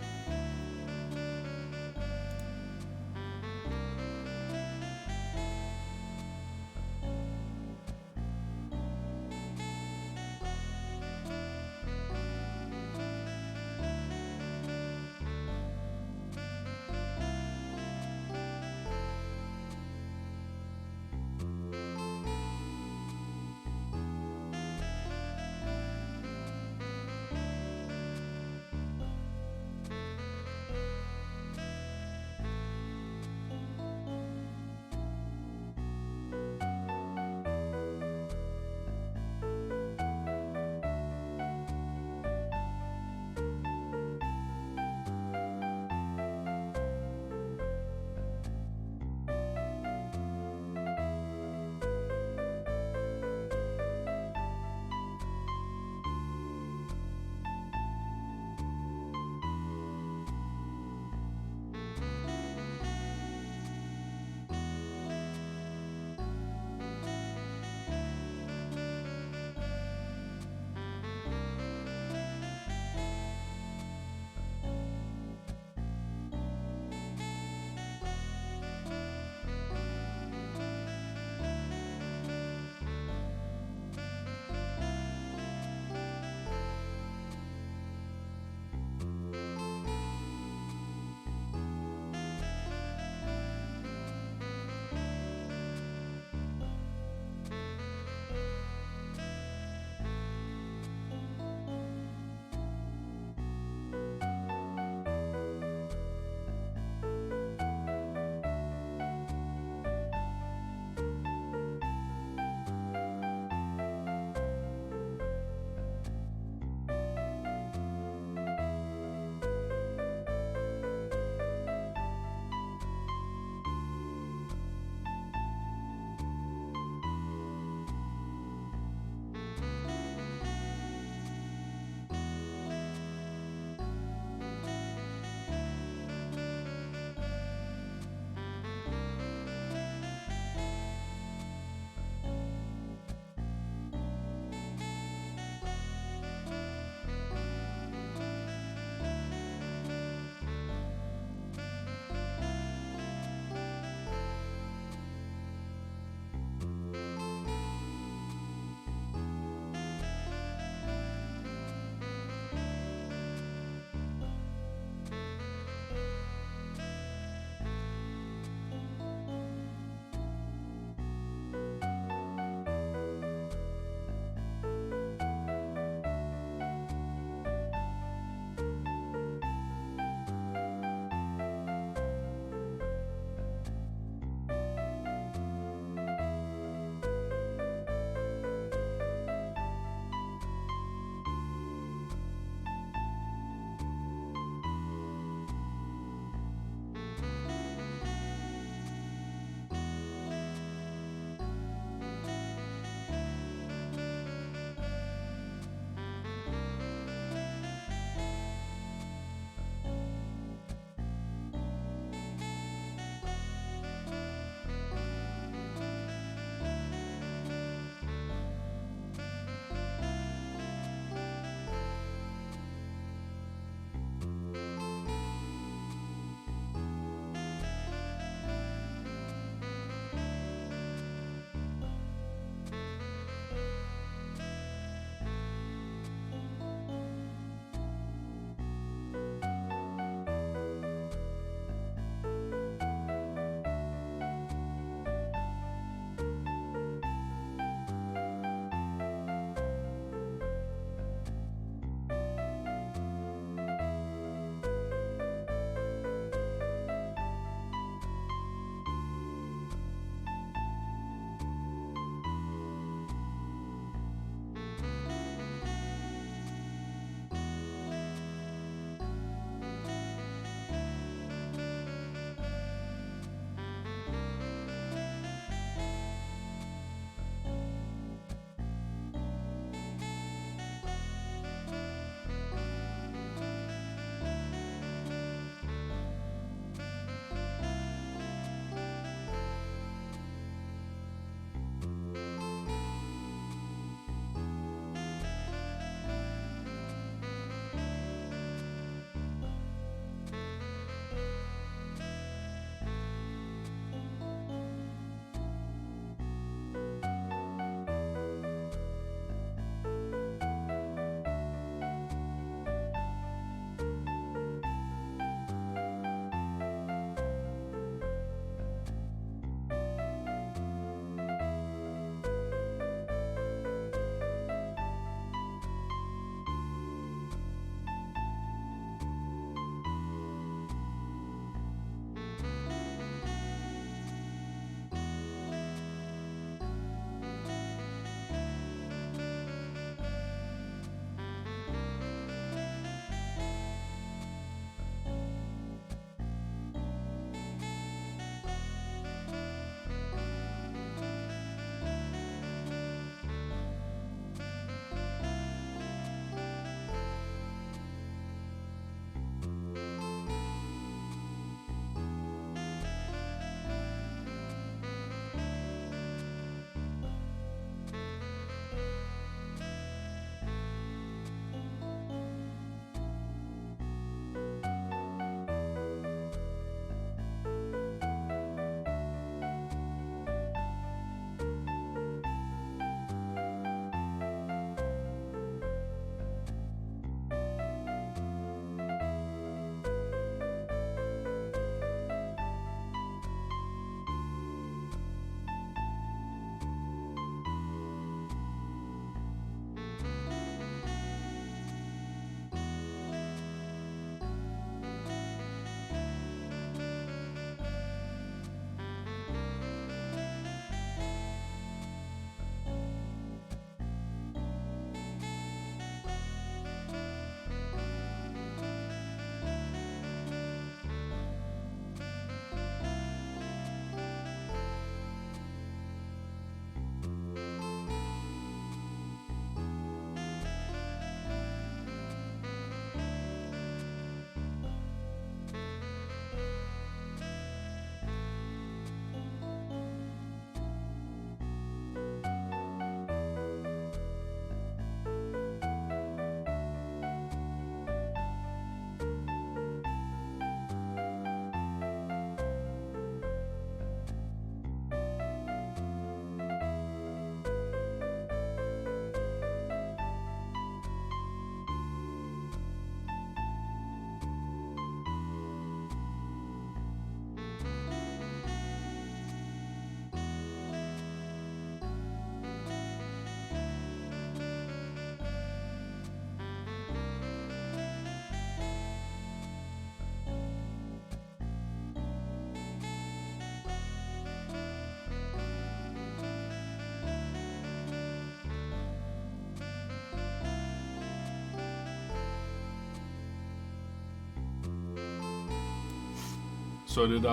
So did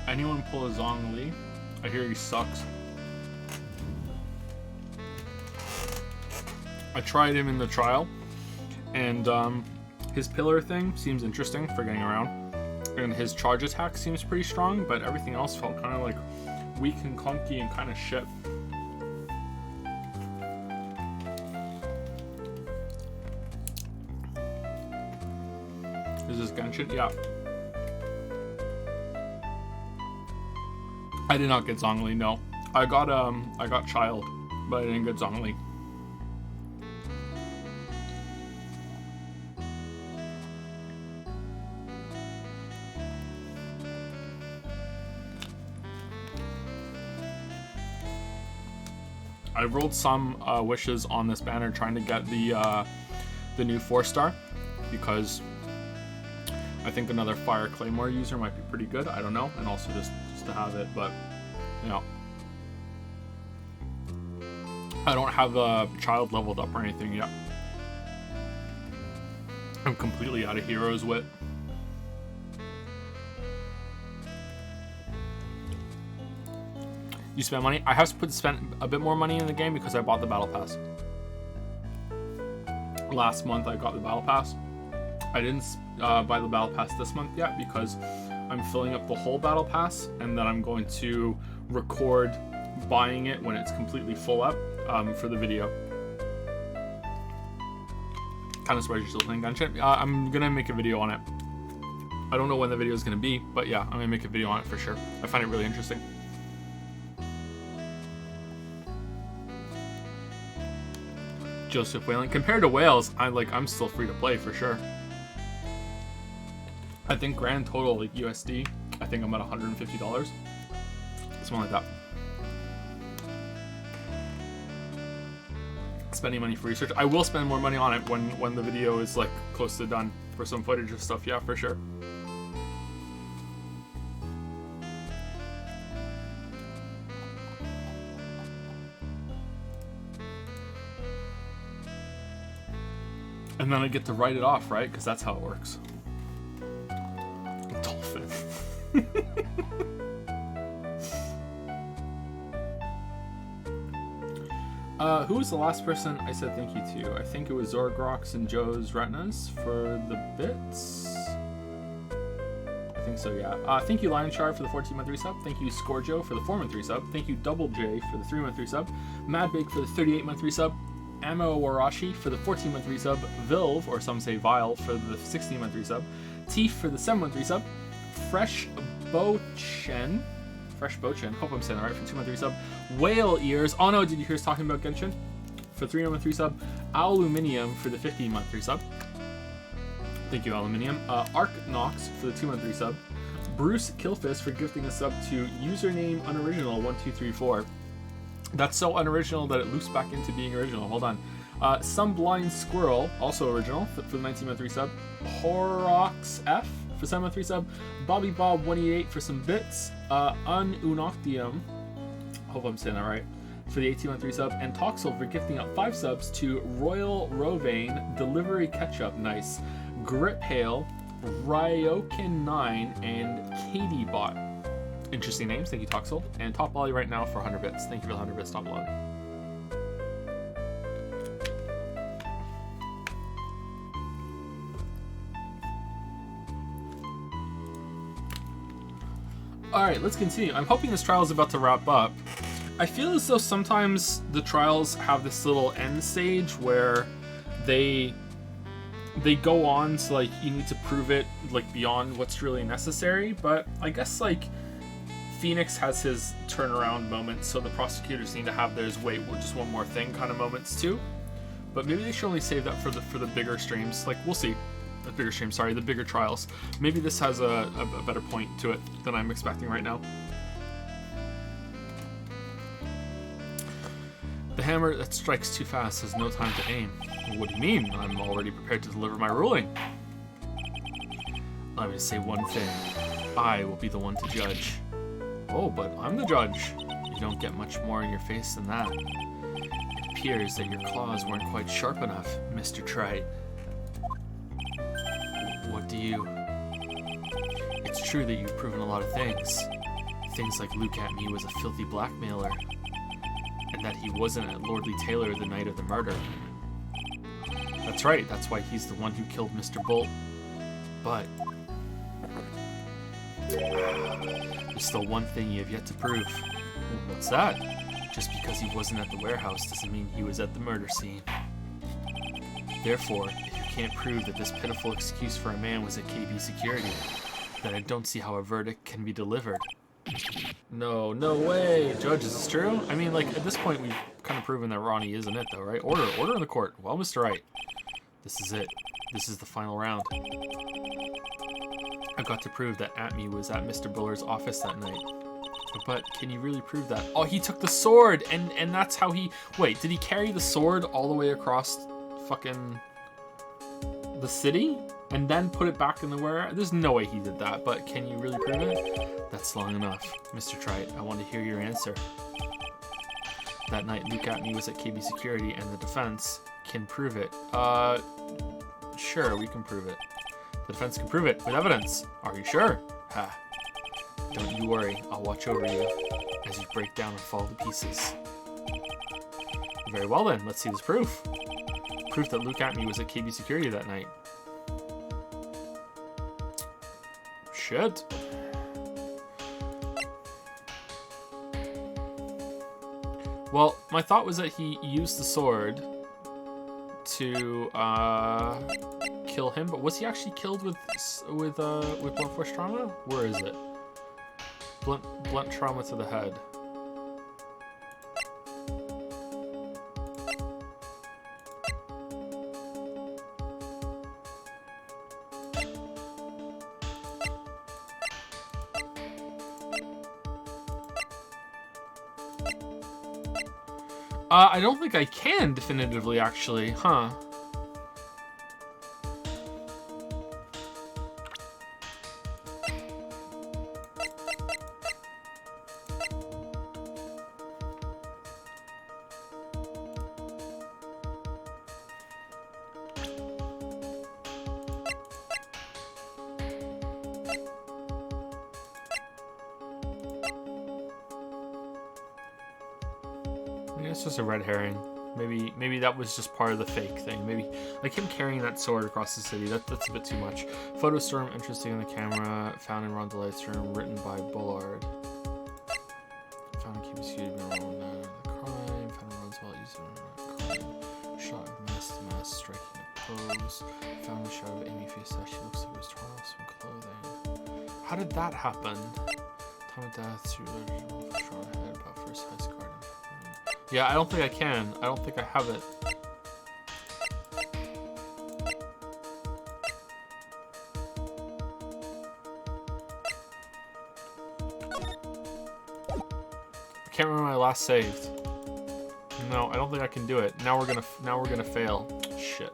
anyone pull a Zhongli? I hear he sucks. I tried him in the trial, and his pillar thing seems interesting for getting around, and his charge attack seems pretty strong, but everything else felt kind of like weak and clunky and kind of shit. Is this Genshin? Yeah. I did not get Zhongli, no. I got Child, but I didn't get Zhongli. I rolled some wishes on this banner trying to get the new 4-star, because I think another Fire Claymore user might be pretty good. I don't know, and also just to have it, but you know, I don't have a Child leveled up or anything yet. I'm completely out of Hero's Wit. You spend money? I have spent a bit more money in the game because I bought the Battle Pass. Last month I got the Battle Pass. I didn't buy the Battle Pass this month yet because I'm filling up the whole Battle Pass, and then I'm going to record buying it when it's completely full up for the video. Kind of surprised you're still playing Genshin. I'm gonna make a video on it. I don't know when the video is gonna be, but yeah, I'm gonna make a video on it for sure. I find it really interesting. Joseph Whalen. Compared to Wales, I'm still free to play for sure. I think grand total, like USD, I think I'm at $150. Something like that. Spending money for research. I will spend more money on it when the video is like close to done for some footage and stuff, yeah, for sure. And then I get to write it off, right? Because that's how it works. Dolphin. Who was the last person I said thank you to? I think it was Zorgrox and Joe's Retinas for the bits. I think so, yeah. Thank you, Lion Shard, for the 14-month resub. Thank you, Scorjo, for the 4-month resub. Thank you, Double J, for the 3-month resub. Madbig for the 38-month resub. Ammo Warashi for the 14-month resub, Vilve, or some say Vile, for the 16-month resub, Teef for the 7-month resub, Fresh Bochen, hope I'm saying that right, for 2-month resub, Whale Ears, oh no, did you hear us talking about Genshin? For 3-month resub, Aluminium for the 15-month resub, thank you Aluminium, Arc Nox for the 2-month resub, Bruce Killfist for gifting a sub to username unoriginal1234. That's so unoriginal that it loops back into being original. Hold on. Some Blind Squirrel, also original, for the 19-month resub. Horox F for 7-month resub. Bobby Bob 188 for some bits. Ununoctium, hope I'm saying that right, for the 18-month resub. And Toxel for gifting out 5 subs to Royal Rovane, Delivery Ketchup, nice. Grip Hail, Ryokin9, and KatieBot. Interesting names, thank you Toxel. And Top Lolly right now for 100 bits. Thank you for the 100 bits, Top Lolly. Alright, let's continue. I'm hoping this trial is about to wrap up. I feel as though sometimes the trials have this little end stage where they go on to, like, you need to prove it, like, beyond what's really necessary, but I guess, like, Phoenix has his turnaround moments, so the prosecutors need to have theirs wait, just one more thing kind of moments too. But maybe they should only save that for the bigger streams. Like, we'll see. The bigger streams, sorry, the bigger trials. Maybe this has a better point to it than I'm expecting right now. The hammer that strikes too fast has no time to aim. What do you mean? I'm already prepared to deliver my ruling. Let me say one thing. I will be the one to judge. Oh, but I'm the judge. You don't get much more in your face than that. It appears that your claws weren't quite sharp enough, Mr. Trite. What do you... It's true that you've proven a lot of things. Things like Luke at me was a filthy blackmailer, and that he wasn't at Lordly Taylor the night of the murder. That's right, that's why he's the one who killed Mr. Bolt. But there's still one thing you have yet to prove. What's that? Just because he wasn't at the warehouse doesn't mean he was at the murder scene. Therefore, if you can't prove that this pitiful excuse for a man was at KB security, then I don't see how a verdict can be delivered. No way. Judge, is this true? I mean, like, at this point, we've kind of proven that Ronnie isn't it, though, right? Order in the court. Well, Mr. Wright, this is it. This is the final round. I've got to prove that Atme was at Mr. Buller's office that night. But can you really prove that? Oh, he took the sword, and that's how he... Wait, did he carry the sword all the way across fucking the city? And then put it back in the warehouse? There's no way he did that, but can you really prove it? That's long enough. Mr. Trite, I want to hear your answer. That night, Luke Atme was at KB Security, and the defense can prove it. Sure, we can prove it. The defense can prove it with evidence. Are you sure? Ha. Don't you worry, I'll watch over you as you break down and fall to pieces. Very well then, let's see this proof. Proof that Luke Atme was at KB Security that night. Shit. Well, my thought was that he used the sword to kill him, but was he actually killed with blunt force trauma? Where is it? Blunt trauma to the head. I don't think I can definitively, actually, huh? It's just a red herring. Maybe that was just part of the fake thing. Maybe like him carrying that sword across the city. That's a bit too much. Photo storm interesting on the camera. Found in Ron DeLight's room. Written by Bullard. Found in Cuba's the crime. Found in Ron's wallet using crime. Shot of mass to mass, striking a pose. Found the shot of Amy face that she looks like it was torn off some clothing. How did that happen? Time of death. Through the short head about first high scar. Yeah, I don't think I can. I don't think I have it. I can't remember my last saved. No, I don't think I can do it. Now we're gonna fail. Shit.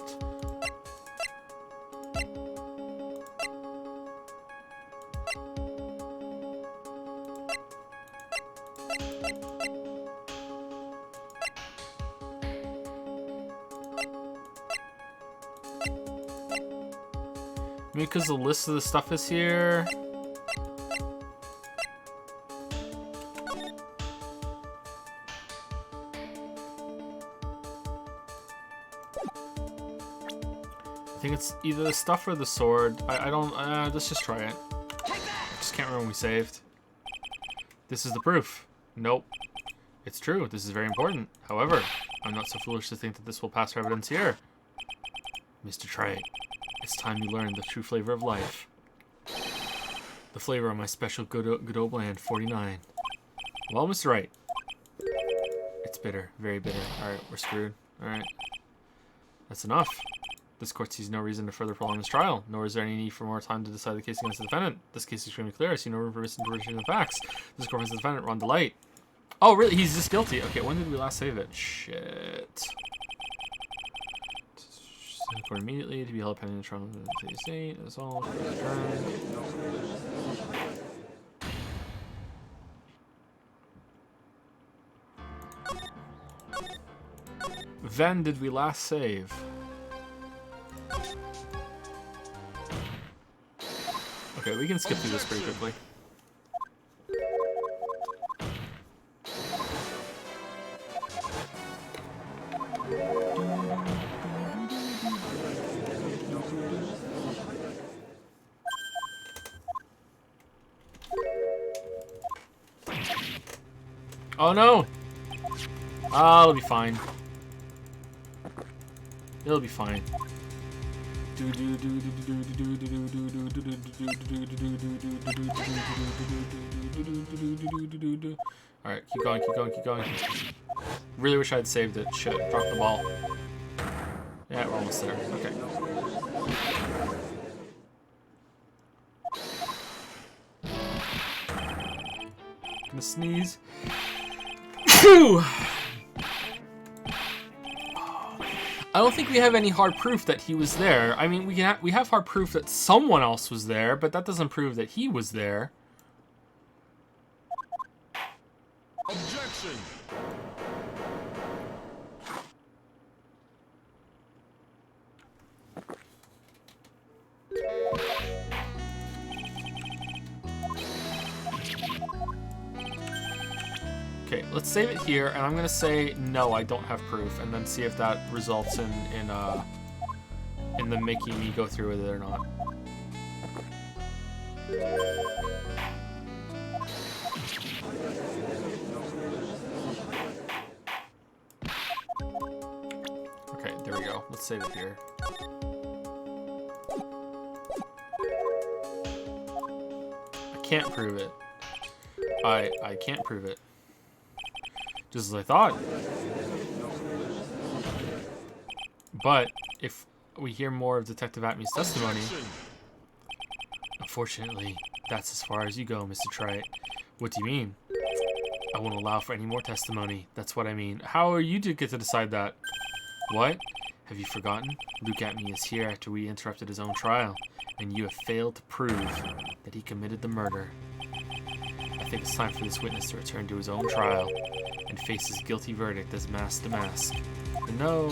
Maybe because the list of the stuff is here. I think it's either the stuff or the sword. I don't, let's just try it. I just can't remember when we saved. This is the proof. Nope. It's true, this is very important. However, I'm not so foolish to think that this will pass for evidence here. Mr. Trite, it's time you learn the true flavor of life. The flavor of my special Godot Blend 49. Well, Mr. Wright. It's bitter, very bitter. Alright, we're screwed. Alright. That's enough. This court sees no reason to further prolong this trial, nor is there any need for more time to decide the case against the defendant. This case is extremely clear. I see no room for misinterpretation of the facts. This court finds the defendant, Ron DeLight. Oh, really? He's just guilty. Okay, when did we last save it? Shit. Court immediately to be held pending the trial of the state. That's all. When did we last save? Okay, we can skip through this pretty quickly. Oh no! Ah, it'll be fine. It'll be fine. Alright, keep going, keep going, keep going. Really wish I had saved it. Shit, dropped the ball. Yeah, we're almost there. Okay. Gonna sneeze. Phew! I don't think we have any hard proof that he was there. I mean, we have hard proof that someone else was there, but that doesn't prove that he was there. Objection. Okay, let's save it here, and I'm gonna say no, I don't have proof, and then see if that results in them making me go through with it or not. Okay, there we go. Let's save it here. I can't prove it. I can't prove it. Just as I thought. But if we hear more of Detective Atmey's testimony, unfortunately, that's as far as you go, Mr. Triet. What do you mean? I won't allow for any more testimony. That's what I mean. How are you to get to decide that? What? Have you forgotten? Luke Atmey is here after we interrupted his own trial, and you have failed to prove that he committed the murder. I think it's time for this witness to return to his own trial and face his guilty verdict as mask to mask. No.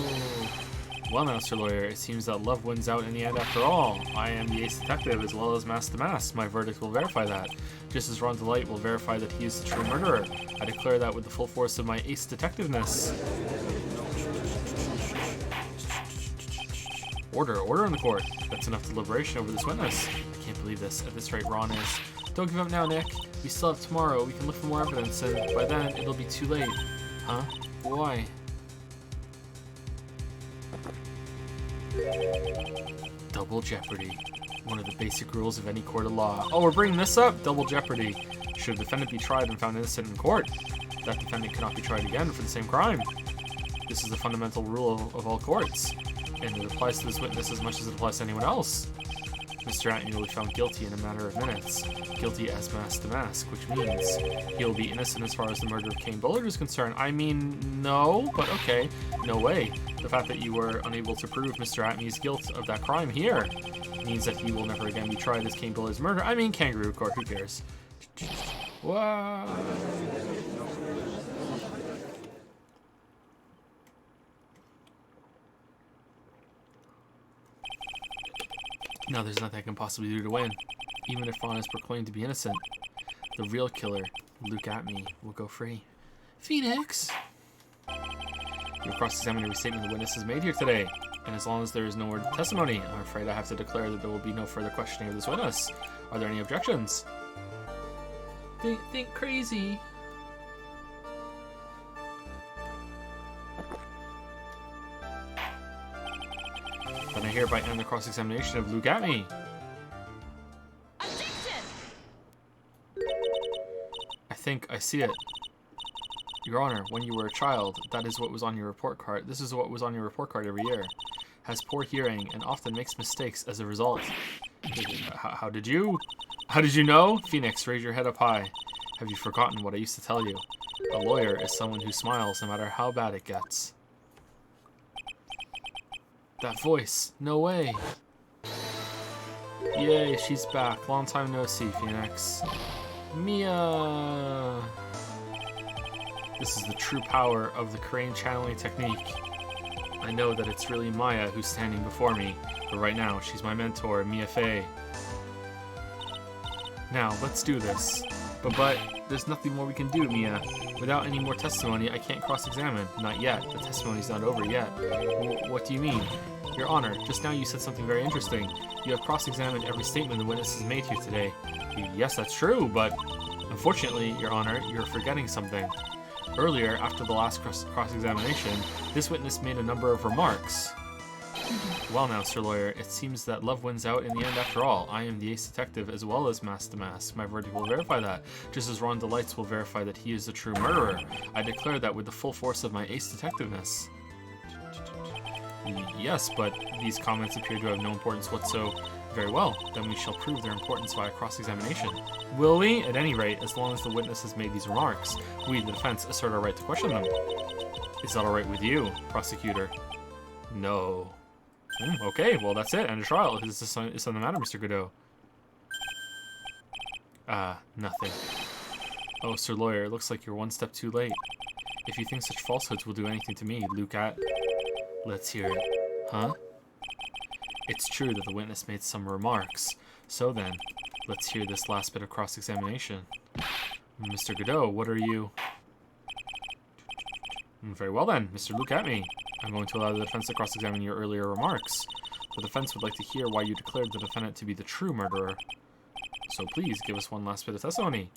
Well now, Sir Lawyer, it seems that love wins out in the end after all. I am the ace detective as well as mask to mask. My verdict will verify that. Just as Ron DeLight will verify that he is the true murderer. I declare that with the full force of my ace detectiveness. Order in the court. That's enough deliberation over this witness. I can't believe this. At this rate, Ron is... Don't give up now, Nick. We still have tomorrow. We can look for more evidence, and by then, it'll be too late. Huh? Why? Double jeopardy. One of the basic rules of any court of law. Oh, we're bringing this up? Double jeopardy. Should a defendant be tried and found innocent in court, that defendant cannot be tried again for the same crime. This is the fundamental rule of all courts, and it applies to this witness as much as it applies to anyone else. Mr. Atmey will be found guilty in a matter of minutes. Guilty as mask to mask, which means he will be innocent as far as the murder of Kane Bullard is concerned. I mean, no, but okay. No way. The fact that you were unable to prove Mr. Atmey's guilt of that crime here means that he will never again be tried as Kane Bullard's murder. I mean, kangaroo court, who cares? Wow. Now there's nothing I can possibly do to win. Even if Ron is proclaimed to be innocent, the real killer, Luke Atmey, will go free. Phoenix! Your cross-examinatory statement the witness has made here today. And as long as there is no more testimony, I'm afraid I have to declare that there will be no further questioning of this witness. Are there any objections? Think crazy. Then I hereby end the cross-examination of Luke Atmey. Objection! I think I see it. Your Honor, when you were a child, that is what was on your report card. This is what was on your report card every year. Has poor hearing and often makes mistakes as a result. How did you know? Phoenix, raise your head up high. Have you forgotten what I used to tell you? A lawyer is someone who smiles no matter how bad it gets. That voice. No way. Yay, she's back. Long time no see, Phoenix. Mia. This is the true power of the crane channeling technique. I know that it's really Maya who's standing before me, but right now she's my mentor, Mia Fey. Now, let's do this. But there's nothing more we can do, Mia. Without any more testimony, I can't cross-examine. Not yet. The testimony's not over yet. What do you mean? Your Honor, just now you said something very interesting. You have cross-examined every statement the witness has made here today. Yes, that's true, but unfortunately, Your Honor, you're forgetting something. Earlier, after the last cross-examination, this witness made a number of remarks. Well now, Sir Lawyer, it seems that love wins out in the end after all. I am the ace detective as well as Mask the Mask. My verdict will verify that, just as Ron Delights will verify that he is the true murderer. I declare that with the full force of my ace detectiveness. Yes, but these comments appear to have no importance whatsoever. Very well, then we shall prove their importance via cross-examination. Will we? At any rate, as long as the witness has made these remarks, we, the defense, assert our right to question them. Is that alright with you, prosecutor? No. Okay, well that's it. End of trial. Is something the matter, Mr. Godot? Nothing. Oh, Sir Lawyer, it looks like you're one step too late. If you think such falsehoods will do anything to me, let's hear it. Huh? It's true that the witness made some remarks. So then, let's hear this last bit of cross-examination. Mr. Godot, what are you... Very well then, Mr. Look at me. I'm going to allow the defense to cross-examine your earlier remarks. The defense would like to hear why you declared the defendant to be the true murderer. So please, give us one last bit of testimony.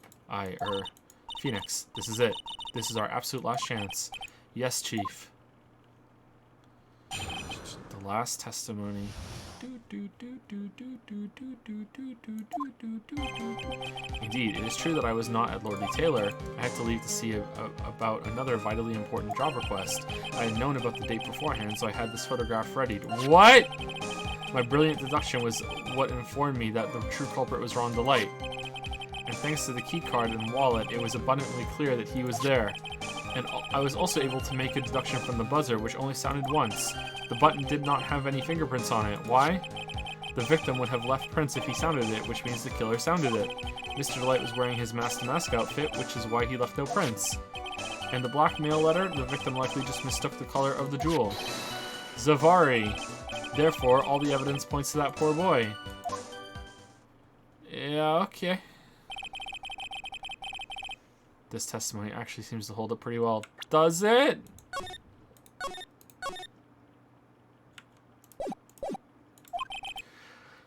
Phoenix, this is it. This is our absolute last chance. Yes, Chief. The last testimony. Indeed, it is true that I was not at Lordly Taylor. I had to leave to see about another vitally important job request. I had known about the date beforehand, so I had this photograph readied. What? My brilliant deduction was what informed me that the true culprit was Ron Delight. And thanks to the keycard and wallet, it was abundantly clear that he was there. And I was also able to make a deduction from the buzzer, which only sounded once. The button did not have any fingerprints on it. Why? The victim would have left prints if he sounded it, which means the killer sounded it. Mr. Delight was wearing his mask-to-mask outfit, which is why he left no prints. And the blackmail letter, the victim likely just mistook the color of the jewel. Zavari. Therefore, all the evidence points to that poor boy. Yeah, okay. This testimony actually seems to hold up pretty well. Does it?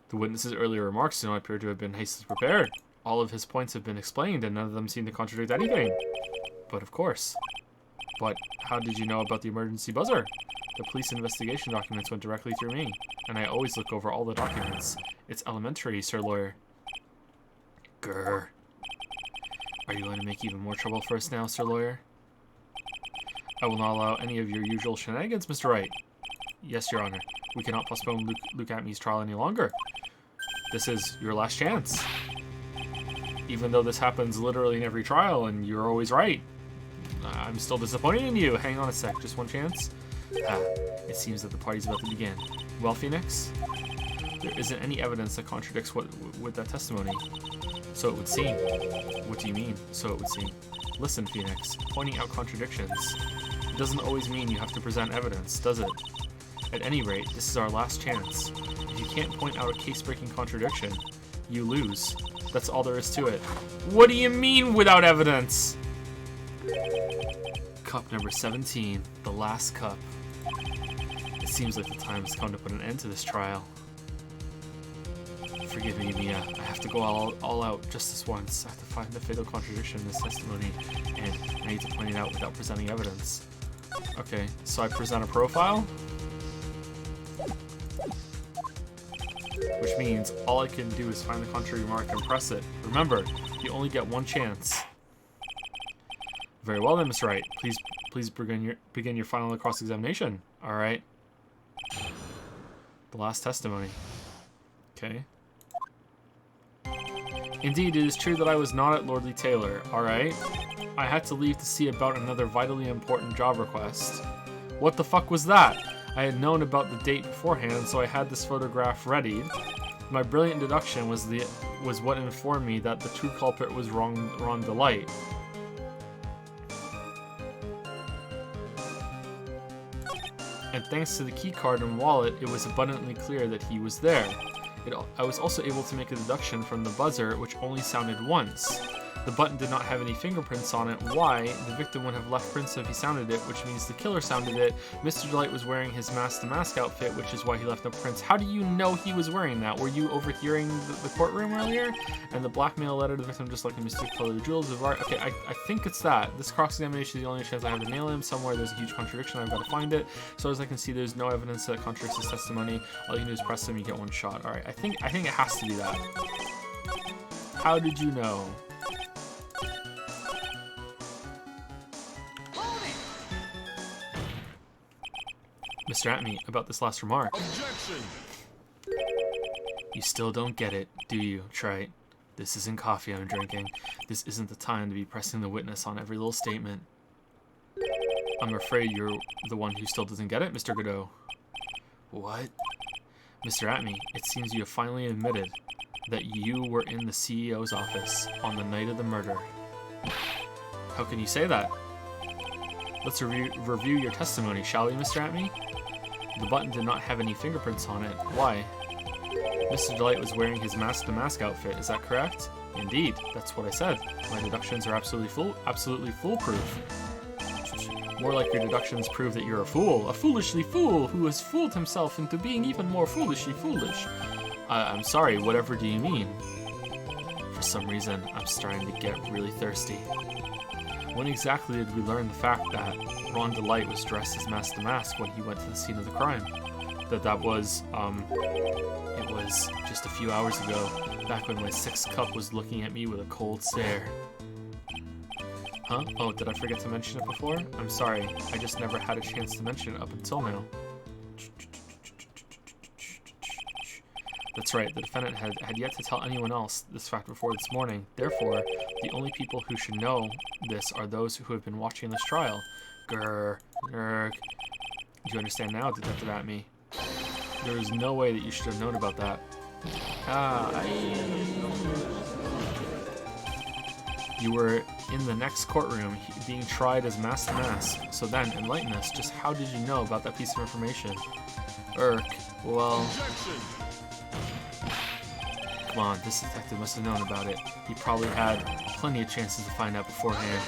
The witness's earlier remarks do not appear to have been hastily prepared. All of his points have been explained, and none of them seem to contradict anything. But of course. But how did you know about the emergency buzzer? The police investigation documents went directly through me, and I always look over all the documents. It's elementary, Sir Lawyer. Grr. Are you going to make even more trouble for us now, Sir Lawyer? I will not allow any of your usual shenanigans, Mr. Wright. Yes, Your Honor. We cannot postpone Luke Atmey's trial any longer. This is your last chance. Even though this happens literally in every trial, and you're always right. I'm still disappointed in you. Hang on a sec, just one chance. It seems that the party's about to begin. Well, Phoenix? There isn't any evidence that contradicts with that testimony. So it would seem. What do you mean, so it would seem? Listen, Phoenix, pointing out contradictions. It doesn't always mean you have to present evidence, does it? At any rate, this is our last chance. If you can't point out a case-breaking contradiction, you lose. That's all there is to it. What do you mean without evidence? Cup number 17, the last cup. It seems like the time has come to put an end to this trial. Forgive me, Mia. I have to go all out just this once. I have to find the fatal contradiction in this testimony, and I need to point it out without presenting evidence. Okay, so I present a profile? Which means all I can do is find the contrary remark and press it. Remember, you only get one chance. Very well then, Mr. Wright. Please begin your final cross-examination. All right. The last testimony. Okay. Indeed, it is true that I was not at Lordly Taylor. All right. I had to leave to see about another vitally important job request. What the fuck was that? I had known about the date beforehand, so I had this photograph readied. My brilliant deduction was what informed me that the true culprit was Ron Delight. And thanks to the keycard and wallet, it was abundantly clear that he was there. I was also able to make a deduction from the buzzer, which only sounded once. The button did not have any fingerprints on it. Why? The victim would have left prints if he sounded it, which means the killer sounded it. Mr. Delight was wearing his mask-to-mask outfit, which is why he left no prints. How do you know he was wearing that? Were you overhearing the courtroom earlier? And the blackmail letter to the victim, just like the mystic color of the jewels of art. Okay, I think it's that. This cross-examination is the only chance I have to nail him. Somewhere there's a huge contradiction. I've got to find it. So as I can see, there's no evidence that contradicts his testimony. All you can do is press him, you get one shot. All right, I think it has to be that. How did you know? Mr. Atme, about this last remark. Objection! You still don't get it, do you, Trite? This isn't coffee I'm drinking. This isn't the time to be pressing the witness on every little statement. I'm afraid you're the one who still doesn't get it, Mr. Godot. What? Mr. Atme, it seems you have finally admitted that you were in the CEO's office on the night of the murder. How can you say that? Let's review your testimony, shall we, Mr. Atme? The button did not have any fingerprints on it. Why? Mr. Delight was wearing his mask-to-mask outfit, is that correct? Indeed, that's what I said. My deductions are absolutely foolproof. More like your deductions prove that you're a foolishly fool who has fooled himself into being even more foolishly foolish. I'm sorry, whatever do you mean? For some reason, I'm starting to get really thirsty. When exactly did we learn the fact that Ron Delight was dressed as Mask to Mask when he went to the scene of the crime? That was, it was just a few hours ago, back when my sixth cup was looking at me with a cold stare. Huh? Oh, did I forget to mention it before? I'm sorry, I just never had a chance to mention it up until now. That's right, the defendant had yet to tell anyone else this fact before this morning. Therefore, the only people who should know this are those who have been watching this trial. Grr, nurg. Do you understand now, Detective Atme? There is no way that you should have known about that. You were in the next courtroom being tried as Mask to Mask. So then, enlighten us, just how did you know about that piece of information? Well... Objection! Come on, this detective must have known about it. He probably had plenty of chances to find out beforehand.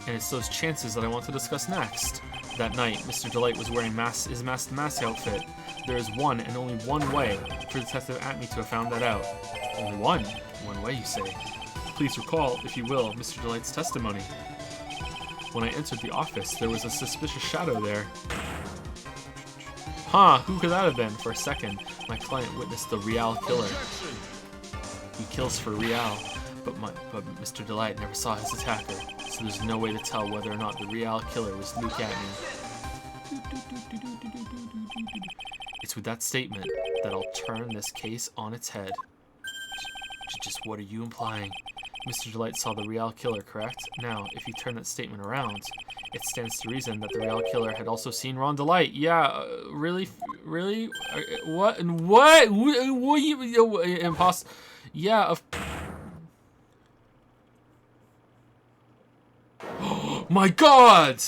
And it's those chances that I want to discuss next. That night, Mr. Delight was wearing his mask-to-mask outfit. There is one and only one way for Detective Atme to have found that out. Only one? One way, you say? Please recall, if you will, Mr. Delight's testimony. When I entered the office, there was a suspicious shadow there. Huh, who could that have been? For a second, my client witnessed the Real killer. He kills for Real, but Mr. Delight never saw his attacker, so there's no way to tell whether or not the Real killer was Luke Atme. It's with that statement that I'll turn this case on its head. Just what are you implying? Mr. Delight saw the Real killer, correct? Now, if you turn that statement around, it stands to reason that the Real killer had also seen Ron Delight. Yeah, really? Really? What? What? What? Impossible. Yeah, my God!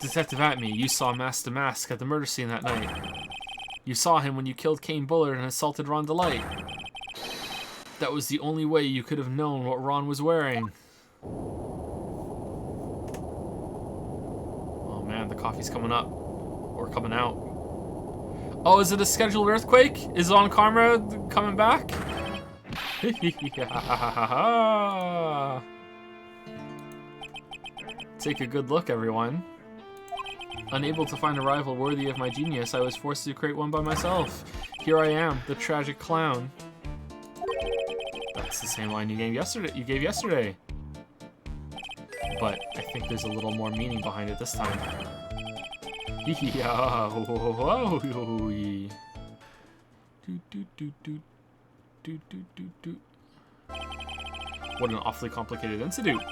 Detective Atme, you saw Mask to Mask at the murder scene that night. You saw him when you killed Kane Bullard and assaulted Ron Delight. That was the only way you could have known what Ron was wearing. Oh man, the coffee's coming up. Or coming out. Oh, is it a scheduled earthquake? Is On Camera coming back? Take a good look, everyone. Unable to find a rival worthy of my genius, I was forced to create one by myself. Here I am, the tragic clown. That's the same line you gave yesterday. But I think there's a little more meaning behind it this time. What an awfully complicated incident.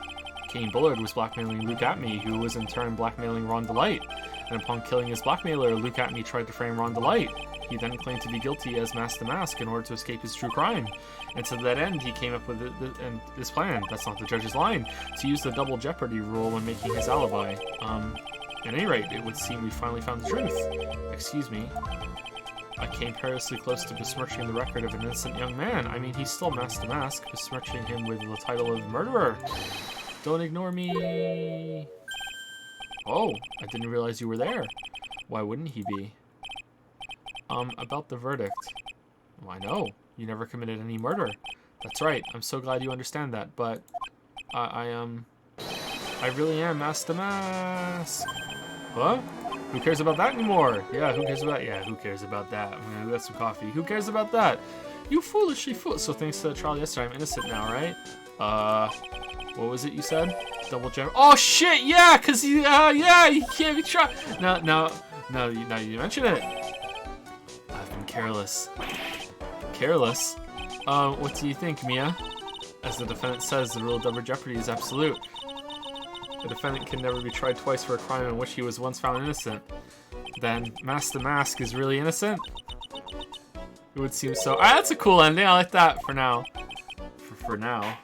Kane Bullard was blackmailing Luke Atme, who was in turn blackmailing Ron Delight. And upon killing his blackmailer, Luke Atme tried to frame Ron Delight. He then claimed to be guilty as Mask to Mask in order to escape his true crime. And to that end, he came up with this plan. That's not the judge's line. To use the double jeopardy rule when making his alibi. At any rate, it would seem we finally found the truth. Excuse me. I came perilously close to besmirching the record of an innocent young man. I mean, he's still mask to mask, besmirching him with the title of murderer. Don't ignore me. Oh, I didn't realize you were there. Why wouldn't he be? About the verdict. Why, no. You never committed any murder. That's right. I'm so glad you understand that, but I really am mask to mask. Huh? Who cares about that anymore? Yeah, who cares about that? Yeah, who cares about that? I'm gonna get some coffee. Who cares about that? You foolishly fool. So thanks to the trial yesterday, I'm innocent now, right? What was it you said? Double jump. Oh shit! Yeah, cause yeah, he can't be tried. Now you mention it. I've been careless. Careless? What do you think, Mia? As the defendant says, the rule of double jeopardy is absolute. The defendant can never be tried twice for a crime in which he was once found innocent. Then, Mask to Mask is really innocent? It would seem so. Ah, that's a cool ending. I like that for now. For now.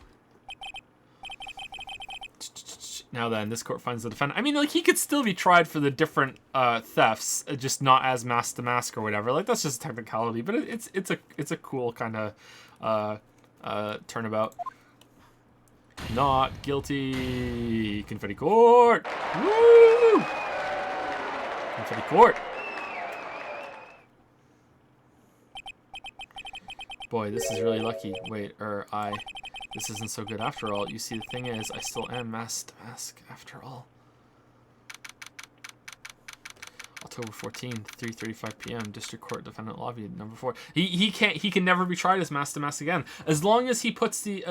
Now then, this court finds the defendant. I mean, like, he could still be tried for the different thefts, just not as Mask to Mask or whatever. Like, that's just a technicality, but it's a cool kind of turnabout. Not guilty. Confetti court. Woo! Confetti court. Boy, this is really lucky. Wait, this isn't so good after all. You see, the thing is, I still am mask to mask after all. October 14th, 3:35 p.m. District Court Defendant Lobby number 4. He can never be tried as mask to mask again. As long as he puts the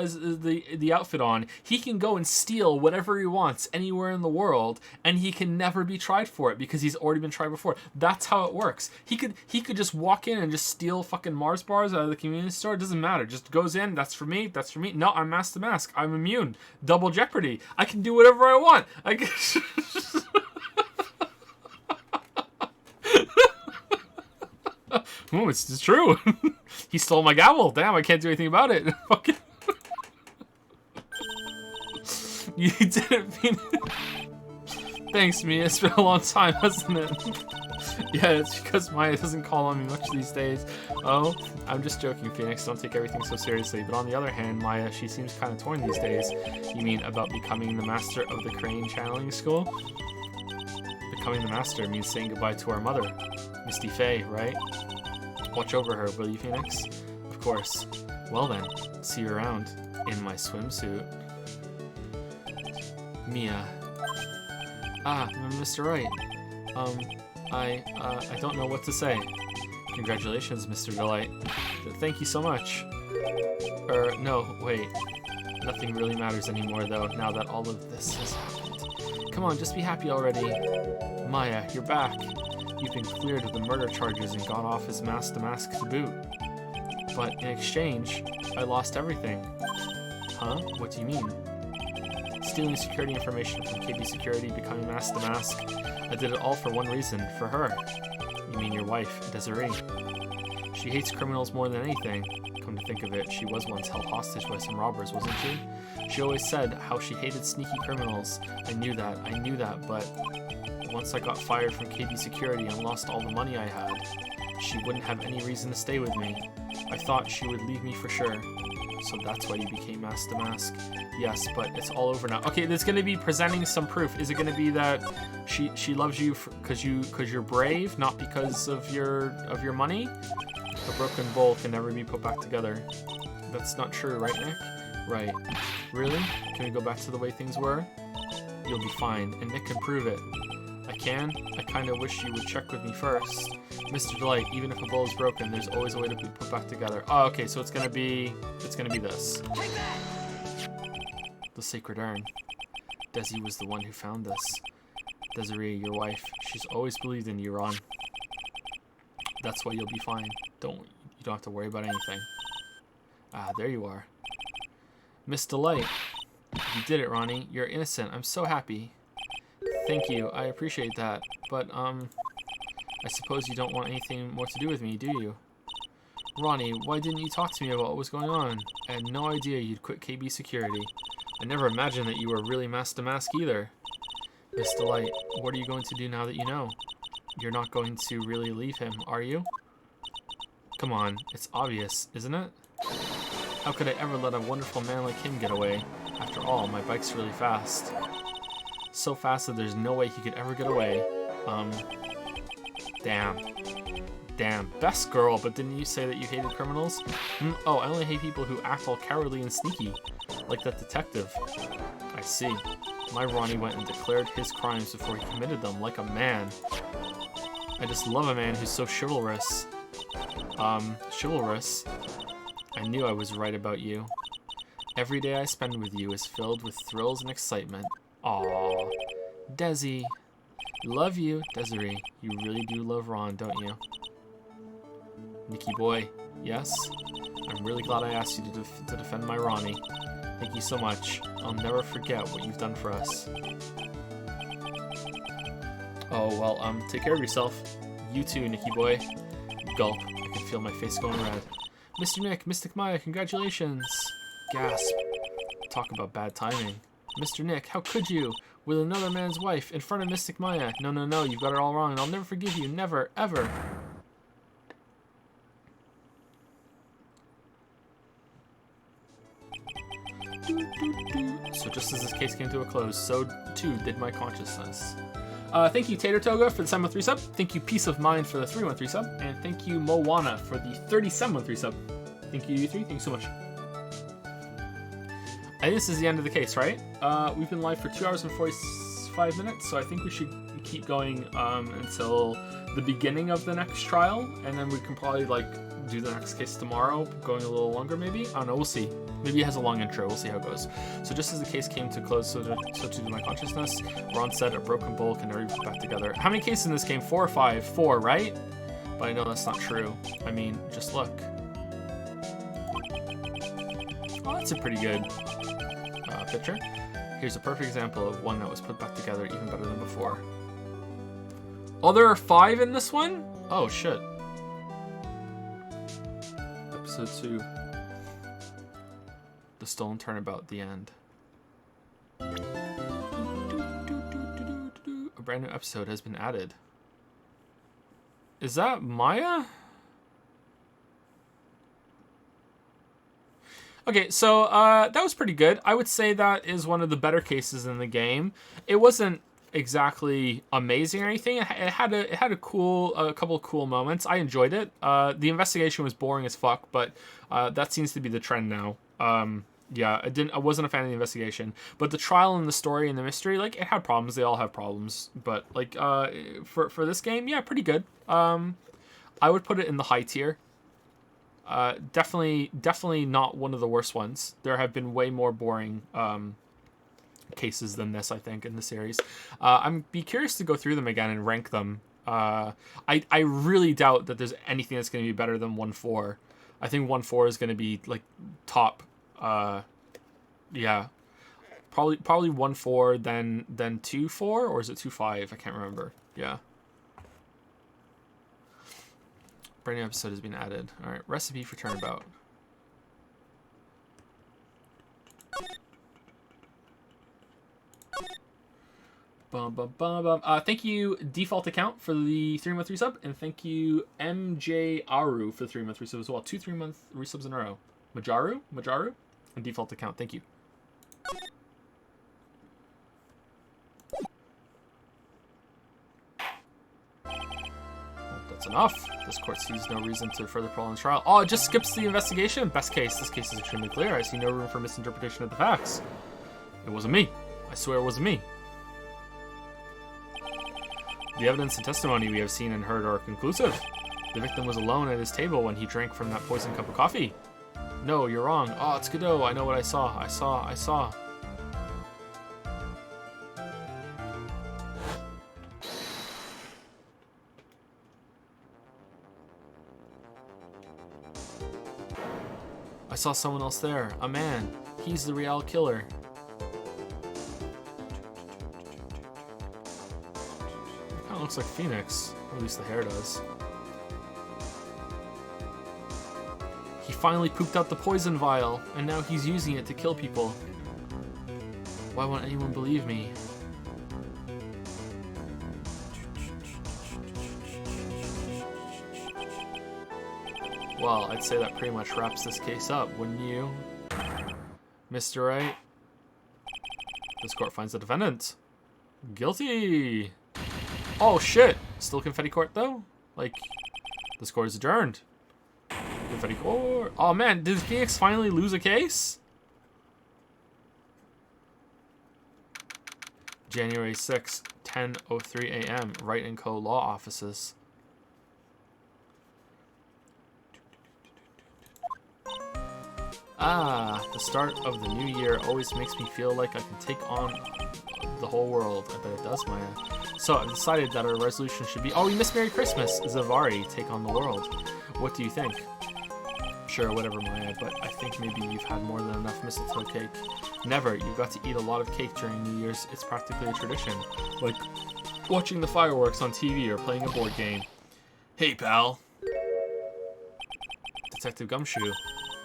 outfit on, he can go and steal whatever he wants anywhere in the world, and he can never be tried for it because he's already been tried before. That's how it works. He could just walk in and just steal fucking Mars bars out of the convenience store. It doesn't matter. Just goes in. That's for me. That's for me. No, I'm mask to mask. I'm immune. Double jeopardy. I can do whatever I want. I can. Oh, it's true. He stole my gavel. Damn, I can't do anything about it. Fucking. You didn't mean it. Thanks, Mia. It's been a long time, hasn't it? Yeah, it's because Maya doesn't call on me much these days. Oh, I'm just joking, Phoenix. Don't take everything so seriously. But on the other hand, Maya, she seems kind of torn these days. You mean about becoming the master of the crane channeling school? Becoming the master means saying goodbye to our mother, Misty Faye, right? Watch over her, will you, Phoenix? Of course. Well then, see you around in my swimsuit. Mia. Ah, Mr. Wright. I don't know what to say. Congratulations, Mr. Delight. Thank you so much. No, wait. Nothing really matters anymore, though, now that all of this has happened. Come on, just be happy already. Maya, you're back. You've been cleared of the murder charges and gone off as mask to mask to boot. But in exchange, I lost everything. Huh? What do you mean? Stealing security information from KB Security, becoming mask to mask. I did it all for one reason, for her. You mean your wife, Desiree. She hates criminals more than anything. Come to think of it, she was once held hostage by some robbers, wasn't she? She always said how she hated sneaky criminals. I knew that, but once I got fired from KB Security and lost all the money I had, she wouldn't have any reason to stay with me. I thought she would leave me for sure. So that's why you became mask to mask. Yes, but it's all over now. Okay, there's gonna be presenting some proof. Is it gonna be that she loves you because you're brave, not because of your money? A broken bowl can never be put back together. That's not true, right, Nick? Right. Really? Can we go back to the way things were? You'll be fine, and Nick can prove it. I can? I kinda wish you would check with me first. Mr. Delight, even if a bowl is broken, there's always a way to be put back together. Oh, okay, so it's gonna be this. The sacred urn. Desi was the one who found this. Desiree, your wife, she's always believed in you, Ron. That's why you'll be fine. You don't have to worry about anything. Ah, there you are. Miss Delight. You did it, Ronnie. You're innocent. I'm so happy. Thank you. I appreciate that. But, I suppose you don't want anything more to do with me, do you? Ronnie, why didn't you talk to me about what was going on? I had no idea you'd quit KB Security. I never imagined that you were really mask to mask either. Miss Delight, what are you going to do now that you know? You're not going to really leave him, are you? Come on, it's obvious, isn't it? How could I ever let a wonderful man like him get away? After all, my bike's really fast. So fast that there's no way he could ever get away. Damn. Damn. Best girl, but didn't you say that you hated criminals? Oh, I only hate people who act all cowardly and sneaky. Like that detective. I see. My Ronnie went and declared his crimes before he committed them, like a man. I just love a man who's so chivalrous. Chivalrous? I knew I was right about you. Every day I spend with you is filled with thrills and excitement. Aww. Desi. Love you, Desiree. You really do love Ron, don't you? Nicky boy. Yes? I'm really glad I asked you to defend my Ronnie. Thank you so much. I'll never forget what you've done for us. Oh, well, take care of yourself. You too, Nicky boy. Gulp. I can feel my face going red. Mr. Nick, Mystic Maya, congratulations. Gasp. Talk about bad timing. Mr. Nick, how could you? With another man's wife, in front of Mystic Maya. No, no, no, you've got it all wrong, and I'll never forgive you. Never, ever. So just as this case came to a close, so too did my consciousness. Thank you, Tater Toga, for the 713 sub. Thank you, Peace of Mind, for the 313 sub. And thank you, Moana, for the 3713 sub. Thank you, you three. Thank you so much. I think this is the end of the case, right? We've been live for 2 hours and 45 minutes, so I think we should keep going until the beginning of the next trial, and then we can probably, like, do the next case tomorrow, going a little longer, maybe? I don't know, we'll see. Maybe it has a long intro, we'll see how it goes. So just as the case came to close, so to my consciousness, Ron said a broken bowl can never be put back together. How many cases in this game? 4 or 5? 4, right? But I know that's not true. I mean, just look. Oh, that's a pretty good picture. Here's a perfect example of one that was put back together even better than before. Oh, there are 5 in this one? Oh, shit. Episode 2. The Stolen Turnabout, the end. A brand new episode has been added. Is that Maya? Okay, so that was pretty good. I would say that is one of the better cases in the game. It wasn't exactly amazing or anything. It had a couple of cool moments. I enjoyed it. The investigation was boring as fuck, but that seems to be the trend now. Yeah, I wasn't a fan of the investigation, but the trial and the story and the mystery, like, it had problems. They all have problems, but like for this game, yeah, pretty good. I would put it in the high tier. Definitely not one of the worst ones. There have been way more boring cases than this, I think, in the series. I'm be curious to go through them again and rank them. I really doubt that there's anything that's going to be better than 1-4. I think 1-4 is going to be like top. Yeah, probably 1-4, then 2-4, or is it 2-5? I can't remember. Yeah. Brand new episode has been added. All right, recipe for turnabout. Bum, bum, bum, bum. Thank you, Default Account, for the 3-month resub, and thank you, MJ Aru, for the 3-month resub as well. 2 3-month resubs in a row. Majaru, and Default Account. Thank you. That's enough. This court sees no reason to further prolong the trial. Oh, it just skips the investigation. Best case. This case is extremely clear. I see no room for misinterpretation of the facts. It wasn't me. I swear it wasn't me. The evidence and testimony we have seen and heard are conclusive. The victim was alone at his table when he drank from that poisoned cup of coffee. No, you're wrong. Oh, it's Godot. I know what I saw. I saw. I saw someone else there. A man. He's the real killer. Kind of looks like Phoenix. Or at least the hair does. He finally pooped out the poison vial, and now he's using it to kill people. Why won't anyone believe me? Well, I'd say that pretty much wraps this case up, wouldn't you, Mr. Wright? This court finds the defendant guilty. Oh shit! Still confetti court though? Like, this court is adjourned. Confetti court. Oh man, did Phoenix finally lose a case? January 6, 10:03 a.m. Wright & Co. Law Offices. Ah, the start of the new year always makes me feel like I can take on the whole world. I bet it does, Maya. So I've decided that our resolution should be, oh, we missed Merry Christmas. Zavari, take on the world. What do you think? Sure, whatever, Maya, but I think maybe you've had more than enough mistletoe cake. Never. You've got to eat a lot of cake during New Year's. It's practically a tradition. Like watching the fireworks on TV or playing a board game. Hey, pal. Detective Gumshoe.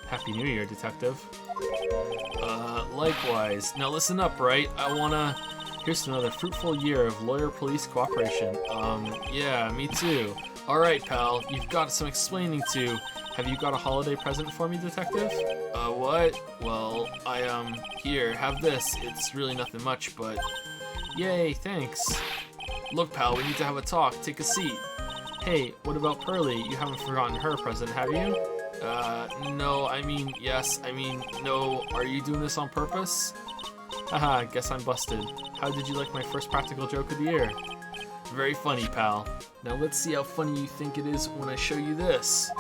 Happy New Year, Detective. Likewise. Now listen up, right? Here's another fruitful year of lawyer-police cooperation. Yeah, me too. Alright, pal, you've got some explaining to. Have you got a holiday present for me, Detective? What? Well, here, have this. It's really nothing much, but... Yay, thanks. Look, pal, we need to have a talk. Take a seat. Hey, what about Pearlie? You haven't forgotten her present, have you? No, yes, no. Are you doing this on purpose? Haha, guess I'm busted. How did you like my first practical joke of the year? Very funny, pal. Now let's see how funny you think it is when I show you this.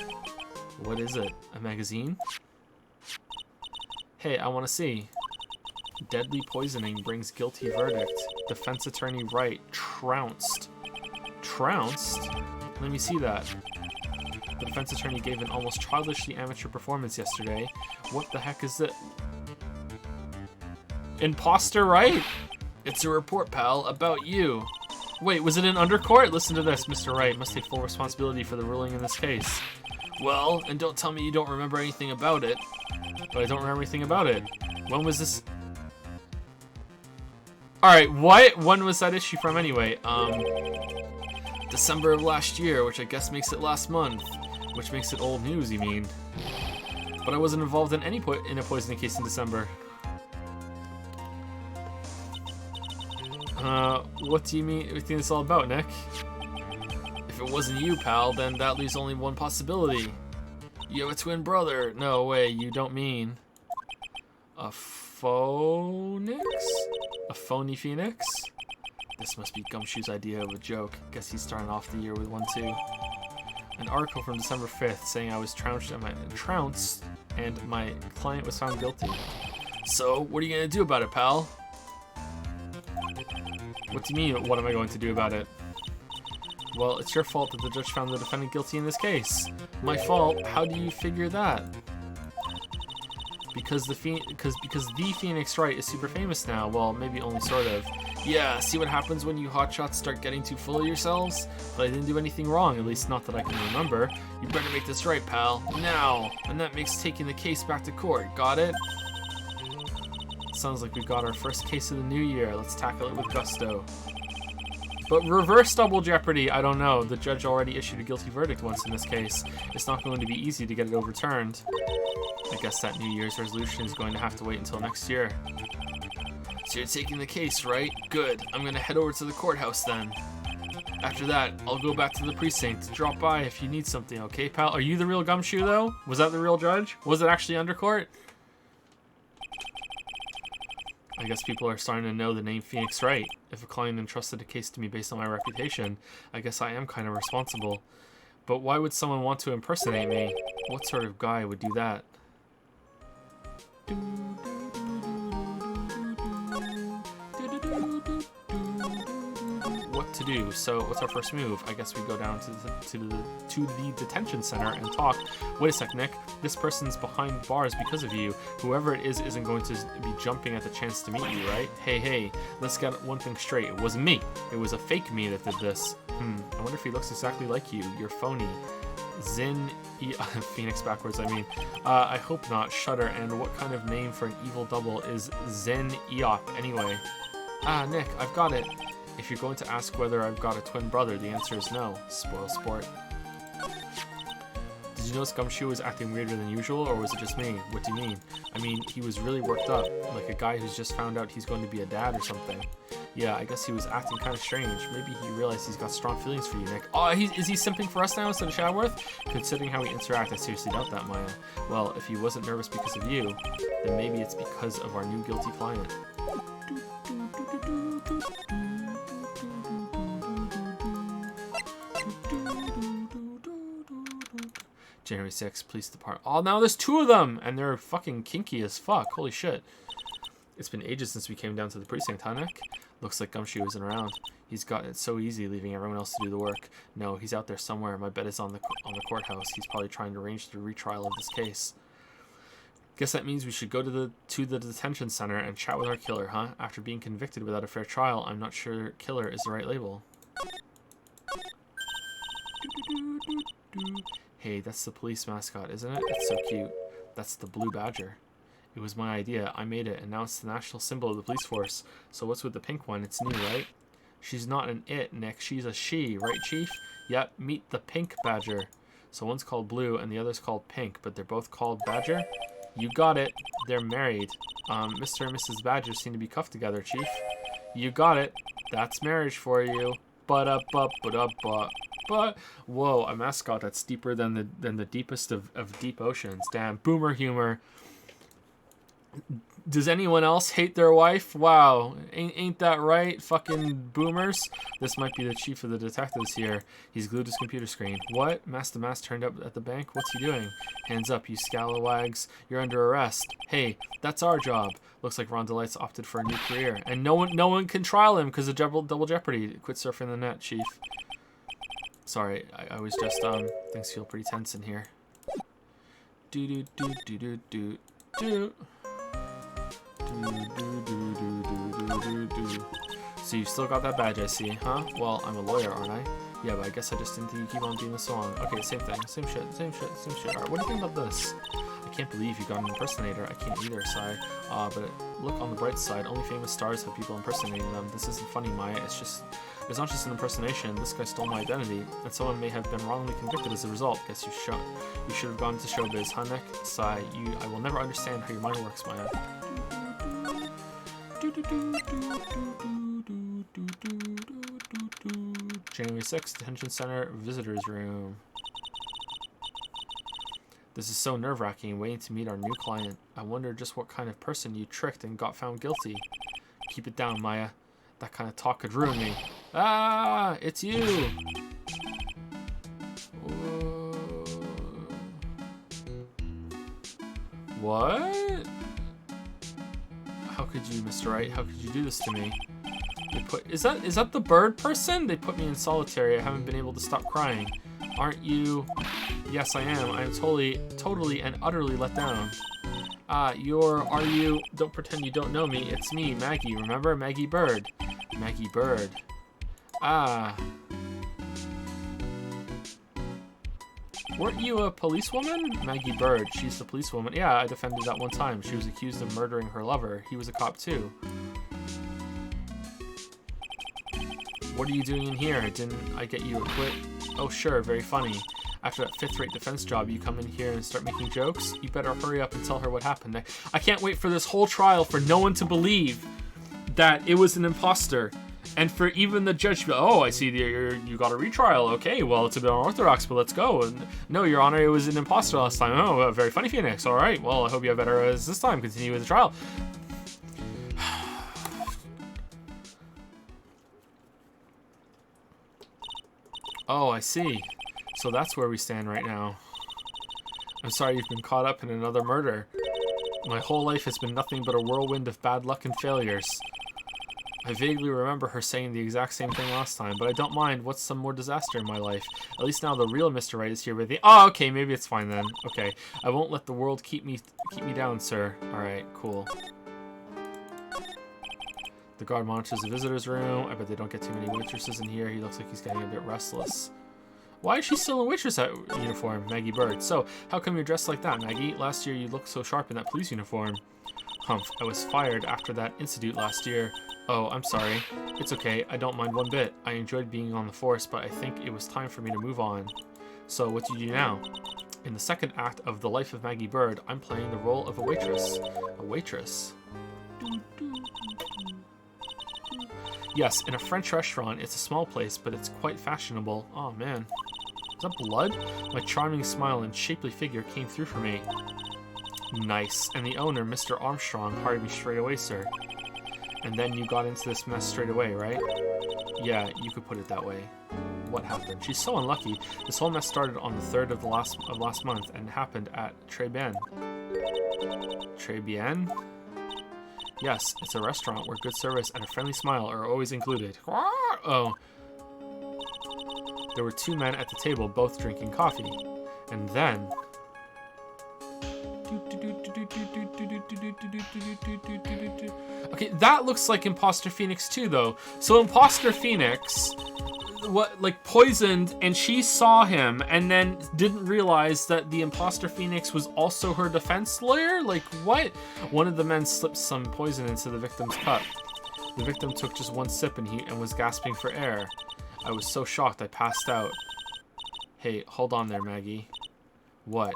What is it? A magazine? Hey, I want to see. Deadly poisoning brings guilty verdict. Defense attorney Wright trounced. Trounced? Let me see that. The defense attorney gave an almost childishly amateur performance yesterday. What the heck is it? Imposter Wright? It's a report, pal, about you. Wait, was it in undercourt? Listen to this. Mr. Wright must take full responsibility for the ruling in this case. Well, and don't tell me you don't remember anything about it. But I don't remember anything about it. When was this? Alright, what? When was that issue from anyway? December of last year, which I guess makes it last month. Which makes it old news, you mean? But I wasn't involved in in a poisoning case in December. What do you mean? What do you think it's all about, Nick? If it wasn't you, pal, then that leaves only one possibility. You have a twin brother. No way, you don't mean... A phonix? A phony phoenix? This must be Gumshoe's idea of a joke. Guess he's starting off the year with one too. An article from December 5th saying I was trounced and my client was found guilty. So, what are you gonna do about it, pal? What do you mean, what am I going to do about it? Well, it's your fault that the judge found the defendant guilty in this case. My fault? How do you figure that? Because the Phoenix Wright is super famous now. Well, maybe only sort of. Yeah, see what happens when you hotshots start getting too full of yourselves? But I didn't do anything wrong, at least not that I can remember. You better make this right, pal. Now! And that makes taking the case back to court. Got it? Sounds like we've got our first case of the new year. Let's tackle it with gusto. But reverse double jeopardy, I don't know. The judge already issued a guilty verdict once in this case. It's not going to be easy to get it overturned. I guess that New Year's resolution is going to have to wait until next year. So you're taking the case, right? Good. I'm going to head over to the courthouse then. After that, I'll go back to the precinct. Drop by if you need something, okay, pal? Are you the real Gumshoe, though? Was that the real judge? Was it actually undercourt? I guess people are starting to know the name Phoenix Wright. If a client entrusted a case to me based on my reputation, I guess I am kind of responsible. But why would someone want to impersonate me? What sort of guy would do that? What to do? So what's our first move? I guess we go down to the detention center and talk. Wait a sec, Nick. This person's behind bars because of you. Whoever it is isn't going to be jumping at the chance to meet you, right? Hey, let's get one thing straight. It wasn't me. It was a fake me that did this. I wonder if he looks exactly like you. You're phony. Phoenix backwards, I mean. I hope not. Shudder. And what kind of name for an evil double is Zen Eop anyway? Ah, Nick, I've got it. If you're going to ask whether I've got a twin brother, the answer is no. Spoil sport. Did you notice Gumshoe was acting weirder than usual, or was it just me? What do you mean? I mean, he was really worked up, like a guy who's just found out he's going to be a dad or something. Yeah, I guess he was acting kind of strange. Maybe he realized he's got strong feelings for you, Nick. Oh, is he simping for us now instead of Shadworth? Considering how we interact, I seriously doubt that, Maya. Well, if he wasn't nervous because of you, then maybe it's because of our new guilty client. January 6th, police department. Oh, now there's 2 of them! And they're fucking kinky as fuck. Holy shit. It's been ages since we came down to the precinct, huh, Nick? Looks like Gumshoe isn't around. He's got it so easy leaving everyone else to do the work. No, he's out there somewhere. My bet is on the courthouse. He's probably trying to arrange the retrial of this case. Guess that means we should go to the detention center and chat with our killer, huh? After being convicted without a fair trial, I'm not sure killer is the right label. Hey, that's the police mascot, isn't it? It's so cute. That's the blue badger. It was my idea. I made it, and now it's the national symbol of the police force. So what's with the pink one? It's new, right? She's not an it, Nick. She's a she, right, Chief? Yep, meet the pink badger. So one's called Blue, and the other's called Pink, but they're both called Badger? You got it. They're married. Mr. and Mrs. Badger seem to be cuffed together, Chief. You got it. That's marriage for you. But whoa, a mascot that's deeper than the deepest of deep oceans. Damn, boomer humor. Does anyone else hate their wife? Wow, ain't that right? Fucking boomers. This might be the chief of the detectives here. He's glued to his computer screen. What? Master Mass turned up at the bank? What's he doing? Hands up, you scalawags. You're under arrest. Hey, that's our job. Looks like Ron Delight's opted for a new career, and no one can trial him because of double jeopardy. Quit surfing the net, Chief. Sorry, I was just things feel pretty tense in here. Do. So you still got that badge, I see, huh? Well, I'm a lawyer, aren't I? Yeah, but I guess I just didn't think you keep on being so long. Okay, same thing, same shit. Alright, what do you think about this? I can't believe you got an impersonator. I can't either, sigh. But look on the bright side, only famous stars have people impersonating them. This isn't funny, Maya. It's not just an impersonation. This guy stole my identity, and someone may have been wrongly convicted as a result. Guess you should have gone to showbiz, huh, Nick? Sigh. I will never understand how your mind works, Maya. January 6th, Detention Center, Visitors Room. This is so nerve-wracking, waiting to meet our new client. I wonder just what kind of person you tricked and got found guilty. Keep it down, Maya. That kind of talk could ruin me. Ah, it's you! What? How could you, Mr. Wright? How could you do this to me? Is that the bird person? They put me in solitary. I haven't been able to stop crying. Aren't you? Yes, I am. I am totally and utterly let down. Are you? Don't pretend you don't know me. It's me, Maggie. Remember? Maggie Bird. Maggie Bird. Ah. Weren't you a policewoman? Maggie Bird. She's the policewoman. Yeah, I defended that one time. She was accused of murdering her lover. He was a cop too. What are you doing in here? Didn't I get you a quit? Oh sure, very funny. After that fifth-rate defense job, you come in here and start making jokes? You better hurry up and tell her what happened. I can't wait for this whole trial for no one to believe that it was an imposter. And for even the judge to be, oh, I see you got a retrial. Okay, well, it's a bit unorthodox, but let's go. And no, Your Honor, it was an imposter last time. Oh, very funny, Phoenix. All right, well, I hope you have better as this time. Continue with the trial. Oh, I see. So that's where we stand right now. I'm sorry you've been caught up in another murder. My whole life has been nothing but a whirlwind of bad luck and failures. I vaguely remember her saying the exact same thing last time, but I don't mind. What's some more disaster in my life? At least now the real Mr. Right is here with me. Oh, okay, maybe it's fine then. Okay, I won't let the world keep me down, sir. All right, cool. The guard monitors the visitor's room. I bet they don't get too many waitresses in here. He looks like he's getting a bit restless. Why is she still in waitress uniform? Maggie Bird. So, how come you're dressed like that, Maggie? Last year you looked so sharp in that police uniform. Humph, I was fired after that incident last year. Oh, I'm sorry. It's okay, I don't mind one bit. I enjoyed being on the force, but I think it was time for me to move on. So, what do you do now? In the second act of The Life of Maggie Bird, I'm playing the role of a waitress. A waitress? Yes, in a French restaurant. It's a small place, but it's quite fashionable. Oh, man. Is that blood? My charming smile and shapely figure came through for me. Nice. And the owner, Mr. Armstrong, hired me straight away, sir. And then you got into this mess straight away, right? Yeah, you could put it that way. What happened? She's so unlucky. This whole mess started on the 3rd of last month and happened at Tribulations. Tribulations? Yes, it's a restaurant where good service and a friendly smile are always included. Oh. There were 2 men at the table, both drinking coffee. And then... Okay, that looks like Imposter Phoenix too, though. So Imposter Phoenix... poisoned, and she saw him and then didn't realize that the Imposter Phoenix was also her defense lawyer? Like, what? One of the men slipped some poison into the victim's cup. The victim took just 1 sip and was gasping for air. I was so shocked I passed out. Hey, hold on there, Maggie. What?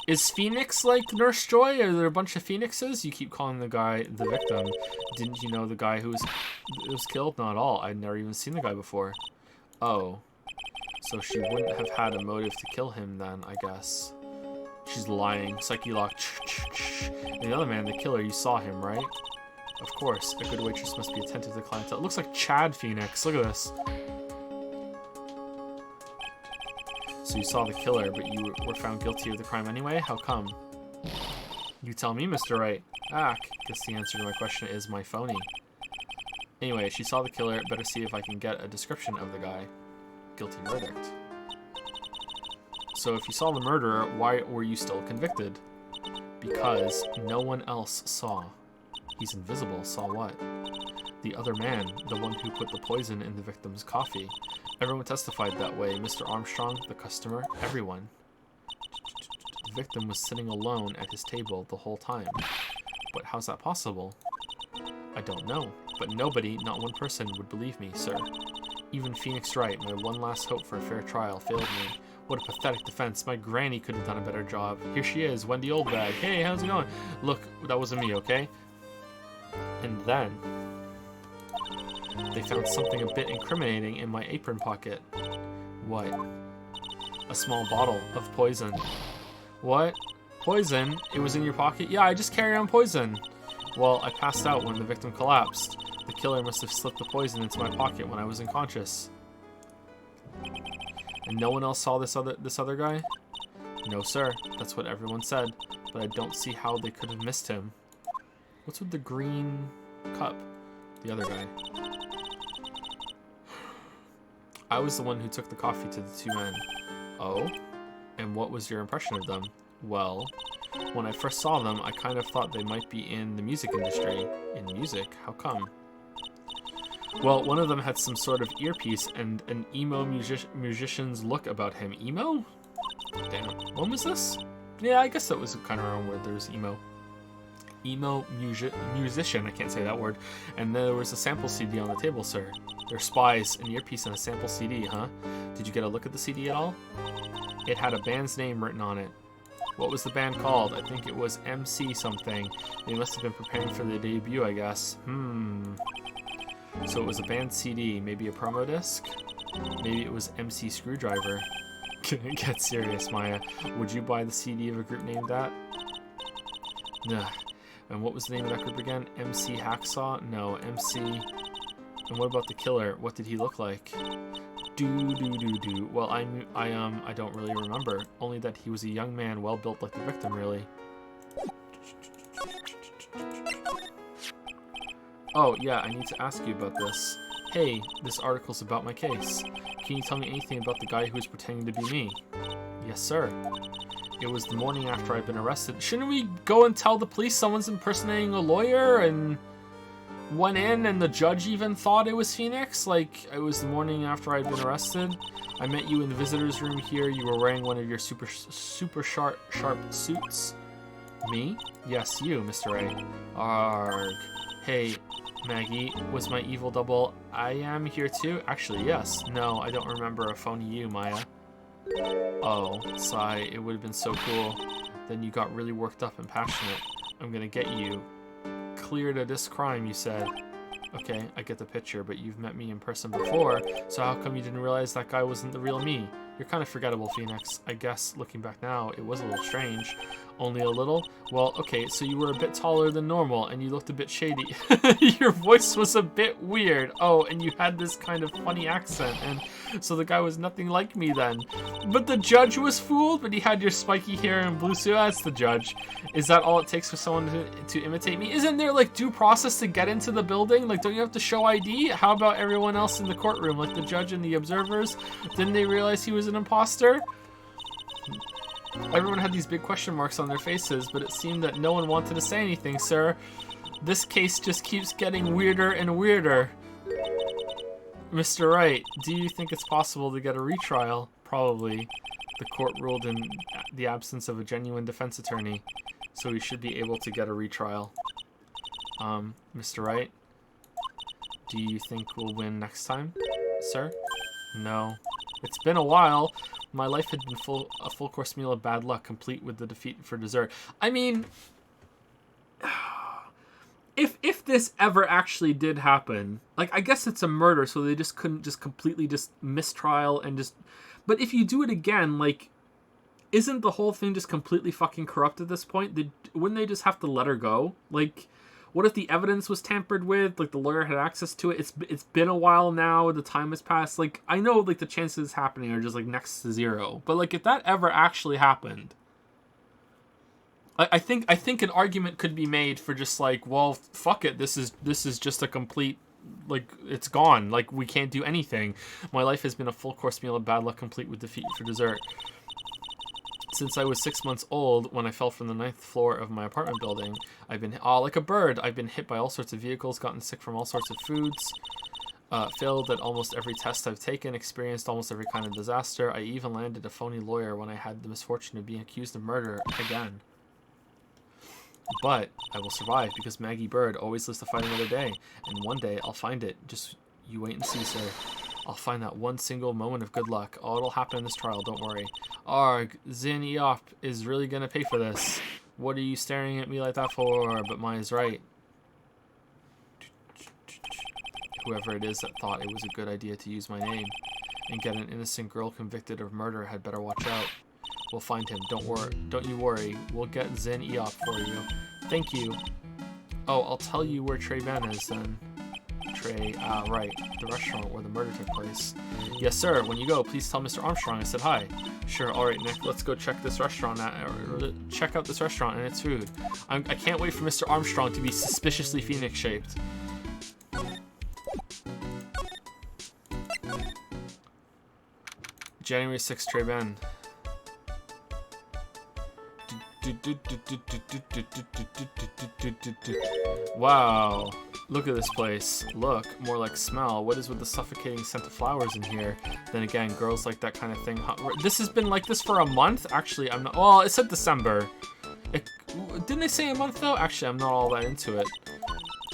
Is Phoenix like Nurse Joy? Are there a bunch of Phoenixes? You keep calling the guy the victim. Didn't you know the guy who was killed? Not at all. I'd never even seen the guy before. Oh. So she wouldn't have had a motive to kill him then, I guess. She's lying. Psyche lock. And the other man, the killer, you saw him, right? Of course. A good waitress must be attentive to clientele. It looks like Chad Phoenix. Look at this. So you saw the killer, but you were found guilty of the crime anyway? How come? You tell me, Mr. Wright. Guess the answer to my question is my phony. Anyway, she saw the killer. Better see if I can get a description of the guy. Guilty verdict. So if you saw the murderer, why were you still convicted? Because no one else saw. He's invisible. Saw what? The other man, the one who put the poison in the victim's coffee. Everyone testified that way. Mr. Armstrong, the customer, everyone. The victim was sitting alone at his table the whole time. But how's that possible? I don't know. But nobody, not one person, would believe me, sir. Even Phoenix Wright, my one last hope for a fair trial, failed me. What a pathetic defense. My granny could have done a better job. Here she is, Wendy Oldbag. Hey, how's it going? Look, that wasn't me, okay? And then... they found something a bit incriminating in my apron pocket. What? A small bottle of poison. What? Poison? It was in your pocket? Yeah, I just carry on poison. Well, I passed out when the victim collapsed. The killer must have slipped the poison into my pocket when I was unconscious. And no one else saw this other guy? No, sir. That's what everyone said. But I don't see how they could have missed him. What's with the green cup? The other guy. I was the one who took the coffee to the 2 men. Oh? And what was your impression of them? Well, when I first saw them, I kind of thought they might be in the music industry. In music? How come? Well, one of them had some sort of earpiece and an emo musician's look about him. Emo? Damn. When was this? Yeah, I guess that was kind of around where there was emo. Emo musician, I can't say that word. And there was a sample CD on the table, sir. They're spies, an earpiece, and a sample CD, huh? Did you get a look at the CD at all? It had a band's name written on it. What was the band called? I think it was MC something. They must have been preparing for their debut, I guess. So it was a band CD, maybe a promo disc? Maybe it was MC Screwdriver. Get serious, Maya. Would you buy the CD of a group named that? Nah. And what was the name of that group again? MC Hacksaw? No, MC... And what about the killer? What did he look like? Well, I don't really remember. Only that he was a young man, well built like the victim, really. Oh, yeah, I need to ask you about this. Hey, this article's about my case. Can you tell me anything about the guy who was pretending to be me? Yes, sir. It was the morning after I'd been arrested. Shouldn't we go and tell the police someone's impersonating a lawyer and went in and the judge even thought it was Phoenix? Like, it was the morning after I'd been arrested. I met you in the visitor's room here. You were wearing one of your super sharp suits. Me? Yes, you, Mr. A. Arg. Hey, Maggie, was my evil double I am here too? Actually, yes. No, I don't remember a phony you, Maya. Oh, sigh, it would have been so cool. Then you got really worked up and passionate. I'm gonna get you. Cleared of this crime, you said. Okay, I get the picture, but you've met me in person before, so how come you didn't realize that guy wasn't the real me? You're kind of forgettable, Phoenix. I guess, looking back now, it was a little strange. Only a little? Well, okay, so you were a bit taller than normal, and you looked a bit shady. Your voice was a bit weird. Oh, and you had this kind of funny accent, and so the guy was nothing like me then. But the judge was fooled, but he had your spiky hair and blue suit. That's the judge. Is that all it takes for someone to imitate me? Isn't there, like, due process to get into the building? Like, don't you have to show ID? How about everyone else in the courtroom, like the judge and the observers? Didn't they realize he was an imposter? Everyone had these big question marks on their faces, but it seemed that no one wanted to say anything, sir. This case just keeps getting weirder and weirder. Mr. Wright, do you think it's possible to get a retrial? Probably. The court ruled in the absence of a genuine defense attorney, so we should be able to get a retrial. Mr. Wright, do you think we'll win next time, sir? No. It's been a while. My life had been a full course meal of bad luck, complete with the defeat for dessert. I mean, if this ever actually did happen, like, I guess it's a murder, so they just couldn't just completely just mistrial and just... But if you do it again, like, isn't the whole thing just completely fucking corrupt at this point? Wouldn't they just have to let her go? Like, what if the evidence was tampered with? Like, the lawyer had access to it. It's been a while now. The time has passed. Like, I know, like, the chances of happening are just, like, next to zero. But, like, if that ever actually happened, I think an argument could be made for just, like, well, fuck it. This is just a complete, like, it's gone. Like, we can't do anything. My life has been a full course meal of bad luck, complete with defeat for dessert. Since I was 6 months old, when I fell from the 9th floor of my apartment building, I've been, like a bird, I've been hit by all sorts of vehicles, gotten sick from all sorts of foods, failed at almost every test I've taken, experienced almost every kind of disaster. I even landed a phony lawyer when I had the misfortune of being accused of murder again. But I will survive because Maggie Bird always lives to fight another day, and one day I'll find it. Just you wait and see, sir. I'll find that one single moment of good luck. Oh, it'll happen in this trial, don't worry. Arg, Zin Eop is really gonna pay for this. What are you staring at me like that for? But mine is right. Whoever it is that thought it was a good idea to use my name and get an innocent girl convicted of murder had better watch out. We'll find him. Don't you worry. We'll get Zin Eop for you. Thank you. Oh, I'll tell you where Trey Ben is then. Trey, right. The restaurant where the murder took place. Yes, sir. When you go, please tell Mr. Armstrong I said hi. Sure. All right, Nick. Let's go check this restaurant out. Check out this restaurant and its food. I can't wait for Mr. Armstrong to be suspiciously phoenix-shaped. January 6th, Trey Ben. Wow. Look at this place. Look, more like smell. What is with the suffocating scent of flowers in here? Then again, girls like that kind of thing. This has been like this for a month? Actually, I'm not... Well, it said December. Didn't they say a month, though? Actually, I'm not all that into it.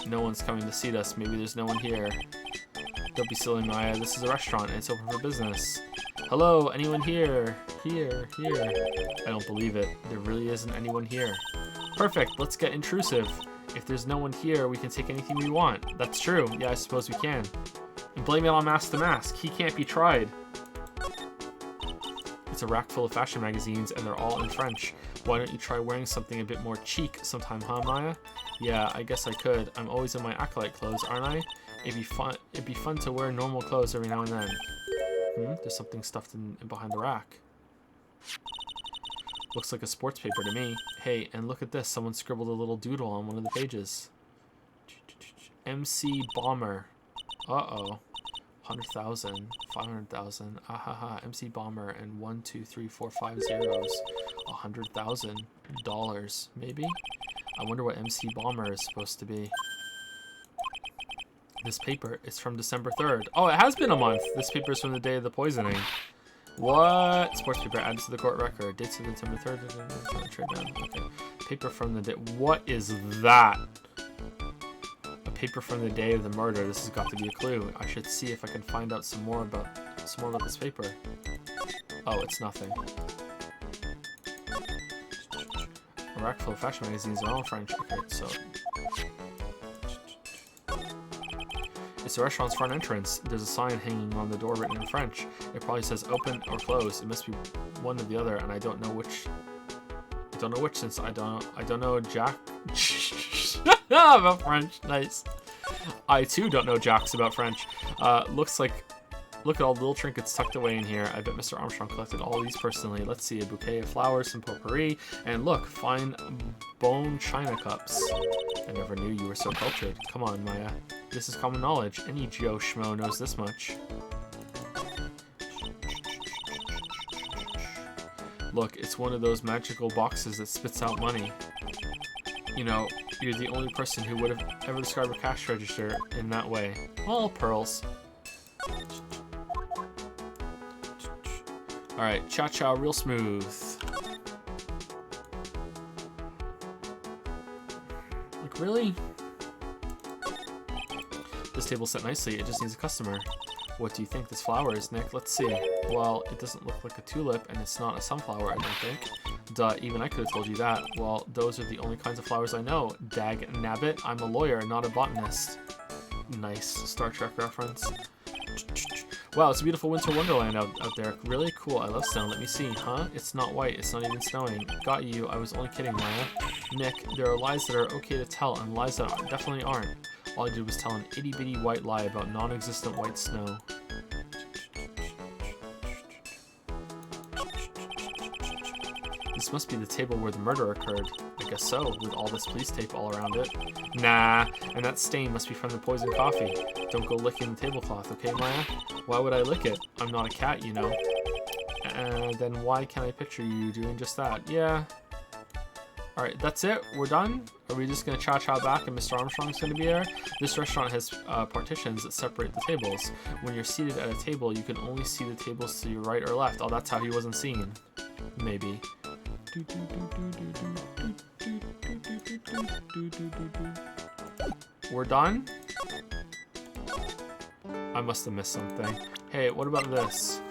No one's coming to see us. Maybe there's no one here. Don't be silly, Maya. This is a restaurant, and it's open for business. Hello, anyone here? Here. I don't believe it. There really isn't anyone here. Perfect, let's get intrusive. If there's no one here, we can take anything we want. That's true. Yeah, I suppose we can. And blame it on Mask the Mask. He can't be tried. It's a rack full of fashion magazines, and they're all in French. Why don't you try wearing something a bit more chic sometime, huh, Maya? Yeah, I guess I could. I'm always in my acolyte clothes, aren't I? It'd be fun to wear normal clothes every now and then. There's something stuffed in behind the rack. Looks like a sports paper to me. Hey, and look at this. Someone scribbled a little doodle on one of the pages. MC Bomber. Uh-oh. 100,000. 500,000. Ahaha. MC Bomber and 1, 2, 3, 4, 5 zeros. $100,000. Maybe? I wonder what MC Bomber is supposed to be. This paper is from December 3rd. Oh, it has been a month. This paper is from the day of the poisoning. What? Sports paper added to the court record. Dates of December 3rd. Okay. Paper from the day. What is that? A paper from the day of the murder. This has got to be a clue. I should see if I can find out some more about this paper. Oh, it's nothing. A rack full of fashion magazines are all in French. Okay, so... It's the restaurant's front entrance. There's a sign hanging on the door written in French. It probably says open or close. It must be one or the other, and I don't know which. I don't know which since I don't know Jack about French. Nice. I too don't know Jacks about French. Look at all the little trinkets tucked away in here. I bet Mr. Armstrong collected all these personally. Let's see, a bouquet of flowers, some potpourri, and look, fine bone china cups. I never knew you were so cultured. Come on, Maya. This is common knowledge. Any Joe Schmo knows this much. Look, it's one of those magical boxes that spits out money. You know, you're the only person who would have ever described a cash register in that way. Well, pearls. Alright, cha-cha real smooth. Like, really? This table's set nicely, it just needs a customer. What do you think this flower is, Nick? Let's see. Well, it doesn't look like a tulip, and it's not a sunflower, I don't think. Duh, even I could have told you that. Well, those are the only kinds of flowers I know. Dag nabbit, I'm a lawyer, not a botanist. Nice Star Trek reference. Wow, it's a beautiful winter wonderland out there. Really cool. I love snow. Let me see. Huh? It's not white. It's not even snowing. Got you. I was only kidding, Maya. Nick, there are lies that are okay to tell and lies that definitely aren't. All I did was tell an itty-bitty white lie about non-existent white snow. This must be the table where the murder occurred. I guess so, with all this police tape all around it. Nah, and that stain must be from the poisoned coffee. Don't go licking the tablecloth, okay, Maya? Why would I lick it? I'm not a cat, you know. Then why can't I picture you doing just that? Yeah. Alright, that's it. We're done. Are we just going to cha-cha back and Mr. Armstrong's going to be there? This restaurant has partitions that separate the tables. When you're seated at a table, you can only see the tables to your right or left. Oh, that's how he wasn't seen. Maybe. We're done? I must have missed something. Hey, what about this?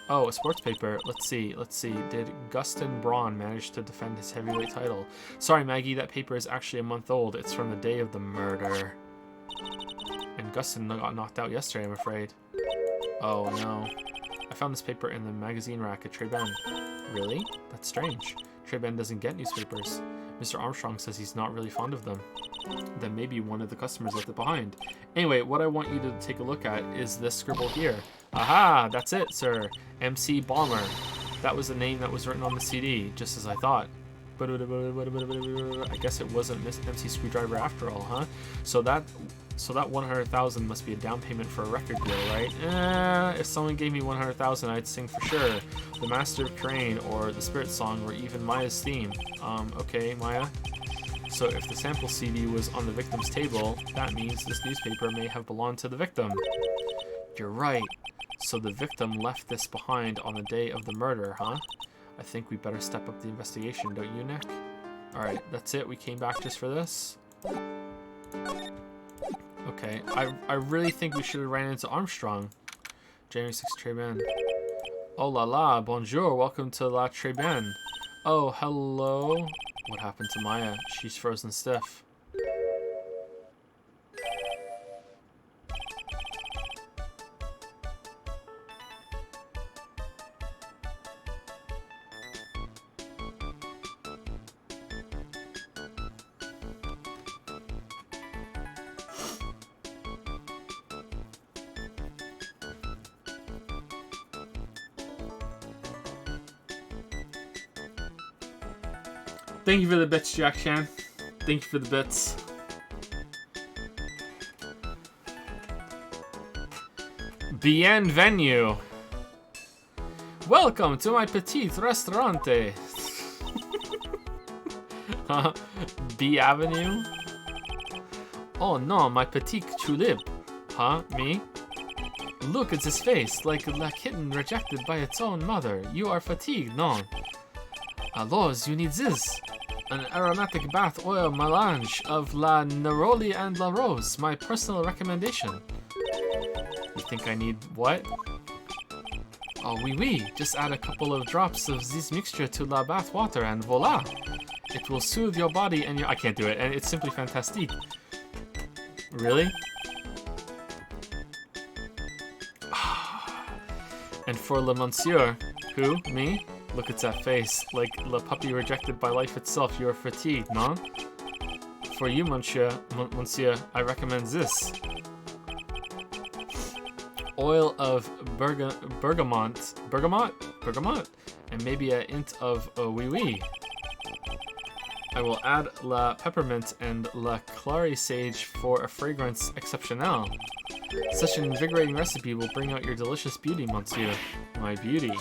Oh, a sports paper. Let's see. Did Gustin Braun manage to defend his heavyweight title? Sorry, Maggie, that paper is actually a month old. It's from the day of the murder. And Gustin got knocked out yesterday, I'm afraid. Oh, no. I found this paper in the magazine rack at Treben. Really? That's strange. Treben doesn't get newspapers. Mr. Armstrong says he's not really fond of them. Then maybe one of the customers left it behind. Anyway, what I want you to take a look at is this scribble here. Aha! That's it, sir. MC Bomber. That was the name that was written on the CD, just as I thought. I guess it wasn't MC Screwdriver after all, huh? So that 100,000 must be a down payment for a record deal, right? If someone gave me 100,000, I'd sing for sure. The Master of Crane or the Spirit Song or even Maya's theme. Okay, Maya. So if the sample CD was on the victim's table, that means this newspaper may have belonged to the victim. You're right. So the victim left this behind on the day of the murder, huh? I think we better step up the investigation, don't you, Nick? Alright, that's it. We came back just for this. Okay, I really think we should have ran into Armstrong. January 6 Treben. Oh la la, bonjour, welcome to La Treben. Oh, hello. What happened to Maya? She's frozen stiff. Thank you for the bits, Jack Chan. Thank you for the bits. Bienvenue. Welcome to my petite restaurante. B Avenue? Oh no, my petite tulip. Huh? Me? Look at his face, like a kitten rejected by its own mother. You are fatigued, no? Alors, you need this. An aromatic bath oil melange of La Neroli and La Rose, my personal recommendation. You think I need what? Oh, oui, oui. Just add a couple of drops of this mixture to la bath water and voila. It will soothe your body and your... I can't do it. And it's simply fantastique. Really? And for le monsieur, who? Me? Look at that face. Like le puppy rejected by life itself. You're fatigued, no? For you, monsieur, I recommend this. Oil of bergamot, and maybe a hint of oui oui. I will add la peppermint and la clary sage for a fragrance exceptionnel. Such an invigorating recipe will bring out your delicious beauty, monsieur. My beauty.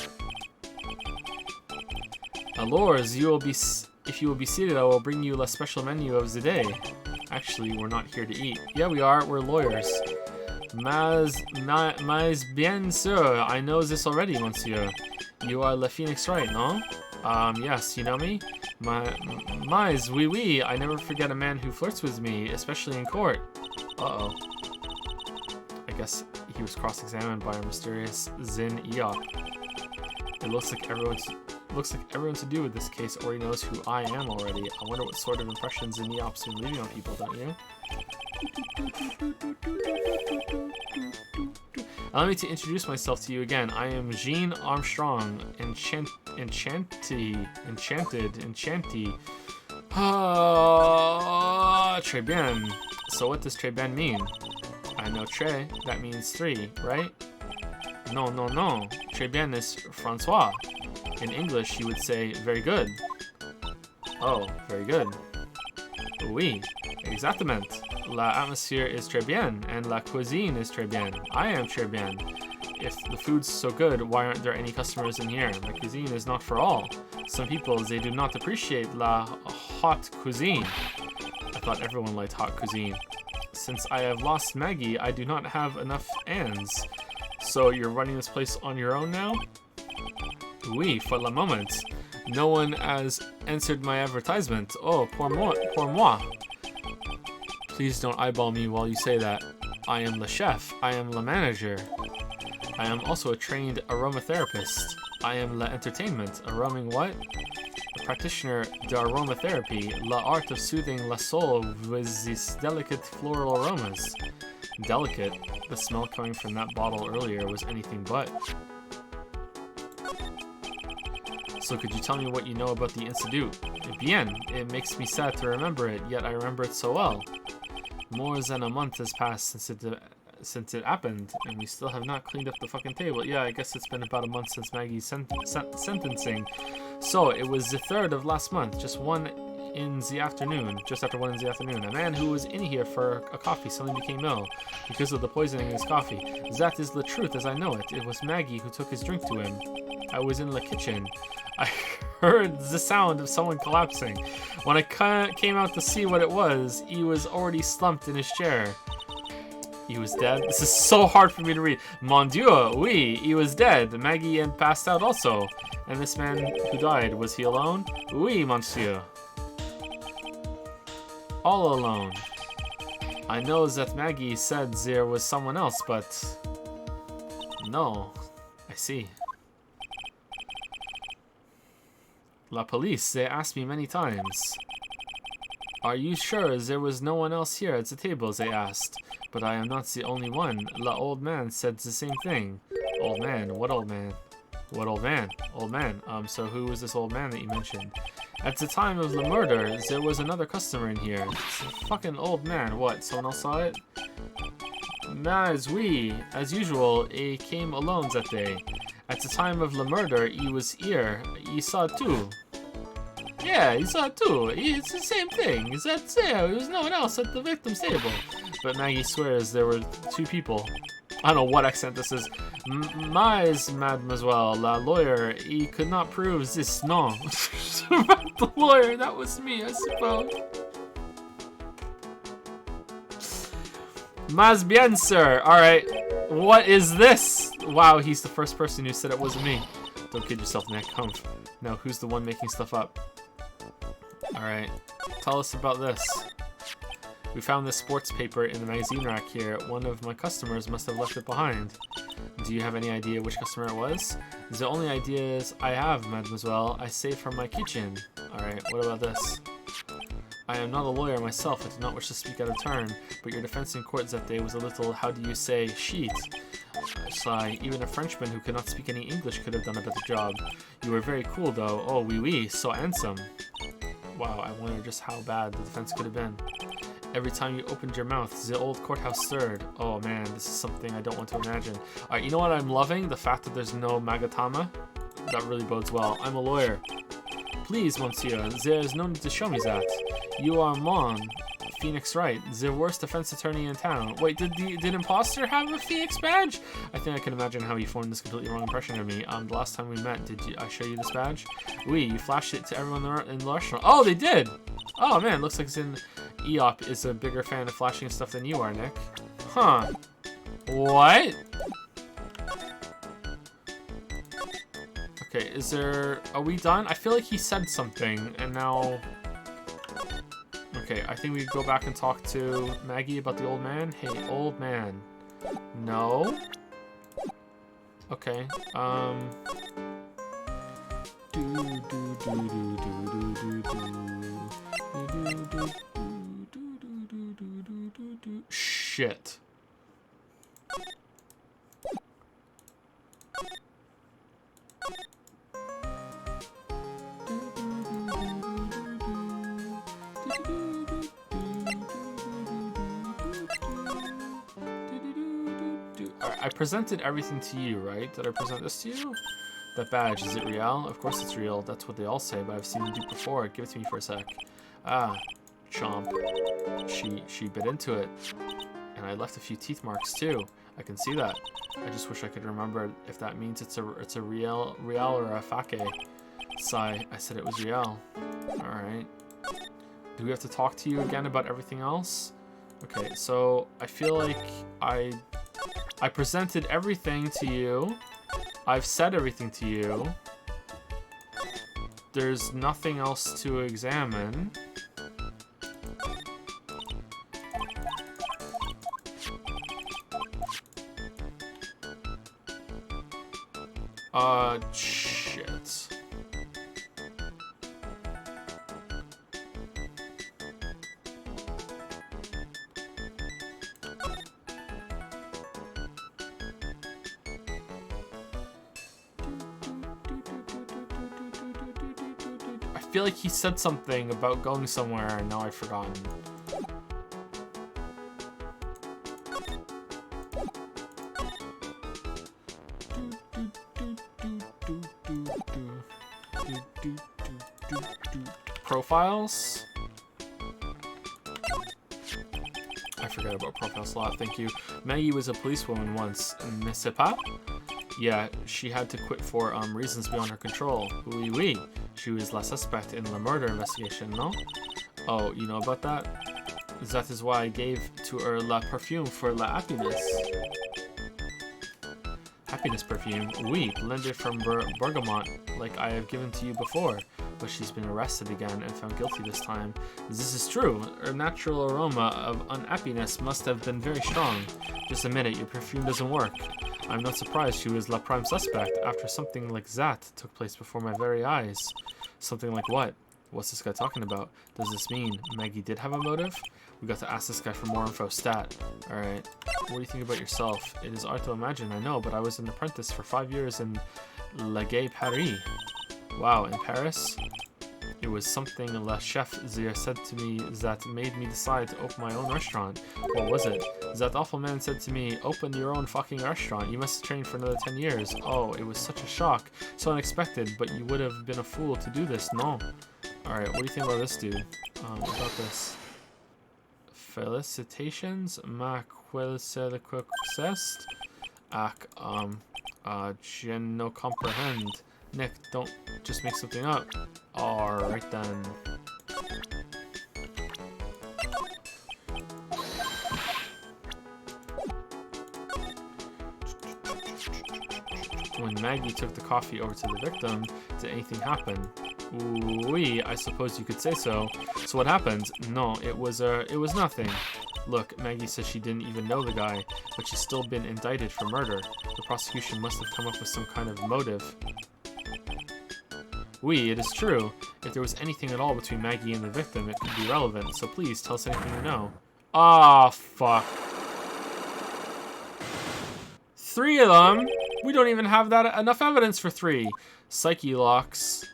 Alors, if you will be seated, I will bring you la special menu of the day. Actually, we're not here to eat. Yeah, we are. We're lawyers. Mais bien sûr, I know this already, monsieur. You are Le Phoenix Wright, no? Yes, you know me? Mais, oui, oui, I never forget a man who flirts with me, especially in court. Uh-oh. I guess he was cross-examined by a mysterious Zin Eop. It looks like everyone to do with this case already knows who I am already. I wonder what sort of impressions Zin Eop's been leaving on people, don't you? Allow me to introduce myself to you again. I am Jean Armstrong, enchanty. Très bien. So what does très bien mean? I know très, that means 3, right? No. Très bien is Francois. In English, you would say very good. Oh, very good. Oui, exactement. La atmosphere is très bien, and la cuisine is très bien. I am très bien. If the food's so good, why aren't there any customers in here? My cuisine is not for all. Some people, they do not appreciate la hot cuisine. I thought everyone liked hot cuisine. Since I have lost Maggie, I do not have enough hands. So you're running this place on your own now? Oui, for le moment. No one has answered my advertisement. Oh, pour moi. Please don't eyeball me while you say that. I am the chef. I am the manager. I am also a trained aromatherapist. I am la entertainment. A roaming what? A practitioner de aromatherapy. La art of soothing la soul with these delicate floral aromas. Delicate? The smell coming from that bottle earlier was anything but. So could you tell me what you know about the Institute? Bien. It makes me sad to remember it, yet I remember it so well. More than a month has passed since it happened, and we still have not cleaned up the fucking table. Yeah, I guess it's been about a month since Maggie's sentencing. So, it was the 3rd of last month, just after 1 in the afternoon. A man who was in here for a coffee suddenly became ill because of the poisoning in his coffee. That is the truth as I know it. It was Maggie who took his drink to him. I was in the kitchen. I heard the sound of someone collapsing. When I came out to see what it was, he was already slumped in his chair. He was dead? This is so hard for me to read. Mon Dieu, oui, he was dead. Maggie had passed out also. And this man who died, was he alone? Oui, monsieur. All alone. I know that Maggie said there was someone else, but... No. I see. La police, they asked me many times. Are you sure there was no one else here at the table, they asked. But I am not the only one. La old man said the same thing. Old man? What old man? What old man? Old man. So who was this old man that you mentioned? At the time of the murder, there was another customer in here. It's a fucking old man. What, someone else saw it? Mas oui. As usual, he came alone that day. At the time of the murder, he was here. He saw it too. Yeah, he saw it too. It's the same thing. Is that there? There was no one else at the victim's table. But Maggie swears there were 2 people. I don't know what accent this is. Mais, mademoiselle, la lawyer, he could not prove this. No. The lawyer, that was me, I suppose. Mas bien, sir. Alright. What is this? Wow, he's the first person who said it wasn't me. Don't kid yourself, Nick. Humph. No, who's the one making stuff up? Alright. Tell us about this. We found this sports paper in the magazine rack here. One of my customers must have left it behind. Do you have any idea which customer it was? The only ideas I have, mademoiselle, I saved from my kitchen. Alright, what about this? I am not a lawyer myself, I do not wish to speak out of turn, but your defense in court that day was a little, how do you say, sheet. Sigh, even a Frenchman who could not speak any English could have done a better job. You were very cool though, oh oui oui, so handsome. Wow, I wonder just how bad the defense could have been. Every time you opened your mouth, the old courthouse stirred. Oh man, this is something I don't want to imagine. Alright, you know what I'm loving? The fact that there's no Magatama. That really bodes well. I'm a lawyer. Please, monsieur, there is no need to show me that. You are Mon, Phoenix Wright, the worst defense attorney in town. Wait, did Imposter have a Phoenix badge? I think I can imagine how he formed this completely wrong impression of me. The last time we met, I show you this badge? Oui, you flashed it to everyone in the restaurant. Oh, they did! Oh man, looks like Eop is a bigger fan of flashing stuff than you are, Nick. Huh. What? Okay, are we done? I feel like he said something, and now... Okay, I think we go back and talk to Maggie about the old man. Hey, old man. No? Okay, Shit. I presented everything to you, right? Did I present this to you? That badge, is it real? Of course it's real. That's what they all say, but I've seen them do before. Give it to me for a sec. Ah, chomp. She bit into it. And I left a few teeth marks too. I can see that. I just wish I could remember if that means it's a real or a fake. Sigh, I said it was real. Alright. Do we have to talk to you again about everything else? Okay, so I feel like I presented everything to you. I've said everything to you. There's nothing else to examine. Shit. I feel like he said something about going somewhere and now I've forgotten. Profiles? I forgot about profiles a lot, thank you. Maggie was a policewoman once, n'est-ce pas? Yeah, she had to quit for reasons beyond her control. Oui, oui. She was la suspect in the murder investigation, no? Oh, you know about that? That is why I gave to her la perfume for la happiness. Happiness perfume? Oui, blended from bergamot, like I have given to you before. But she's been arrested again and found guilty this time. This is true. Her natural aroma of unhappiness must have been very strong. Just a minute, your perfume doesn't work. I'm not surprised she was la prime suspect after something like that took place before my very eyes. Something like what? What's this guy talking about? Does this mean Maggie did have a motive? We got to ask this guy for more info. Stat. Alright. What do you think about yourself? It is hard to imagine, I know, but I was an apprentice for 5 years in La Gay Paris. Wow, in Paris? It was something La Chef there said to me that made me decide to open my own restaurant. What was it? That awful man said to me, open your own fucking restaurant. You must have trained for another 10 years. Oh, it was such a shock. So unexpected, but you would have been a fool to do this, no? Alright, what do you think about this dude? What about this? Felicitations, ma quel c'est success? Ac, je no comprehend. Nick, don't just make something up. Alright then. When Maggie took the coffee over to the victim, did anything happen? Oui, I suppose you could say so. So what happened? No, it was nothing. Look, Maggie says she didn't even know the guy, but she's still been indicted for murder. The prosecution must have come up with some kind of motive. Oui, it is true. If there was anything at all between Maggie and the victim, it could be relevant, so please tell us anything you know. Ah, fuck. 3 of them? We don't even have that enough evidence for 3. Psyche locks.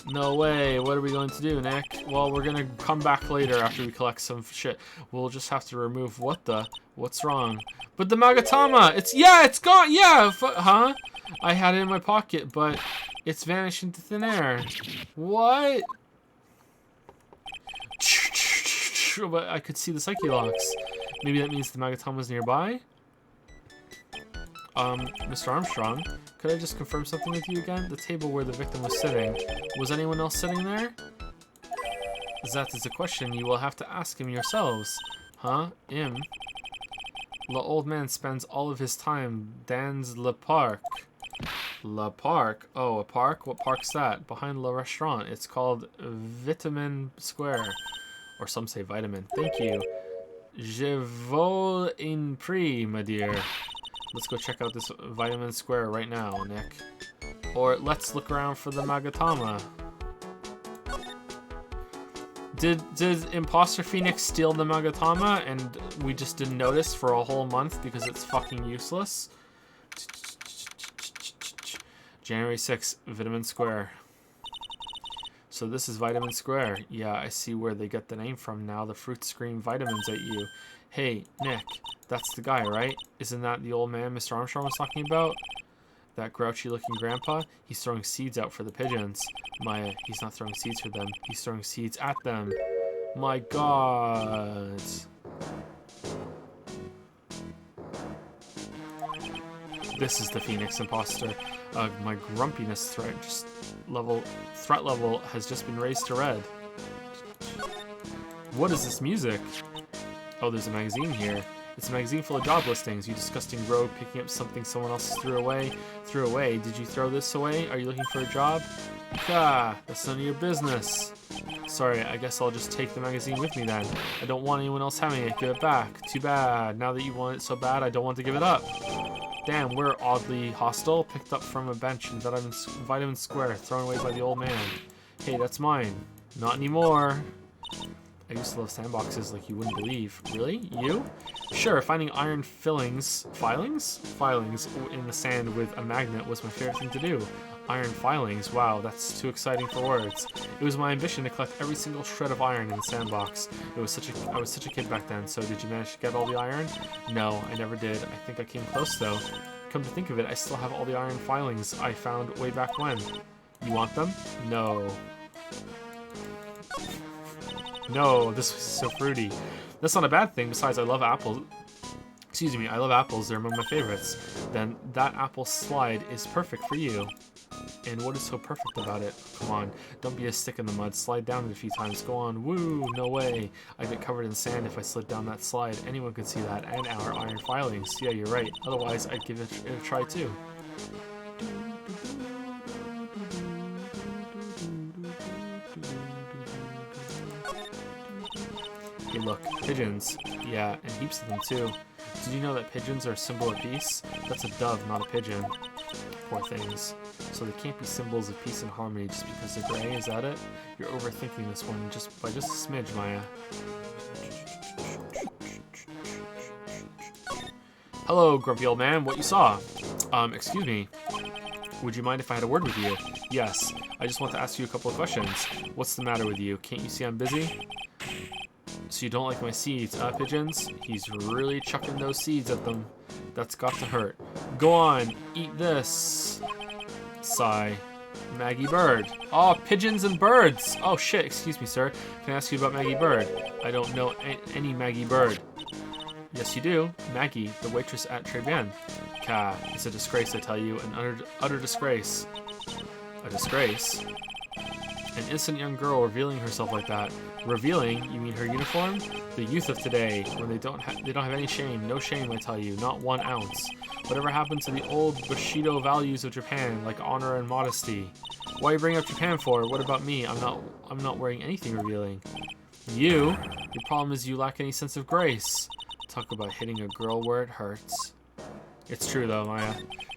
No way. What are we going to do, Nick? Well, we're gonna come back later after we collect some shit. We'll just have to remove what's wrong? But the Magatama! It's gone! Yeah! Huh? I had it in my pocket, but it's vanished into thin air. What? But I could see the Psyche locks. Maybe that means the Magatama's nearby? Mr. Armstrong, could I just confirm something with you again? The table where the victim was sitting. Was anyone else sitting there? That is a question you will have to ask him yourselves. Huh? Him? The old man spends all of his time dans le parc. Le Parc? Oh, a park? What park's that? Behind le restaurant. It's called Vitamin Square. Or some say vitamin. Thank you. Je vous en prie, my dear. Let's go check out this Vitamin Square right now, Nick. Or let's look around for the Magatama. Did Imposter Phoenix steal the Magatama and we just didn't notice for a whole month because it's fucking useless? January 6th, Vitamin Square. So this is Vitamin Square. Yeah, I see where they get the name from now. The fruits scream vitamins at you. Hey, Nick, that's the guy, right? Isn't that the old man Mr. Armstrong was talking about? That grouchy-looking grandpa? He's throwing seeds out for the pigeons. Maya, he's not throwing seeds for them. He's throwing seeds at them. My God. This is the Phoenix Imposter. My grumpiness threat level has just been raised to red. What is this music? Oh, there's a magazine here. It's a magazine full of job listings. You disgusting rogue picking up something someone else threw away. Did you throw this away? Are you looking for a job? Gah, that's none of your business. Sorry, I guess I'll just take the magazine with me then. I don't want anyone else having it. Give it back. Too bad. Now that you want it so bad, I don't want to give it up. Damn, we're oddly hostile. Picked up from a bench in Vitamin Square, thrown away by the old man. Hey, that's mine. Not anymore. I used to love sandboxes like you wouldn't believe. Really? You? Sure, finding iron filings in the sand with a magnet was my favorite thing to do. Iron filings, wow, that's too exciting for words. It was my ambition to collect every single shred of iron in the sandbox. I was such a kid back then, so did you manage to get all the iron? No, I never did. I think I came close though. Come to think of it, I still have all the iron filings I found way back when. You want them? No. No, this was so fruity. That's not a bad thing, besides I love apples. Excuse me, I love apples, they're among my favorites. Then that apple slide is perfect for you. And what is so perfect about it? Come on, don't be a stick in the mud, slide down it a few times, go on, woo, no way. I'd get covered in sand if I slid down that slide, anyone could see that, and our iron filings. Yeah, you're right, otherwise I'd give it a try too. Hey look, pigeons. Yeah, and heaps of them too. Did you know that pigeons are a symbol of peace? That's a dove, not a pigeon. Poor things. So they can't be symbols of peace and harmony just because they're gray, is that it? You're overthinking this one by just a smidge, Maya. Hello, grumpy old man, what you saw? Excuse me. Would you mind if I had a word with you? Yes, I just want to ask you a couple of questions. What's the matter with you? Can't you see I'm busy? So you don't like my seeds, pigeons? He's really chucking those seeds at them. That's got to hurt. Go on, eat this. Sigh. Maggie Bird. Oh, pigeons and birds. Oh shit, excuse me, sir. Can I ask you about Maggie Bird? I don't know any Maggie Bird. Yes, you do. Maggie, the waitress at Tribulations. Ka, it's a disgrace, I tell you. An utter disgrace. A disgrace? An innocent young girl revealing herself like that. Revealing? You mean her uniform? The youth of today, when they don't have any shame. No shame, I tell you. Not 1 ounce. Whatever happened to the old Bushido values of Japan, like honor and modesty? Why you bring up Japan for? What about me? I'm not wearing anything revealing. You? Your problem is you lack any sense of grace. Talk about hitting a girl where it hurts. It's true though, Maya.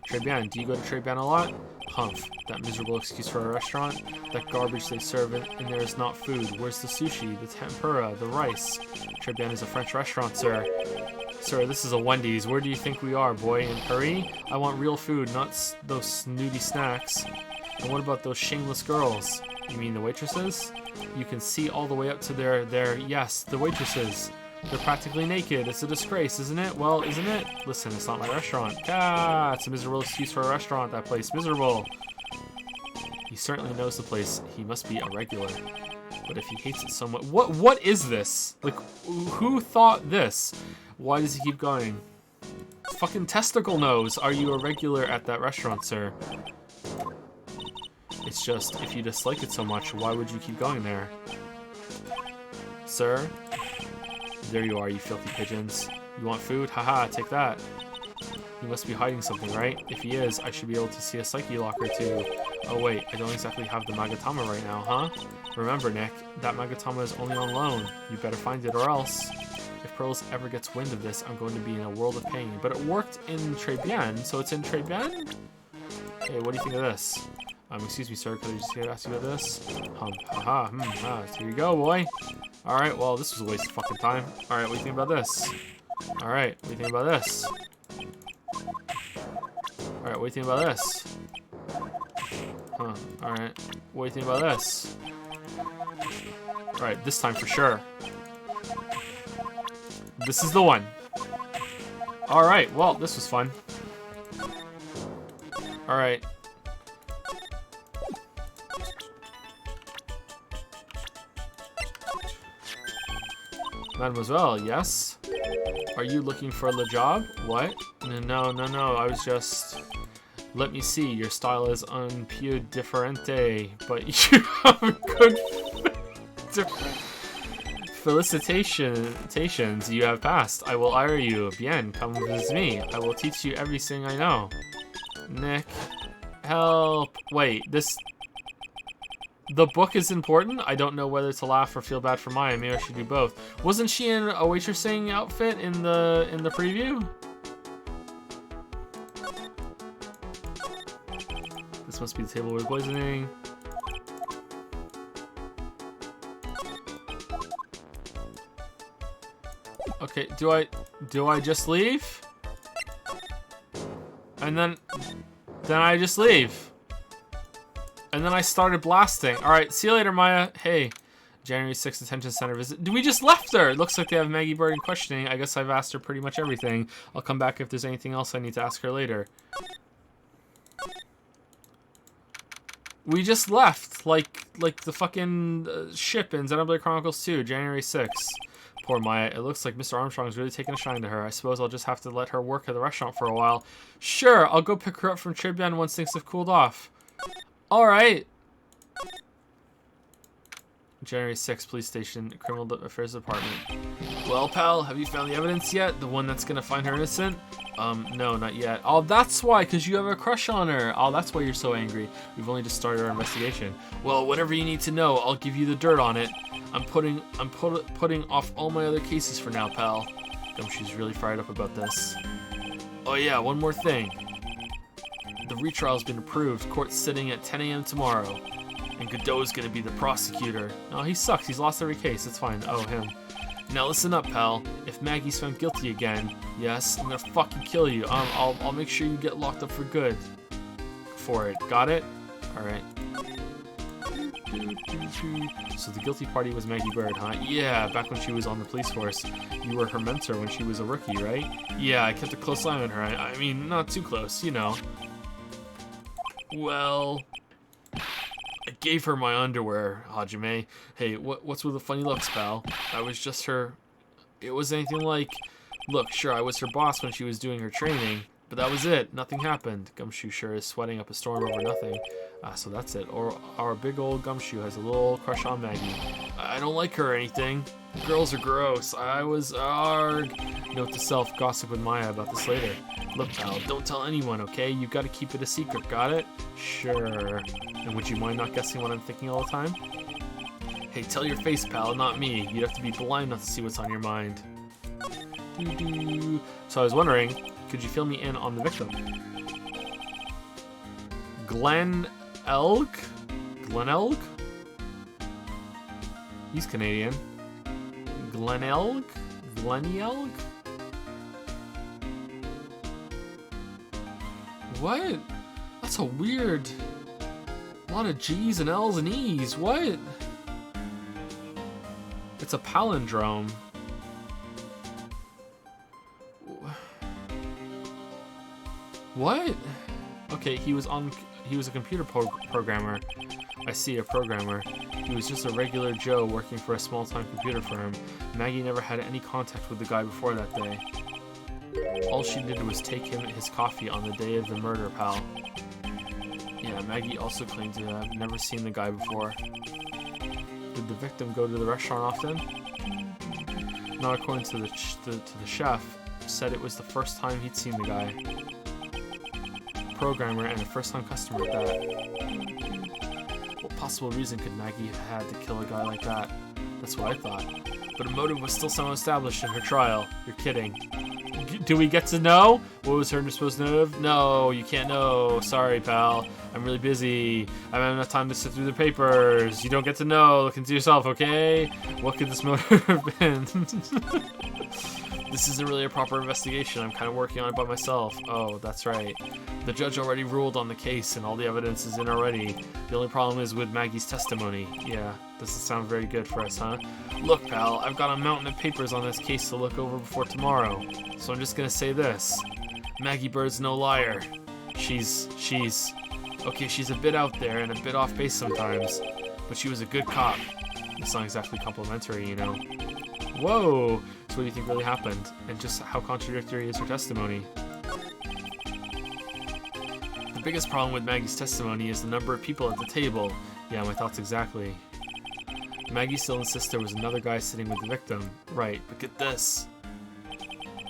Tribian, do you go to Tribian a lot? Humph, that miserable excuse for a restaurant. That garbage they serve in there is not food. Where's the sushi, the tempura, the rice? Tribian is a French restaurant, sir. Sir, this is a Wendy's. Where do you think we are, boy? In Paris? I want real food, not those snooty snacks. And what about those shameless girls? You mean the waitresses? You can see all the way up to their yes, the waitresses. They're practically naked. It's a disgrace, isn't it? Well, isn't it? Listen, it's not my restaurant. Ah, it's a miserable excuse for a restaurant, that place. Miserable. He certainly knows the place. He must be a regular. But if he hates it so much... What is this? Like, who thought this? Why does he keep going? Fucking testicle nose. Are you a regular at that restaurant, sir? It's just, if you dislike it so much, why would you keep going there? Sir? There you are, you filthy pigeons. You want food? Haha, take that. He must be hiding something, right? If he is, I should be able to see a psyche locker too. Oh wait, I don't exactly have the Magatama right now, huh? Remember, Nick, that Magatama is only on loan. You better find it or else. If Pearls ever gets wind of this, I'm going to be in a world of pain. But it worked in Tribien, so it's in Tribien? Hey, what do you think of this? Excuse me, sir, could I just ask you about this? Here you go, boy. Alright, well, this was a waste of fucking time. Alright, what do you think about this? Alright, what do you think about this? Alright, what do you think about this? Huh, alright. What do you think about this? Alright, this time for sure. This is the one. Alright, well, this was fun. Alright. Mademoiselle, yes? Are you looking for a job? What? No, I was just... Let me see, your style is un più differente, but you have a good... Felicitations, you have passed. I will hire you. Bien, come visit me. I will teach you everything I know. Nick, help. Wait, this... The book is important? I don't know whether to laugh or feel bad for Maya. Maybe I should do both. Wasn't she in a waitressing outfit in the preview? This must be the table with poisoning. Okay, do I just leave? And then I just leave. And then I started blasting. Alright, see you later, Maya. Hey, January 6th detention center visit. We just left her. It looks like they have Maggie Bird in questioning. I guess I've asked her pretty much everything. I'll come back if there's anything else I need to ask her later. We just left. Like the fucking ship in Xenoblade Chronicles 2, January 6th. Poor Maya. It looks like Mr. Armstrong's really taking a shine to her. I suppose I'll just have to let her work at the restaurant for a while. Sure, I'll go pick her up from Tribune once things have cooled off. Alright. January 6th, Police Station, Criminal Affairs Department. Well, pal, have you found the evidence yet? The one that's gonna find her innocent? No, not yet. Oh, that's why, because you have a crush on her. Oh, that's why you're so angry. We've only just started our investigation. Well, whatever you need to know, I'll give you the dirt on it. I'm putting off all my other cases for now, pal. Gumshoe's really fired up about this. Oh yeah, one more thing. The retrial's been approved. Court's sitting at 10 a.m. tomorrow. And Godot's gonna be the prosecutor. No, he sucks. He's lost every case. It's fine. Oh, him. Now listen up, pal. If Maggie's found guilty again, yes, I'm gonna fucking kill you. I'll make sure you get locked up for good. For it. Got it? Alright. So the guilty party was Maggie Bird, huh? Yeah, back when she was on the police force. You were her mentor when she was a rookie, right? Yeah, I kept a close eye on her. I mean, not too close, you know. Well, I gave her my underwear, Hajime. Hey, what's with the funny looks, pal? I was just her... It was anything like... Look, sure, I was her boss when she was doing her training, but that was it. Nothing happened. Gumshoe sure is sweating up a storm over nothing. So that's it. Or our big old Gumshoe has a little crush on Maggie. I don't like her or anything. Girls are gross. I was arg. Note to self, gossip with Maya about this later. Look, pal, don't tell anyone, okay? You've got to keep it a secret, got it? Sure. And would you mind not guessing what I'm thinking all the time? Hey, tell your face, pal, not me. You'd have to be blind not to see what's on your mind. So I was wondering, could you fill me in on the victim? Glenn Elk? Glenn Elk? He's Canadian. Glenn Elk? Glenny Elk? What? That's a weird... A lot of G's and L's and E's. What? It's a palindrome. What? Okay, he was a computer programmer. I see, a programmer. He was just a regular Joe working for a small-time computer firm. Maggie never had any contact with the guy before that day. All she did was take him his coffee on the day of the murder, pal. Yeah, Maggie also claimed to have never seen the guy before. Did the victim go to the restaurant often? Not according to the chef. Said it was the first time he'd seen the guy. Programmer and a first-time customer at that. What possible reason could Maggie have had to kill a guy like that? That's what I thought. But a motive was still somehow established in her trial. You're kidding. Do we get to know? What was her supposed to know? No, you can't know. Sorry, pal. I'm really busy. I don't have enough time to sit through the papers. You don't get to know. Look into yourself, okay? What could this motive have been? This isn't really a proper investigation. I'm kind of working on it by myself. Oh, that's right. The judge already ruled on the case and all the evidence is in already. The only problem is with Maggie's testimony. Yeah, doesn't sound very good for us, huh? Look, pal, I've got a mountain of papers on this case to look over before tomorrow. So I'm just gonna say this. Maggie Bird's no liar. She's a bit out there and a bit off base sometimes, but she was a good cop. It's not exactly complimentary, you know. Whoa! So what do you think really happened? And just how contradictory is her testimony? The biggest problem with Maggie's testimony is the number of people at the table. Yeah, my thoughts exactly. Maggie still insists there was another guy sitting with the victim. Right, but get this.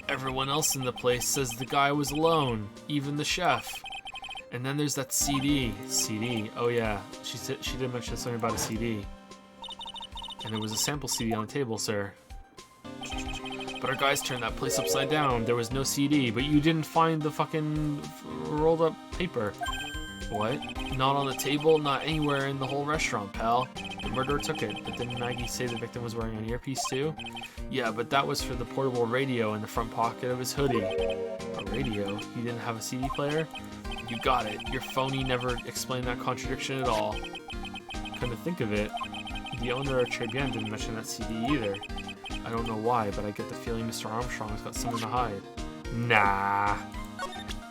Everyone else in the place says the guy was alone, even the chef. And then there's that CD. CD, oh yeah, she did mention something about a CD. And there was a sample CD on the table, sir. But our guys turned that place upside down. There was no CD, but you didn't find the fucking rolled up paper. What? Not on the table? Not anywhere in the whole restaurant, pal. The murderer took it, but didn't Maggie say the victim was wearing an earpiece too? Yeah, but that was for the portable radio in the front pocket of his hoodie. A radio? He didn't have a CD player? You got it. Your phony never explained that contradiction at all. Couldn't think of it. The owner of Tribulations didn't mention that CD either. I don't know why, but I get the feeling Mr. Armstrong's got something to hide. Nah.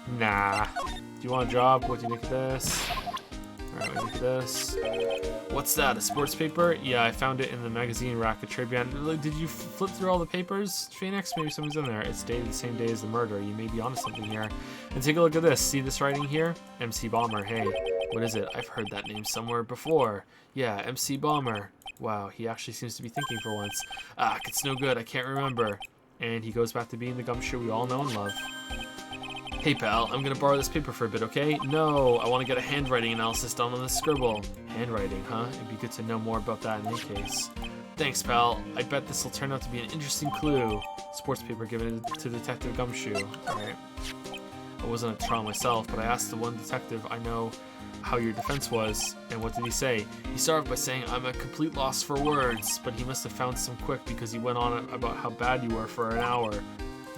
Do you want a job? What do you think of this? Alright, what do you think of this? What's that, a sports paper? Yeah, I found it in the magazine rack at Tribulations. Did you flip through all the papers, Phoenix? Maybe something's in there. It's dated the same day as the murder. You may be onto something here. And take a look at this. See this writing here? MC Bomber. Hey, what is it? I've heard that name somewhere before. Yeah, MC Bomber. Wow, he actually seems to be thinking for once. It's no good, I can't remember. And he goes back to being the gumshoe we all know and love. Hey pal, I'm gonna borrow this paper for a bit, okay? No, I want to get a handwriting analysis done on this scribble. Handwriting, huh? It'd be good to know more about that in any case. Thanks, pal. I bet this will turn out to be an interesting clue. Sports paper given to Detective Gumshoe. Alright. I wasn't a trial myself, but I asked the one detective I know how your defense was, and what did he say? He started off by saying, I'm a complete loss for words, but he must have found some quick because he went on about how bad you were for an hour.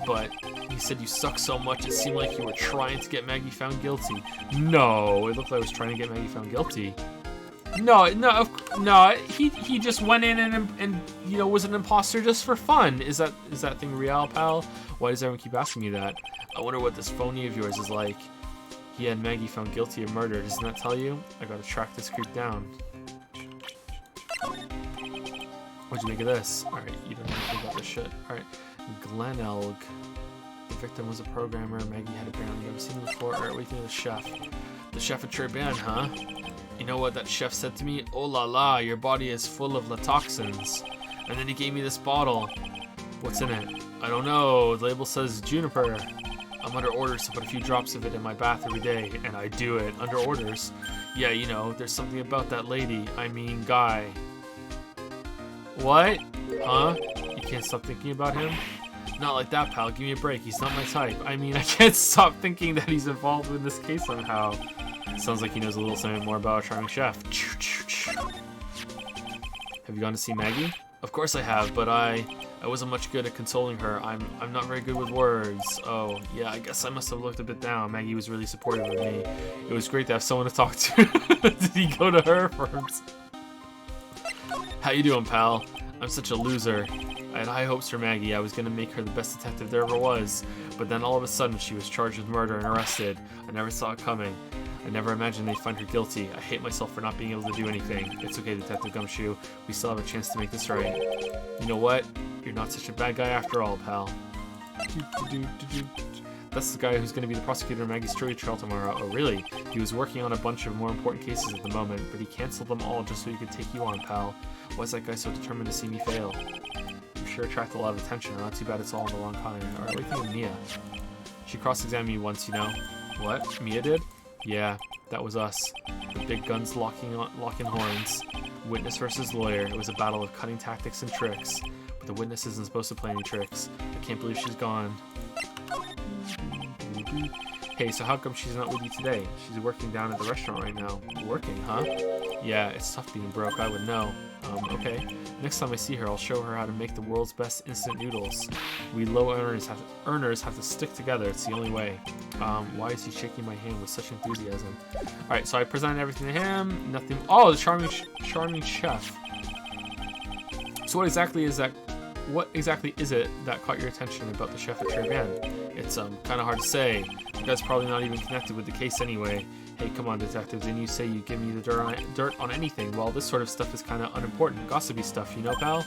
But he said you suck so much it seemed like you were trying to get Maggie found guilty. No, it looked like I was trying to get Maggie found guilty. No, he just went in and you know, was an imposter just for fun. Is that thing real, pal? Why does everyone keep asking me that? I wonder what this phony of yours is like. He had Maggie found guilty of murder. Doesn't that tell you? I gotta track this creep down. What'd you make of this? Alright, you don't know anything about this shit. Alright. Glenn Elg. The victim was a programmer. Maggie had apparently never seen him before. Alright, what do you think of the chef? The chef at Tribulations, huh? You know what that chef said to me? Oh la la, your body is full of toxins. And then he gave me this bottle. What's in it? I don't know. The label says juniper. I'm under orders to put a few drops of it in my bath every day, and I do it under orders. Yeah, you know, there's something about that lady, I mean guy. What? Huh? You can't stop thinking about him? Not like that, pal. Give me a break. He's not my type. I mean, I can't stop thinking that he's involved in this case somehow. Sounds like he knows a little something more about our charming chef. Have you gone to see Maggie? Of course I have, but I wasn't much good at consoling her. I'm not very good with words. Oh, yeah, I guess I must have looked a bit down. Maggie was really supportive of me. It was great to have someone to talk to. Did he go to her first? How you doing, pal? I'm such a loser. I had high hopes for Maggie. I was gonna make her the best detective there ever was. But then all of a sudden she was charged with murder and arrested. I never saw it coming. I never imagined they'd find her guilty. I hate myself for not being able to do anything. It's okay, Detective Gumshoe. We still have a chance to make this right. You know what? You're not such a bad guy after all, pal. That's the guy who's going to be the prosecutor of Maggie's jury trial tomorrow. Oh, really? He was working on a bunch of more important cases at the moment, but he canceled them all just so he could take you on, pal. Why is that guy so determined to see me fail? You sure attract a lot of attention. Not too bad it's all in the wrong kind. Alright, what do you think of Mia? She cross-examined me once, you know. What? Mia did? Yeah, that was us. The big guns locking horns. Witness versus lawyer. It was a battle of cutting tactics and tricks. But the witness isn't supposed to play any tricks. I can't believe she's gone. Hey, so how come she's not with you today? She's working down at the restaurant right now. Working, huh? Yeah, it's tough being broke, I would know. Okay. Next time I see her, I'll show her how to make the world's best instant noodles. We low earners have to stick together. It's the only way. Why is he shaking my hand with such enthusiasm? Alright, so I presented everything to him. Nothing. Oh, the charming chef. So what exactly is that? What exactly is it that caught your attention about the chef at Tribulations? It's kind of hard to say. You guys probably not even connected with the case anyway. Hey, come on, detective, didn't you say you'd give me the dirt on anything? Well, this sort of stuff is kind of unimportant, gossipy stuff, you know, pal?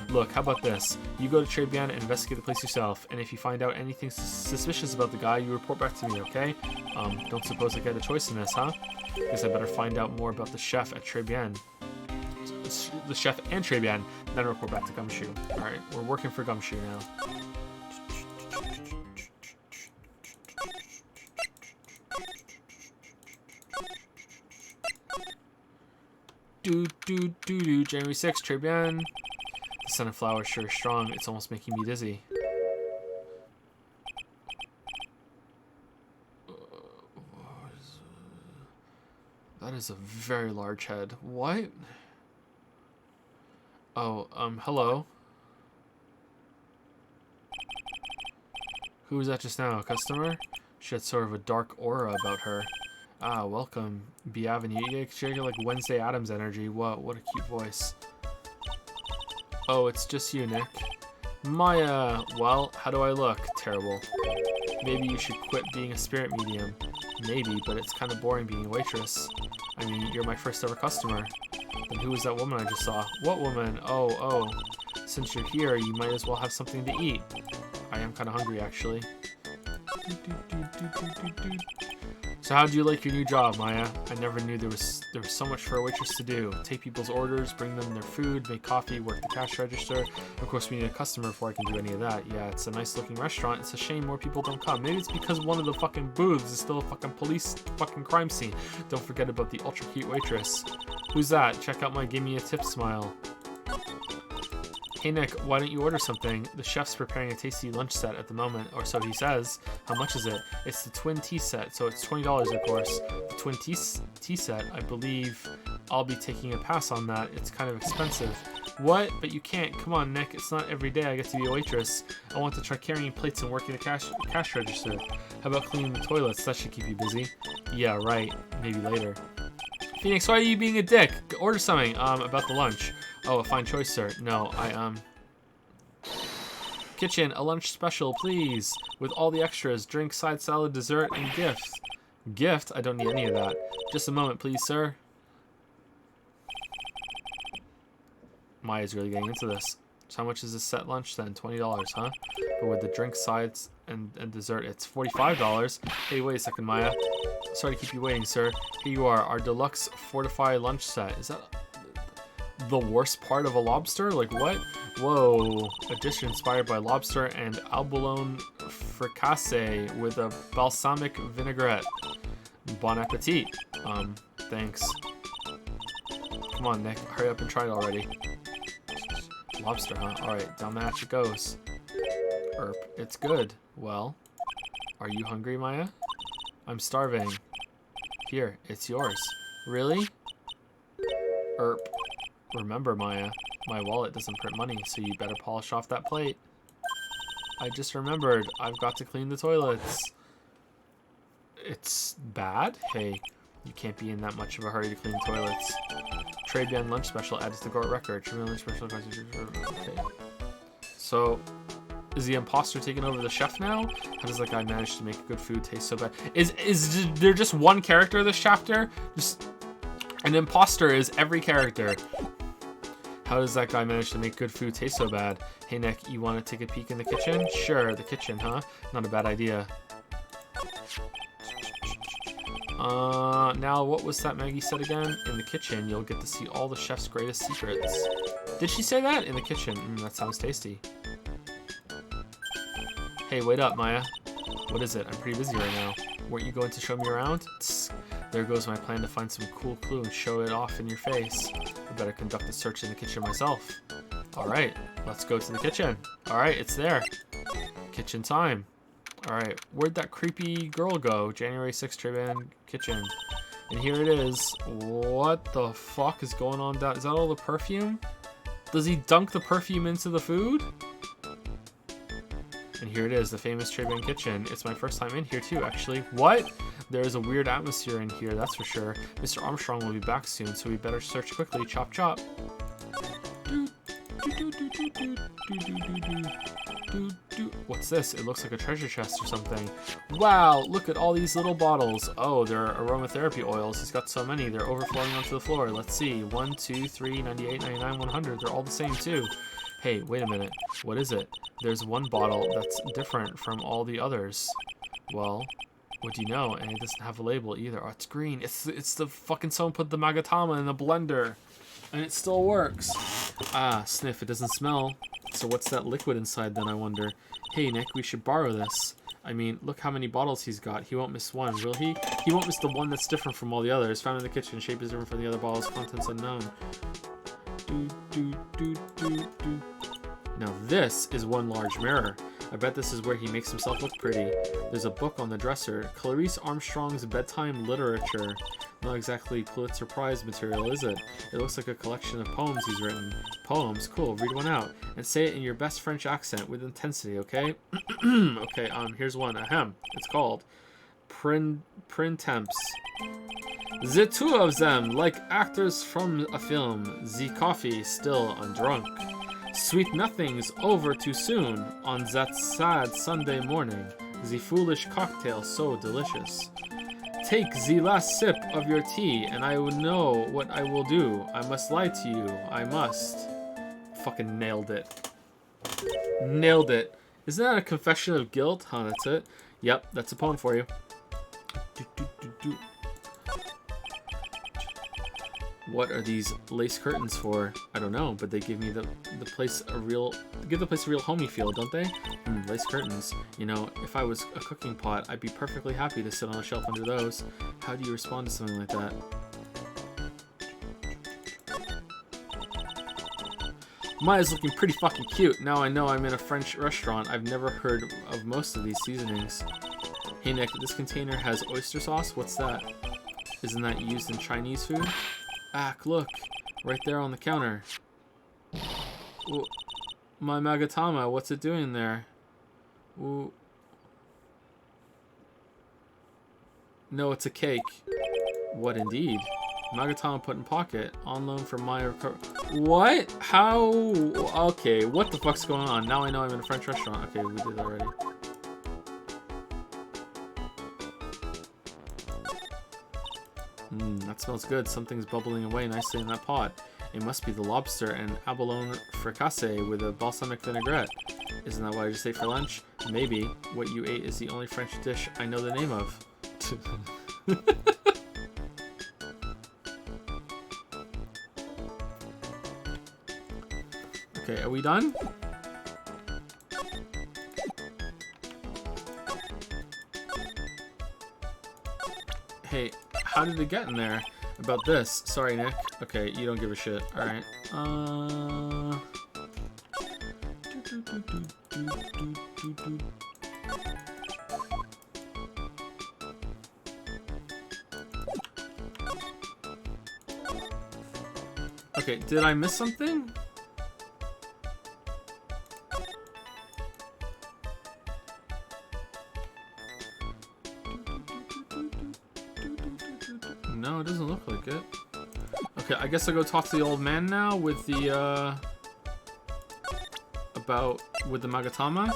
Look, how about this? You go to Tribulations and investigate the place yourself, and if you find out anything suspicious about the guy, you report back to me, okay? Don't suppose I get a choice in this, huh? Guess I better find out more about the chef at Tribulations. The chef and Tribulations, then report back to Gumshoe. Alright, we're working for Gumshoe now. January 6th, Tribulations. The scent of flowers sure is strong. It's almost making me dizzy. That is a very large head. What? Oh, hello. Who was that just now? A customer? She had sort of a dark aura about her. Ah, welcome. B Avenue. Yeah, she got like Wednesday Addams energy. What a cute voice. Oh, it's just you, Nick. Maya. Well, how do I look? Terrible. Maybe you should quit being a spirit medium. Maybe, but it's kind of boring being a waitress. I mean, you're my first ever customer. Then who was that woman I just saw? What woman? Oh. Since you're here, you might as well have something to eat. I am kind of hungry, actually. So how do you like your new job, Maya? I never knew there was so much for a waitress to do. Take people's orders, bring them their food, make coffee, work the cash register. Of course, we need a customer before I can do any of that. Yeah, it's a nice looking restaurant. It's a shame more people don't come. Maybe it's because one of the fucking booths is still a fucking fucking crime scene. Don't forget about the ultra cute waitress. Who's that? Check out my give me a tip smile. Hey Nick, why don't you order something? The chef's preparing a tasty lunch set at the moment, or so he says. How much is it? It's the twin tea set, so it's $20 of course. The twin tea set, I believe I'll be taking a pass on that. It's kind of expensive. What? But you can't. Come on, Nick. It's not every day I get to be a waitress. I want to try carrying plates and working the cash register. How about cleaning the toilets? That should keep you busy. Yeah, right. Maybe later. Phoenix, why are you being a dick? Order something. About the lunch. Oh, a fine choice, sir. No, Kitchen, a lunch special, please. With all the extras. Drink, side salad, dessert, and gift. Gift? I don't need any of that. Just a moment, please, sir. Maya's really getting into this. So how much is this set lunch then? $20, huh? But with the drink, sides, and dessert, it's $45. Hey, wait a second, Maya. Sorry to keep you waiting, sir. Here you are, our deluxe fortified lunch set. Is that the worst part of a lobster? Like what? Whoa. A dish inspired by lobster and abalone fricassee with a balsamic vinaigrette. Bon appetit. Thanks. Come on, Nick. Hurry up and try it already. Lobster, huh? Alright, down the hatch it goes. Erp, it's good. Well, are you hungry, Maya? I'm starving. Here, it's yours. Really? Erp. Remember, Maya, my wallet doesn't print money, so you better polish off that plate. I just remembered, I've got to clean the toilets. It's bad? Hey, you can't be in that much of a hurry to clean the toilets. Tribune lunch special added to the court record. Tribune lunch special. Okay. So, is the imposter taking over the chef now? How does that guy manage to make good food taste so bad? Is there just one character this chapter? Just an imposter is every character. How does that guy manage to make good food taste so bad? Hey Nick, you want to take a peek in the kitchen? Sure, the kitchen, huh? Not a bad idea. Now what was that Maggie said again? In the kitchen, you'll get to see all the chef's greatest secrets. Did she say that? In the kitchen. That sounds tasty. Hey, wait up, Maya. What is it? I'm pretty busy right now. Weren't you going to show me around? Tsk. There goes my plan to find some cool clue and show it off in your face. I better conduct a search in the kitchen myself. Alright, let's go to the kitchen. Alright, it's there. Kitchen time. Alright, where'd that creepy girl go? January 6th Tribune Kitchen. And here it is. What the fuck is going on down? Is that all the perfume? Does he dunk the perfume into the food? And here it is, the famous Tribune Kitchen. It's my first time in here too, actually. What? There's a weird atmosphere in here, that's for sure. Mr. Armstrong will be back soon, so we better search quickly. Chop chop. What's this? It looks like a treasure chest or something. Wow, look at all these little bottles. Oh, they're aromatherapy oils. He's got so many, they're overflowing onto the floor. Let's see. 1, 2, 3, 98, 99, 100. They're all the same too. Hey, wait a minute. What is it? There's one bottle that's different from all the others. Well, what do you know? And it doesn't have a label either. Oh, it's green. It's the fucking someone put the Magatama in the blender. And it still works. Ah, sniff. It doesn't smell. So what's that liquid inside then, I wonder? Hey, Nick, we should borrow this. I mean, look how many bottles he's got. He won't miss one, will he? He won't miss the one that's different from all the others. Found in the kitchen. Shape is different from the other bottles. Contents unknown. Now this is one large mirror. I bet this is where he makes himself look pretty. There's a book on the dresser. Clarice Armstrong's Bedtime Literature. Not exactly Pulitzer Prize material, is it? It looks like a collection of poems he's written. Poems? Cool. Read one out. And say it in your best French accent with intensity, okay? Okay, here's one. Ahem. It's called Printemps. The two of them, like actors from a film. The coffee still undrunk. Sweet nothings over too soon on that sad Sunday morning. The foolish cocktail so delicious. Take the last sip of your tea and I will know what I will do. I must lie to you. I must. Fucking nailed it. Nailed it. Isn't that a confession of guilt? Huh, that's it. Yep, that's a poem for you. What are these lace curtains for? I don't know, but they give me the place a real homey feel, don't they? Lace curtains. You know, if I was a cooking pot, I'd be perfectly happy to sit on a shelf under those. How do you respond to something like that? Maya's looking pretty fucking cute. Now I know I'm in a French restaurant. I've never heard of most of these seasonings. Hey Nick, this container has oyster sauce. What's that? Isn't that used in Chinese food? Look, right there on the counter. Ooh, my Magatama, what's it doing there? Ooh. No, it's a cake. What indeed? Magatama put in pocket. On loan for my What? How? Okay, what the fuck's going on? Now I know I'm in a French restaurant. Okay, we did that already. That smells good. Something's bubbling away nicely in that pot. It must be the lobster and abalone fricassee with a balsamic vinaigrette. Isn't that what I just ate for lunch? Maybe. What you ate is the only French dish I know the name of. Okay, are we done? Hey, how did it get in there? About this. Sorry, Nick. Okay, you don't give a shit. Alright. Okay, did I miss something? No, it doesn't look like it. Okay, I guess I'll go talk to the old man now with the, with the Magatama.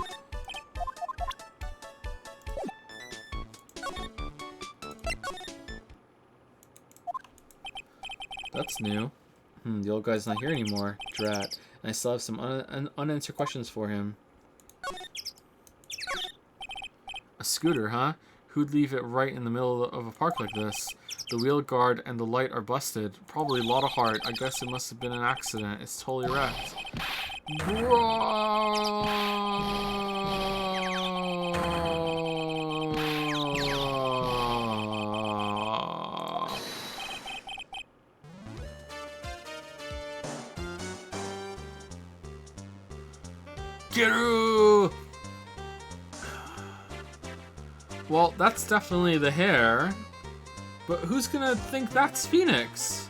That's new. The old guy's not here anymore. Drat. And I still have some unanswered questions for him. A scooter, huh? Who'd leave it right in the middle of a park like this? The wheel guard and the light are busted. Probably a lot of heart. I guess it must have been an accident. It's totally wrecked. Kiru! Well, that's definitely the hair. But who's gonna think that's Phoenix?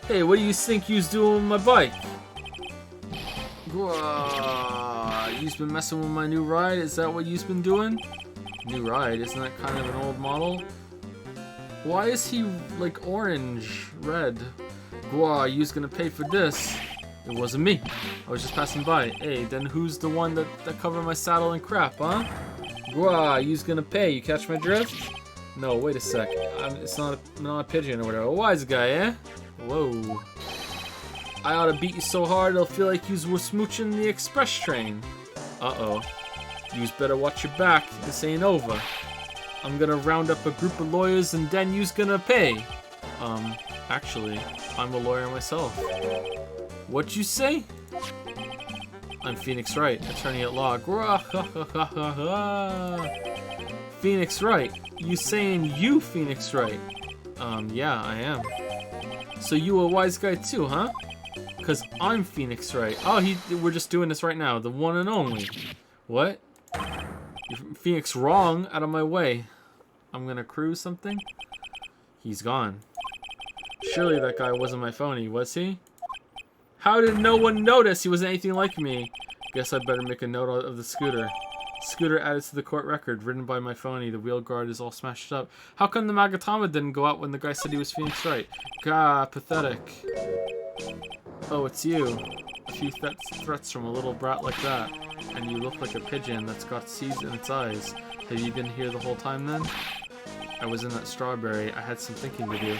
Hey, what do you think you's doing with my bike? You've been messing with my new ride? Is that what you've been doing? New ride? Isn't that kind of an old model? Why is he like orange, red? You's gonna pay for this. It wasn't me. I was just passing by. Hey, then who's the one that covered my saddle in crap, huh? You's gonna pay. You catch my drift? No, wait a sec. It's not a pigeon or whatever. A wise guy, eh? Whoa. I ought to beat you so hard it'll feel like yous were smooching the express train. Uh-oh. Yous better watch your back. This ain't over. I'm gonna round up a group of lawyers and then yous gonna pay. Actually, I'm a lawyer myself. What'd you say? I'm Phoenix Wright, attorney at law. Phoenix Wright? You saying you Phoenix Wright? Yeah, I am. So you a wise guy too, huh? Cause I'm Phoenix Wright. Oh, we're just doing this right now. The one and only. What? You're Phoenix wrong. Out of my way. I'm gonna cruise something? He's gone. Surely that guy wasn't my phony, was he? How did no one notice he wasn't anything like me? Guess I'd better make a note of the scooter. Scooter added to the court record, ridden by my phony. The wheel guard is all smashed up. How come the Magatama didn't go out when the guy said he was Phoenix Wright? Gah, pathetic. Oh, it's you. A few threats from a little brat like that. And you look like a pigeon that's got seeds in its eyes. Have you been here the whole time then? I was in that strawberry. I had some thinking to do.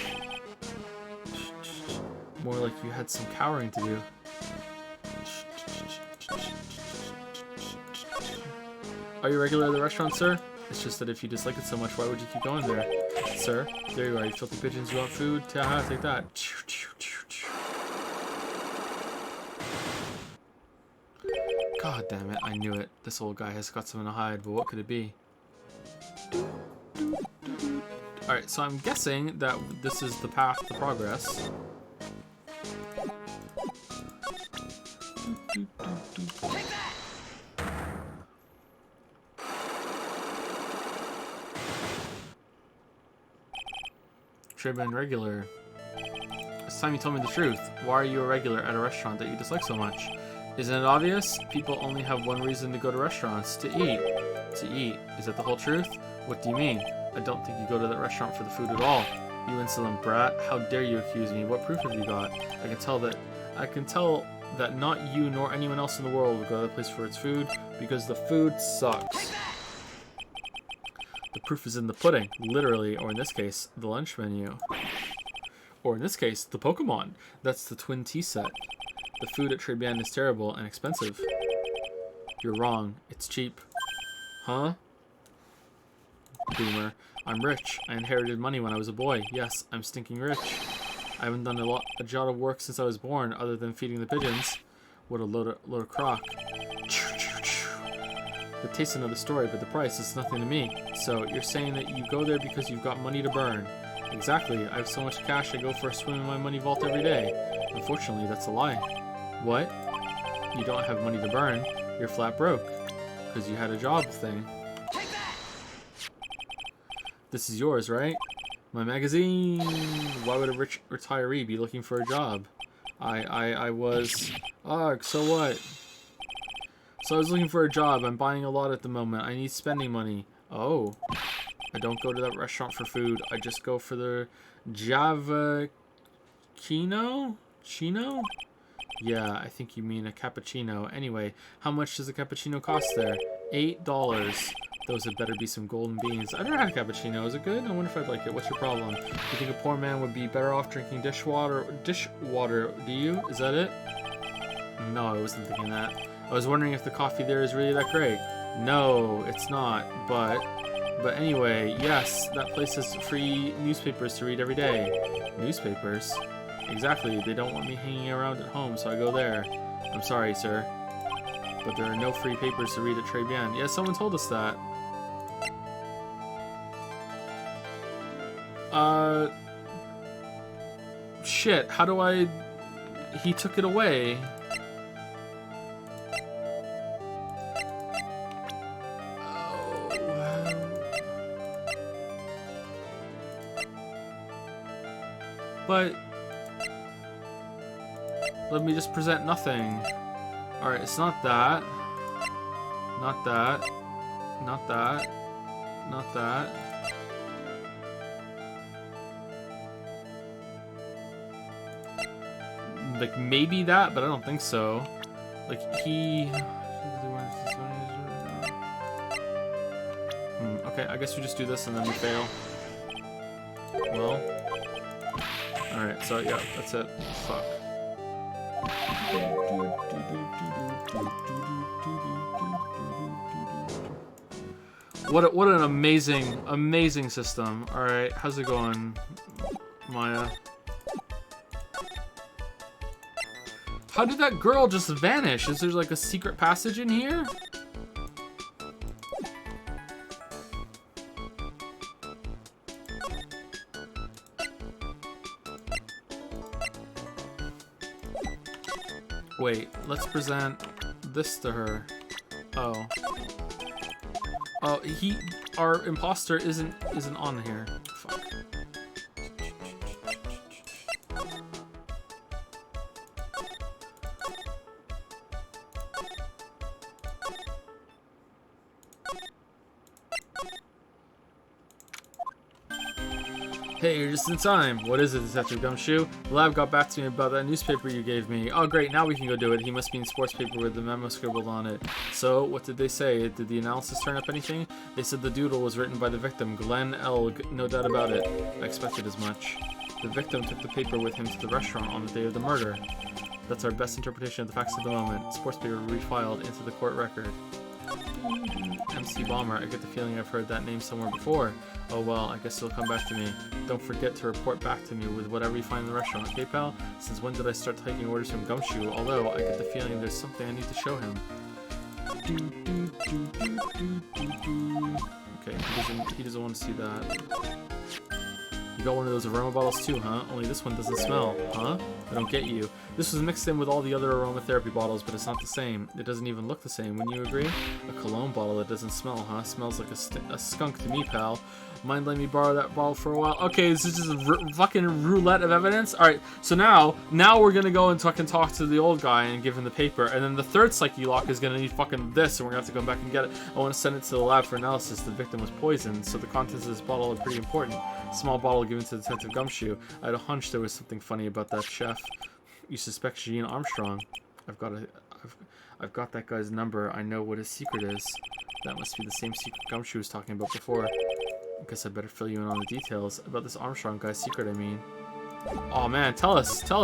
More like you had some cowering to do. Are you regular at the restaurant, sir? It's just that if you dislike it so much, why would you keep going there? Sir, there you are, you filthy pigeons. You want food? Haha, take that. God damn it, I knew it. This old guy has got something to hide, but what could it be? Alright, so I'm guessing that this is the path to progress. Tribune regular. It's time you told me the truth. Why are you a regular at a restaurant that you dislike so much? Isn't it obvious? People only have one reason to go to restaurants: to eat. To eat. Is that the whole truth? What do you mean? I don't think you go to that restaurant for the food at all. You insolent brat. How dare you accuse me? What proof have you got? I can tell that not you nor anyone else in the world would go to that place for its food, because the food sucks. The proof is in the pudding, literally, or in this case, the lunch menu. Or in this case, the Pokemon. That's the twin tea set. The food at Tribulations is terrible and expensive. You're wrong. It's cheap. Huh? Boomer. I'm rich. I inherited money when I was a boy. Yes, I'm stinking rich. I haven't done a job of work since I was born, other than feeding the pigeons. What a load of crock. The taste's another story, but the price is nothing to me. So, you're saying that you go there because you've got money to burn. Exactly. I have so much cash I go for a swim in my money vault every day. Unfortunately, that's a lie. What? You don't have money to burn. You're flat broke. Because you had a job thing. This is yours, right? My magazine! Why would a rich retiree be looking for a job? I was... Ugh, so what? So I was looking for a job. I'm buying a lot at the moment. I need spending money. Oh. I don't go to that restaurant for food. I just go for the Java... Chino? Yeah, I think you mean a cappuccino. Anyway, how much does a cappuccino cost there? $8. Those had better be some golden beans. I've never had a cappuccino. Is it good? I wonder if I'd like it. What's your problem? You think a poor man would be better off drinking dishwater, do you? Is that it? No, I wasn't thinking that. I was wondering if the coffee there is really that great. No, it's not, but anyway, yes, that place has free newspapers to read every day. Newspapers? Exactly, they don't want me hanging around at home, so I go there. I'm sorry, sir, but there are no free papers to read at Tribulations. Yeah, someone told us that. Shit, how do I... He took it away. But let me just present nothing. Alright, it's not that. Not that. Not that. Not that. Like, maybe that, but I don't think so. Like, he... Okay, I guess we just do this and then we fail. Well... Alright, so yeah, that's it. Fuck. What an amazing system. Alright, how's it going, Maya? How did that girl just vanish? Is there like a secret passage in here? Wait, let's present this to her. Oh. Oh, our imposter isn't on here. Fuck. Hey, you're just in time. What is it, Detective Gumshoe? The lab got back to me about that newspaper you gave me. Oh, great, now we can go do it. He must be in sports paper with the memo scribbled on it. So, what did they say? Did the analysis turn up anything? They said the doodle was written by the victim, Glenn Elg. No doubt about it. I expected as much. The victim took the paper with him to the restaurant on the day of the murder. That's our best interpretation of the facts of the moment. Sports paper refiled into the court record. MC Bomber, I get the feeling I've heard that name somewhere before. Oh well, I guess he'll come back to me. Don't forget to report back to me with whatever you find in the restaurant, okay pal? Since when did I start taking orders from Gumshoe? Although, I get the feeling there's something I need to show him. Okay, he doesn't want to see that. You got one of those aroma bottles too, huh? Only this one doesn't smell, huh? I don't get you. This was mixed in with all the other aromatherapy bottles, but it's not the same. It doesn't even look the same, wouldn't you agree? A cologne bottle that doesn't smell, huh? Smells like a skunk to me, pal. Mind letting me borrow that bottle for a while? Okay, this is just a fucking roulette of evidence. Alright, so now we're gonna go and fucking talk to the old guy and give him the paper. And then the third psyche lock is gonna need fucking this, and we're gonna have to go back and get it. I want to send it to the lab for analysis. The victim was poisoned, so the contents of this bottle are pretty important. Small bottle given to Detective Gumshoe. I had a hunch there was something funny about that chef. You suspect Gene Armstrong? I've got that guy's number. I know what his secret is. That must be the same secret Gumshoe was talking about before. I guess I better fill you in on the details about this Armstrong guy's secret, I mean. Oh man, tell us! So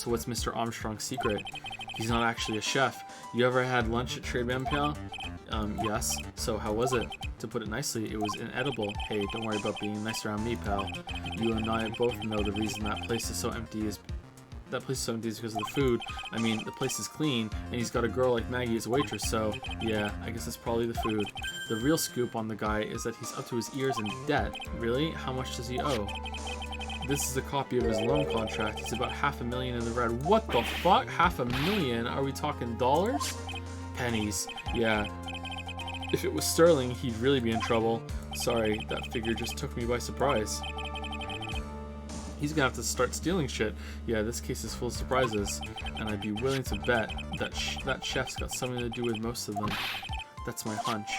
what's Mr. Armstrong's secret? He's not actually a chef. You ever had lunch at Tribulations, pal? Yes. So how was it? To put it nicely, it was inedible. Hey, don't worry about being nice around me, pal. You and I both know the reason that place is so empty is that place is 7 days because of the food. I mean, the place is clean, and he's got a girl like Maggie as a waitress, so yeah, I guess it's probably the food. The real scoop on the guy is that he's up to his ears in debt. Really? How much does he owe? This is a copy of his loan contract. It's about $500,000 in the red. What the fuck? $500,000? Are we talking dollars? Pennies. Yeah. If it was sterling, he'd really be in trouble. Sorry, that figure just took me by surprise. He's gonna have to start stealing shit. Yeah, this case is full of surprises, and I'd be willing to bet that that chef's got something to do with most of them. That's my hunch.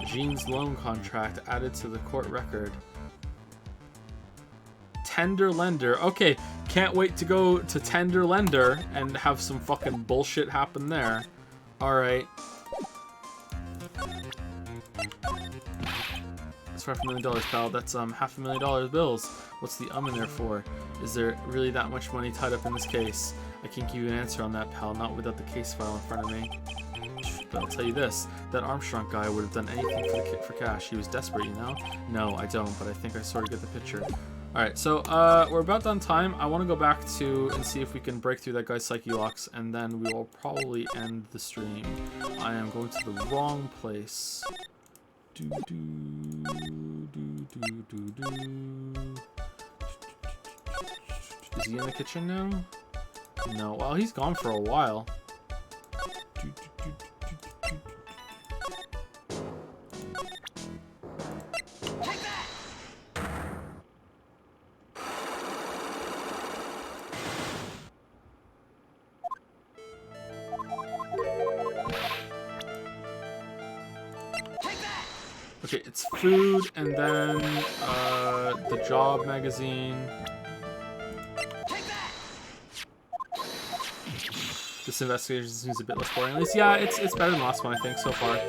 Jean's loan contract added to the court record. Tender lender. Okay, can't wait to go to tender lender and have some fucking bullshit happen there. Alright. That's $500,000, pal. That's $500,000 bills. What's the in there for? Is there really that much money tied up in this case? I can't give you an answer on that, pal, not without the case file in front of me. But I'll tell you this, that Armstrong guy would have done anything for cash. He was desperate, you know? No, I don't, but I think I sort of get the picture. Alright, so we're about done time. I want to go back to and see if we can break through that guy's psyche locks, and then we will probably end the stream. I am going to the wrong place. Is he in the kitchen now? No. Well, he's gone for a while. Okay, it's food, and then the job magazine. This investigation seems a bit less boring. At least, yeah, it's better than the last one, I think, so far.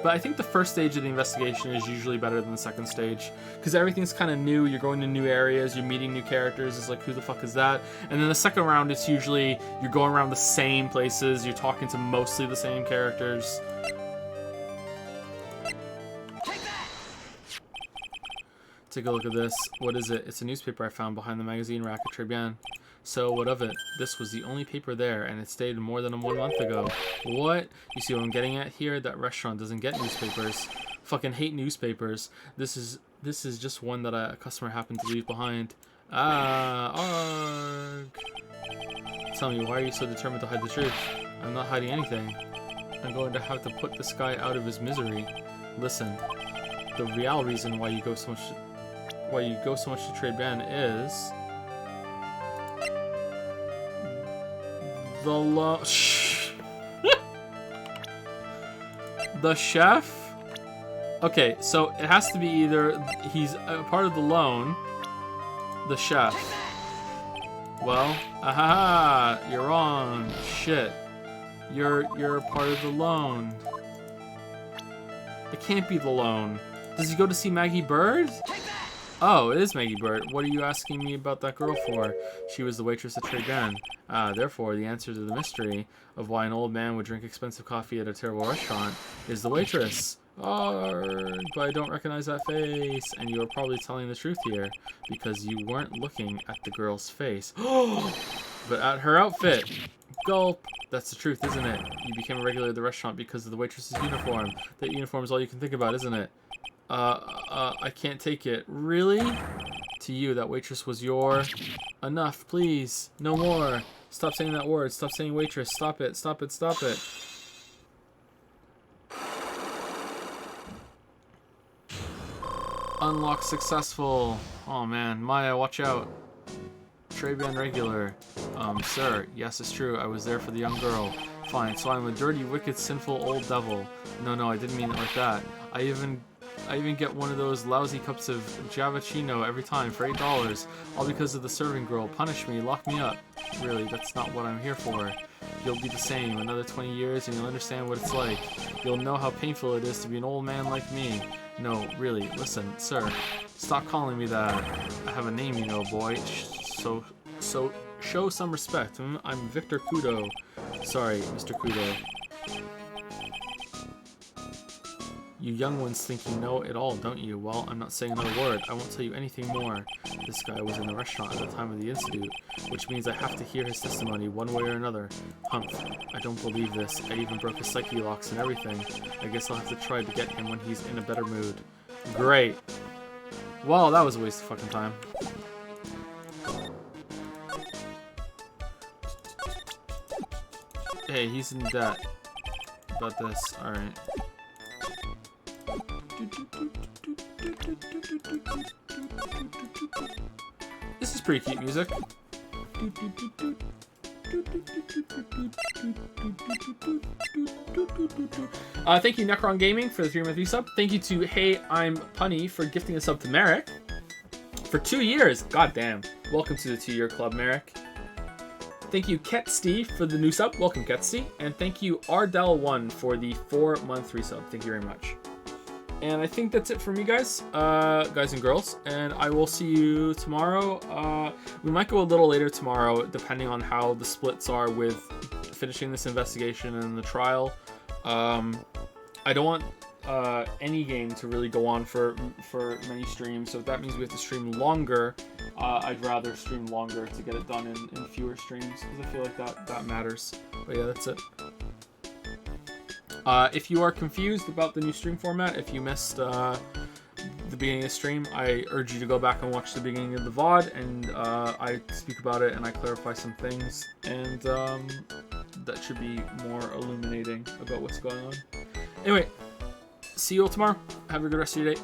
But I think the first stage of the investigation is usually better than the second stage, because everything's kind of new. You're going to new areas, you're meeting new characters. It's like, who the fuck is that? And then the second round, it's usually you're going around the same places. You're talking to mostly the same characters. Take a look at this. What is it? It's a newspaper I found behind the magazine rack at Tribulations. So, what of it? This was the only paper there, and it stayed more than 1 month ago. What? You see what I'm getting at here? That restaurant doesn't get newspapers. Fucking hate newspapers. This is just one that a customer happened to leave behind. Arg. Tell me, why are you so determined to hide the truth? I'm not hiding anything. I'm going to have to put this guy out of his misery. Listen, the real reason why you go so much to Tribulations is the chef. Okay, so it has to be either he's a part of the loan, the chef. Well, aha, you're wrong. Shit, you're a part of the loan. It can't be the loan. Does he go to see Maggie Bird? Oh, it is Maggie Bird. What are you asking me about that girl for? She was the waitress at Tribulations. Therefore, the answer to the mystery of why an old man would drink expensive coffee at a terrible restaurant is the waitress. Arrgh, but I don't recognize that face. And you are probably telling the truth here, because you weren't looking at the girl's face. But at her outfit. Gulp. That's the truth, isn't it? You became a regular at the restaurant because of the waitress's uniform. That uniform is all you can think about, isn't it? I can't take it. Really? To you, that waitress was your... Enough, please. No more. Stop saying that word. Stop saying waitress. Stop it. Stop it. Stop it. Unlock successful. Oh man, Maya, watch out. Tribulations regular. Sir, yes, it's true. I was there for the young girl. Fine, so I'm a dirty, wicked, sinful old devil. No, I didn't mean it like that. I even get one of those lousy cups of Javachino every time for $8, all because of the serving girl. Punish me, lock me up. Really, that's not what I'm here for. You'll be the same, another 20 years, and you'll understand what it's like. You'll know how painful it is to be an old man like me. No, really, listen, sir, stop calling me that. I have a name, you know, boy. So show some respect. I'm Victor Kudo. Sorry, Mr. Kudo. You young ones think you know it all, don't you? Well, I'm not saying another word. I won't tell you anything more. This guy was in the restaurant at the time of the incident, which means I have to hear his testimony one way or another. Humph. I don't believe this. I even broke his psyche locks and everything. I guess I'll have to try to get him when he's in a better mood. Great. Well, that was a waste of fucking time. Hey, he's in debt. About this. Alright. This is pretty cute music. Thank you, Necron Gaming, for the 3-month resub. Thank you to Hey I'm Punny for gifting a sub to Merrick for 2 years. God damn. Welcome to the 2-year club, Merrick. Thank you, Ketsty, for the new sub. Welcome, Ketsty. And thank you, Ardell1, for the 4-month resub. Thank you very much. And I think that's it for me, guys. Guys and girls. And I will see you tomorrow. We might go a little later tomorrow, depending on how the splits are with finishing this investigation and the trial. I don't want any game to really go on for many streams. So if that means we have to stream longer, I'd rather stream longer to get it done in fewer streams, because I feel like that matters. But yeah, that's it. If you are confused about the new stream format, if you missed the beginning of the stream, I urge you to go back and watch the beginning of the VOD, and I speak about it and I clarify some things, and that should be more illuminating about what's going on. Anyway, see you all tomorrow. Have a good rest of your day.